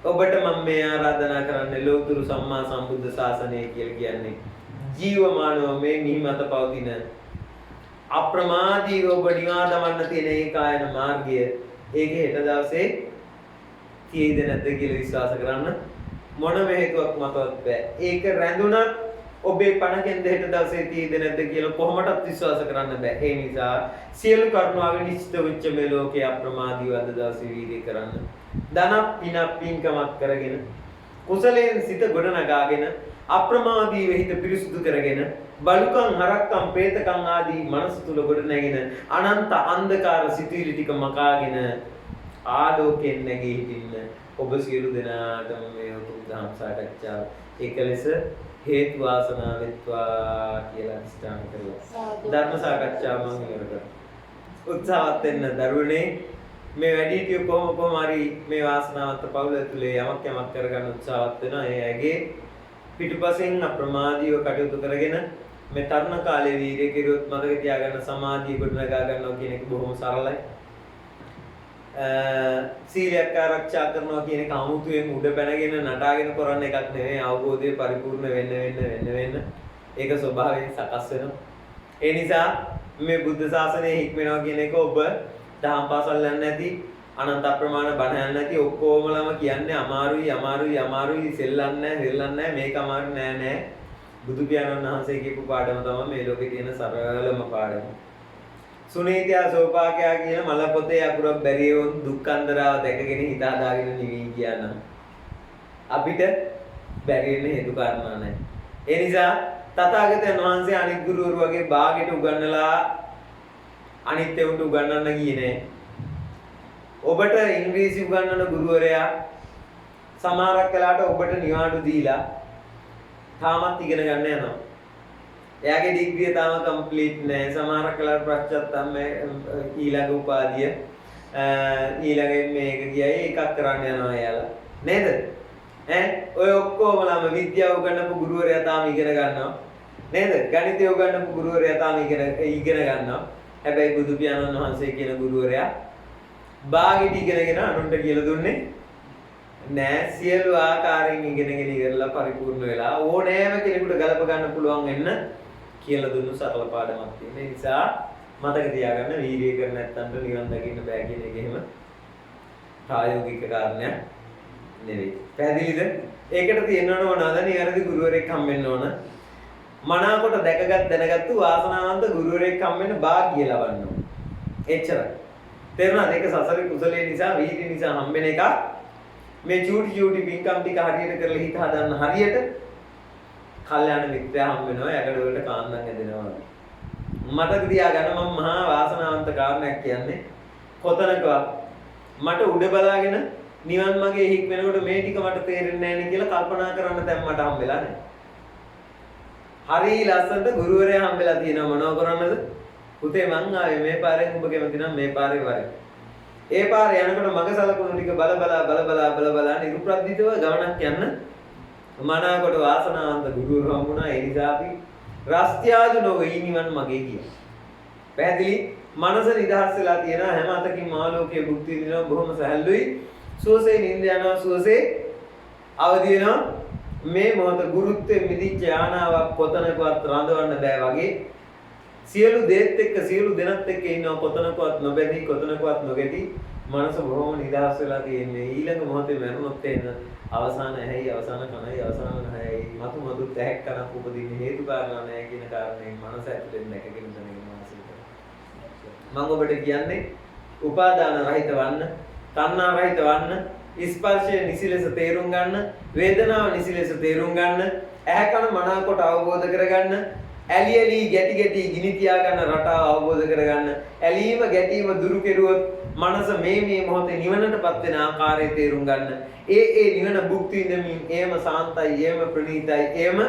ඔබට මම මේ ආරාධනා කරන්නේ ලෝතුරු සම්මා සම්බුද්ධ ශාසනය කියලා කියන්නේ ජීවමානව මේ නිහිමත පවතින අප්‍රමාදීව ඔබ නිවා දමන්න තියෙන ඒකායන මාර්ගය. ඒකේ හෙට දවසේ තියෙයිද නැද්ද කියලා විශ්වාස කරන්න මොනම හේතුවක් මතවත් බෑ. ඒක රැඳුණත් ඔබේ පණකෙන් දෙහෙට දවසේ තියෙයිද නැද්ද කියලා කොහොමදත් විශ්වාස කරන්න බෑ. ඒ නිසා සියලු කරුණාවෙන් නිශ්චිත වෙච්ච මේ ලෝකේ අප්‍රමාදීව අද දවසේ වීර්ය කරන්න. ධන පින්කමක් කරගෙන කුසලයෙන් සිත ගොඩනගාගෙන අප්‍රමාදීව හිත පිරිසුදු කරගෙන බලුකම් හරක්කම් പ്രേතකම් ආදී මනස තුල ගොඩනැගෙන අනන්ත අන්ධකාර සිතුවිලි ටික මකාගෙන ආලෝකයෙන් නැගී හිටින්න ඔබ සියලු දෙනාටම මේ උතුම් ධම් සාකච්ඡාව එකලෙස හේතු වාසනා වෙත්වා කියලා අදිස්ථාන කරලා ධර්ම සාකච්ඡාව මම ඉවර කරනවා. උත්සාහවත් වෙන්න දරුවනේ. මේ වැඩිහිටියෝ කොහොම හරි මේ වාසනාවන්ත පවුල ඇතුලේ යමක් කරගන්න උත්සාහවත් වෙනවා. ඒ ඇගේ පිටුපසින් අප්‍රමාදීව කටයුතු කරගෙන මේ තරුණ කාලේ වීර්ය කෙරුවොත් මතක තියාගන්න සමාධිය ගොඩනගා ගන්නවා කියන එක බොහොම සරලයි. සීලයක් ආරක්ෂා කරනවා කියන එක 아무තුවෙන් උඩ පැනගෙන නටාගෙන කරන්න එකක් නෙවෙයි. අවබෝධය පරිපූර්ණ වෙන්න ඒක ස්වභාවයෙන් සකස් වෙනවා. ඒ නිසා මේ බුද්ධ ශාසනය හික්මනවා කියන එක ඔබ දහම් පාසල් යන්නේ නැති අනන්ත අප්‍රමාණ බණ යන්නේ නැති ඔක්කොමලම කියන්නේ අමාරුයි සෙල්ලන්නේ මේක අමාරු නෑ. බුදු පියාණන් වහන්සේ කියපු පාඩම තමයි මේ ලෝකේ තියෙන සරලම පාඩම. සුනීතිය සෝපාකයා කියන මල පොතේ අකුරක් බැරියොත් දුක්ඛන්දරාව දැකගෙන හිත හදාගෙන නිවි කියනවා. අපිට බැරි වෙන හේතු කාරණා නැහැ. ඒ නිසා තථාගතයන් වහන්සේ අනිත් ගුරුවරු වගේ භාගෙට උගන්වලා අනිත් ඒවට උගන්වන්න ගියේ නෑ. ඔබට ඉංග්‍රීසි උගන්වන ගුරුවරයා සමහරක් වෙලාවට ඔබට නිවාඩු දීලා තාමත් ඉගෙන ගන්න යනවා. එයාගේ ඩිග්‍රිය තාම කම්ප්ලීට් නෑ. සමහරක් වෙලාවට ප්‍රශ්චත්තම් ඊළඟ උපාධිය ඊළඟ මේක ගියයි එකක් කරන්න යනවා එයාලා. නේද? ඔය ඔක්කොමලම විද්‍යාව උගන්වපු ගුරුවරයා තාම ඉගෙන ගන්නවා. නේද? ගණිතය උගන්වපු ගුරුවරයා තාම ඉගෙන ගන්නවා. හැබැයි බුදු පියාණන් වහන්සේ කියන ගුරුවරයා බාගෙට ඉගෙනගෙන අනුන්ට කියලා දුන්නේ නෑ. සියලු ආකාරයෙන් ඉගෙනගෙන ඉවරලා පරිපූර්ණ වෙලා ඕනෑම කෙනෙකුට ගලප ගන්න පුළුවන් වෙන්න කියලා දුන්නු සරල පාඩමක් තියෙන. ඒ නිසා මතක තියාගන්න වීර්යය කර නැත්නම් නිවන් දකින්න බෑ කියන එක එහෙම ප්‍රායෝගික කාරණයක් නෙවෙයි. පැහැදිලිද? ඒකට තියෙනවනේ මොනවද? නිවැරදි ගුරුවරයෙක් හම්බෙන්න ඕන. මනාකොට දැනගත්තු වාසනාවන්ත ගුරුවරයෙක් හම්බෙන්න වාග්ය ලබන්න ඕන. එච්චරයි. තේරුණාද? ඒක සසරේ කුසලයේ නිසා වීර්ය නිසා හම්බෙන එකක් මේ චූටි පින්කම් ටික හරියට කරලා හිත හදන්න හරියට කල්යාණ මිත්‍රයා හම් වෙනවා යකඩ වලට කාන්දම් ඇදෙනවා. මතක තියාගන්න මම මහා වාසනාවන්ත කාරණයක් කියන්නේ කොතනකවත් මට උඩ බලාගෙන නිවන් මාගේ හික් වෙනකොට මේ ටික මට තේරෙන්නේ නැහැ නේ කියලා කල්පනා කරන්න දැන් මට හම්බෙලා නැහැ. හරි ලස්සනට ගුරුවරයා හම්බෙලා තියෙනවා මොනව කරන්නද? පුතේ මං ආවේ මේ පාරෙන් ඔබ කැමති නම් මේ පාරේ වරේ. ඒ පාරේ යනකොට මග සලකුණු ටික බල බලා නිරුප්‍රද්දිතව ගමනක් යන්න මනාකොට වාසනාවන්ත ගුරුවරු හම්බුණා. ඒ නිසා අපි රස්තියාදු නොවේ නිවන් මගේ කියන. පැහැදිලි? මනස නිදහස් වෙලා තියෙනවා හැම අතකින් මාලෝකයේ භුක්ති විඳිනවා බොහොම සැහැල්ලුයි. සුවසේ නිින්ද යනවා සුවසේ අවදි වෙනවා. මේ මොහොත ගුරුත්වයෙන් මිදිච්ච යානාවක් කොතනකවත් රඳවන්න බෑ වගේ සියලු දේත් එක්ක සියලු දෙනත් එක්ක ඉන්නවා කොතනකවත් නොබැඳී කොතනකවත් නොගැටි මනස බොහොම නිදහස් වෙලා තියෙන්නේ. ඊළඟ මොහොතේ මරණොත් එන්න අවසාන ඇහැයි අවසාන කනයි අවසාන නැහැයි මතු මතු තැක් කරක් උපදින්නේ හේතු කාරණා නැහැ කියන කාරණේ මනස ඇතුලෙන් දැකගෙන දැනගෙන මම ඔබට කියන්නේ උපාදාන රහිත වන්න, තණ්හා රහිත වන්න, ස්පර්ශය නිසිලෙස තේරුම් ගන්න, වේදනාව නිසිලෙස තේරුම් ගන්න, ඇහැ කන මනාකොට අවබෝධ කරගන්න, ඇලි ඇලි ගැටි ගැටි ගිනි තියා ගන්න රටාව අවබෝධ කරගන්න, ඇලීම ගැටීම දුරු කෙරුවොත් මනස මේ මොහොතේ නිවනටපත් වෙන ආකාරය තේරුම් ගන්න. ඒ නිවන භුක්ති විඳමින් එයම සාන්තයි, එයම ප්‍රණීතයි, එයම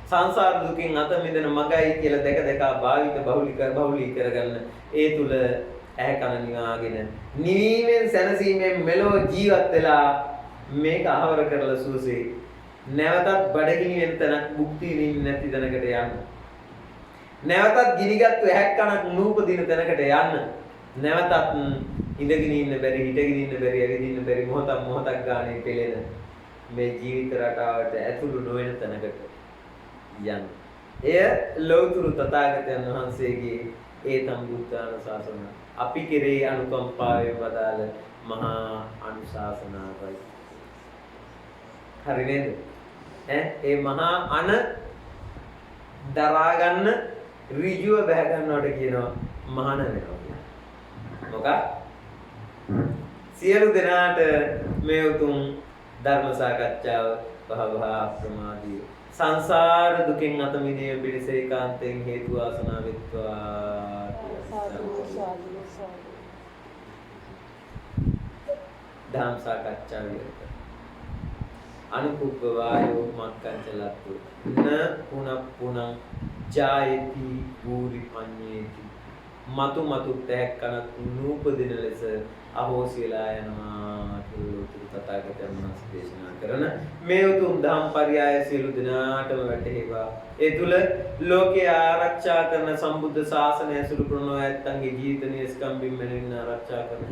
සංසාර දුකින් අත මිදෙන මගයි කියලා දැක භාවිත බහුලී කරගන්න. ඒ තුල ඇහැ කන නිවාගෙන නිවීමෙන් සැනසීමෙන් මෙලෝ ජීවත් වෙලා මේක අහවර කරලා සුවසේ නැවතත් බඩගිනි වෙන තැනක් භුක්ති විඳින්න නැති තැනකට යන්න. නැවතත් ගිනිගත්තු ඇහැක් කනක් නූපදින තැනකට යන්න. නැවතත් ඉඳගෙන ඉන්න බැරි හිටගෙන ඉන්න බැරි ඇවිදින්න බැරි මොහොතක් ගානේ පෙළෙන මේ ජීවිත රටාවට ඇතුළු නොවන තැනකට යන්න. එය ලෞතුරු තථාගතයන් වහන්සේගේ ඒ සම්බුද්ධාන ශාසන අපි කෙරේ අනුකම්පාවෙන් වදාළ මහා අනුශාසනාවයි. හරි නේද? ඒ මහා අන දරා ගන්න ඍජුව බැහැ ගන්නවට කියනවා මහාන වෙනවා. මොකක්? සියලු දෙනාට මේ උතුම් ධර්ම සාකච්ඡාව භවහා ප්‍රමාදී සංසාර දුකින් අත මිදීම පිණිස ඒකාන්තයෙන් හේතු වාසනා වෙත්වා. ධම්ම සාකච්ඡාව විරත අනුකුප්ප වායෝ මක්කංචලත්තු න පුනප්පුනං ජායති පූරි පඤ්ඤේති මතු තැක්කනක් නූපදින ලෙස අහෝසියලා යනවා කියලා තථාගතයන් වහන්සේ දේශනා කරන මේ උතුම් ධම්ම පරයය සියලු දිනාටම වැටේවා. ඒ තුල ලෝකේ ආරක්ෂා කරන සම්බුද්ධ ශාසනය සුළු ප්‍රණෝ ඇත්තන්ගේ ජීවිත නිස්කම් බිම්මෙන් ආරක්ෂා කරන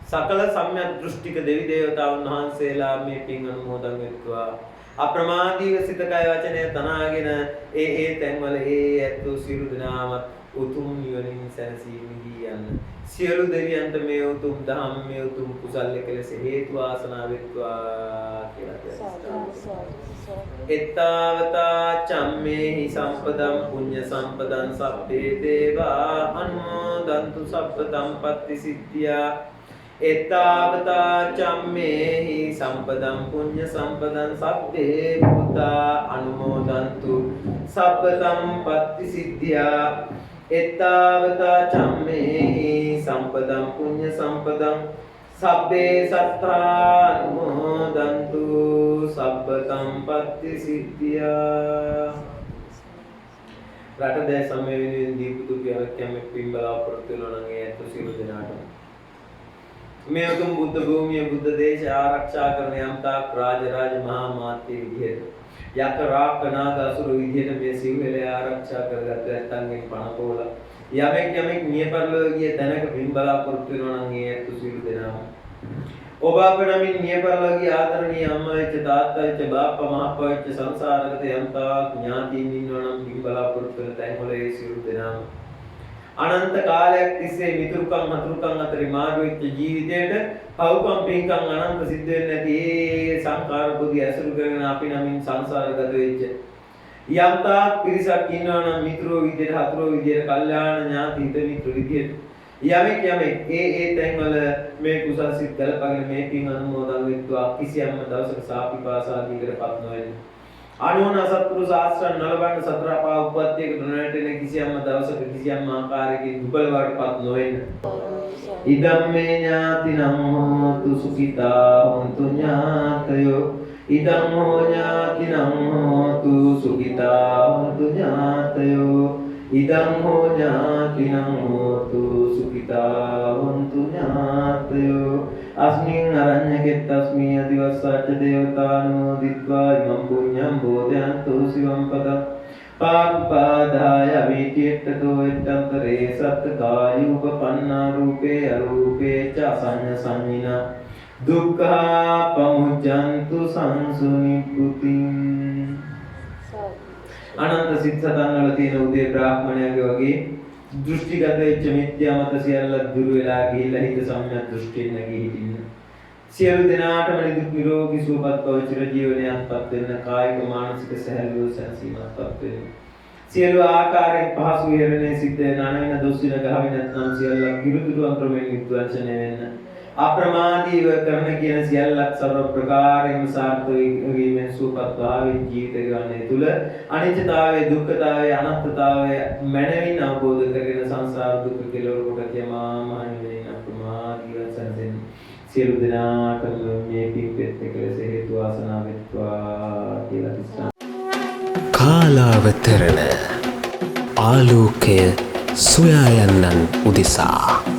සකල සම්‍යක් දෘෂ්ටික දෙවි දේවතාවුන් වහන්සේලා මේ පින් අනුමෝදන් වෙත්වා. අප්‍රමාදීව සිත කය වචනය තනාගෙන ඒ තැන්වල ඇත්තෝ සියලු දිනාමත් උතුම් නිවනින් සැනසීමෙහි යන්න සියලු දෙවියන්ට මේ උතුම් ධම්ම මේ උතුම් කුසල් එකලෙස හේතු වාසනා වෙත්වා කියලා කියනවා. එත්තාවතා චම්මේහි සම්පදම් පුඤ්ඤ සම්පදං සබ්බේ දේවා අනුමෝදන්තු සබ්බ සම්පත්ති සිද්ධියා. එත්තාවතා චම්මේහි සම්පදම් පුඤ්ඤ සම්පදං සබ්බේ භූතා අනුමෝදන්තු සබ්බ සම්පත්ති සිද්ධියා. එත්තාවතා චම්මේහි සම්පදම් පුඤ්ඤ සම්පදං සබ්බේ සත්තා අනුමෝදන්තු සබ්බ සම්පත්ති සිද්ධියා. රට දැන් සමය වෙනුවෙන් දීපු කැමැක් පින් බලාපොරොත්තු වෙනවා නම් ඒ ඇත්ත සියලු දෙනාට මේ උතුම් බුද්ධ භූමිය බුද්ධ දේශ ආරක්ෂා කරන යම්තාක් රාජ මහා මාත්‍ය විදියට යක රාක්කනාග අසුර විදියට මේ සිව්හෙලය ආරක්ෂා කරගත්ත නැත්නම් පණ පොල යමෙක් මිය පරලෝ ගිය තැනක පින් බලාපොරොත්තු වෙනවා නම් ඒ ඇත්ත සියලු දෙනාම ඔබ අපේ නමින් මිය පරලෝ ගිය ආදරණීය අම්මා වෙච්ච තාත්තා වෙච්ච බාප්පා මහප්පා වෙච්ච සංසාරගත යම්තාක් ඥාතීන් ඉන්නවා නම් පින් බලාපොරොත්තු වෙන තැන්වල ඒ සියලු දෙනාම අනන්ත කාලයක් තිස්සේ මිතුරුකම් හතුරුකම් අතරේ මාරු වෙච්ච ජීවිතයට පව්කම් පින්කම් අනන්ත සිද්ධ වෙන්නේ නැති ඒ සංකාර බුද්ධි ඇසුරු කරගෙන අපි නමින් සංසාරගත වෙච්ච යම්තාක් පිරිසක් ඉන්නවා නම් මිතුරෝ විදියට හතුරෝ විදියට කල්යාණ ඥාති හිත මිත්‍ර විදියට යමෙක් ඒ තැන්වල මේ කුසල් සිත් ගලපගෙන මේ පින් අනුමෝදන් වෙත්වා කිසියම් දවසක සාපිපාසාදීකටපත් නොවෙන්න. අනුන සත්පුරුෂ ආශ්‍රය නලබන්න සතර පා උප්පත්තියක නොනැටෙන කිසියම් දවසක කිසියම් ආකාරයකින් දුබල වඩපත් නොවෙන්න. ඉදම්මේ ඥාතිනම් හෝතු සුඛිතා හොන්තු ඥාතයෝ ඉදම් හෝ ඥාතිනම් හෝතු සුඛිතා හොන්තු ඥාතයෝ ඉදම් හෝ ඥාතිනම් හෝතු සුඛිතා හොන්තු ඥාතයෝ අස්මින් අරඤ්ඤකෙත්තස්මී අදිවස්සාච දේවතානෝ දිත්වා ඉමං පුඤ්ඤං බෝධයන්තෝ සිවං පදං පාපදාය විචිත්තතෝ එත්තන්තරේ සත්කායුපපන්නා රූපේ අරූපේ ච අසඤ්ඤ සංඤිනා දුක්ඛා පමුච්ඡන්තු සංසුනිප්පුතින්. අනන්ත සිත් සතන් වල තියෙන උදේ බ්‍රාහ්මණයාගේ වගේ දෘෂ්ටිගත වෙච්ච මිත්‍යා මත සියල්ල දුර වෙලා ගිහිල්ලා හිත සම්‍යක් දෘෂ්ටියෙන් නැගී හිටින්න. සියලු දෙනාටම නිදුක් නිරෝගී සුවපත් බව චිර ජීවනයක්පත් වෙන්න, කායික මානසික සැහැල්ලුව සැනසීමක්පත් වෙන්න. සියලු ආකාරයෙන් පහසු විහරණයේ සිද්ධ නනවින දොස්සින ගහවි නැත්නම් සියල්ල කිරුදුරුවන් ක්‍රමයෙන් විද්වංශනය වෙන්න. අප්‍රමාදීව කරන කියන සියල්ලක් සර්ව ප්‍රකාරයෙන්ම සාර්ථක වීමෙන් සුවපත් භාවයෙන් ජීවිත ගමනේ තුල අනිත්‍යතාවය, දුක්ඛතාවය, අනාත්මතාවය මනමින් අවබෝධ කරගෙන සංසාර දුක කෙලවර කොට යමා මහණෙනි අප්‍රමාදීව සැනසෙන්න. සියලු දෙනාටම මේ පිපෙත් එකලෙස හේතු වාසනා වෙත්වා කියලා තිස්සා. කාලාවතරණ ආලෝකය සොයා යන්නන් උදෙසා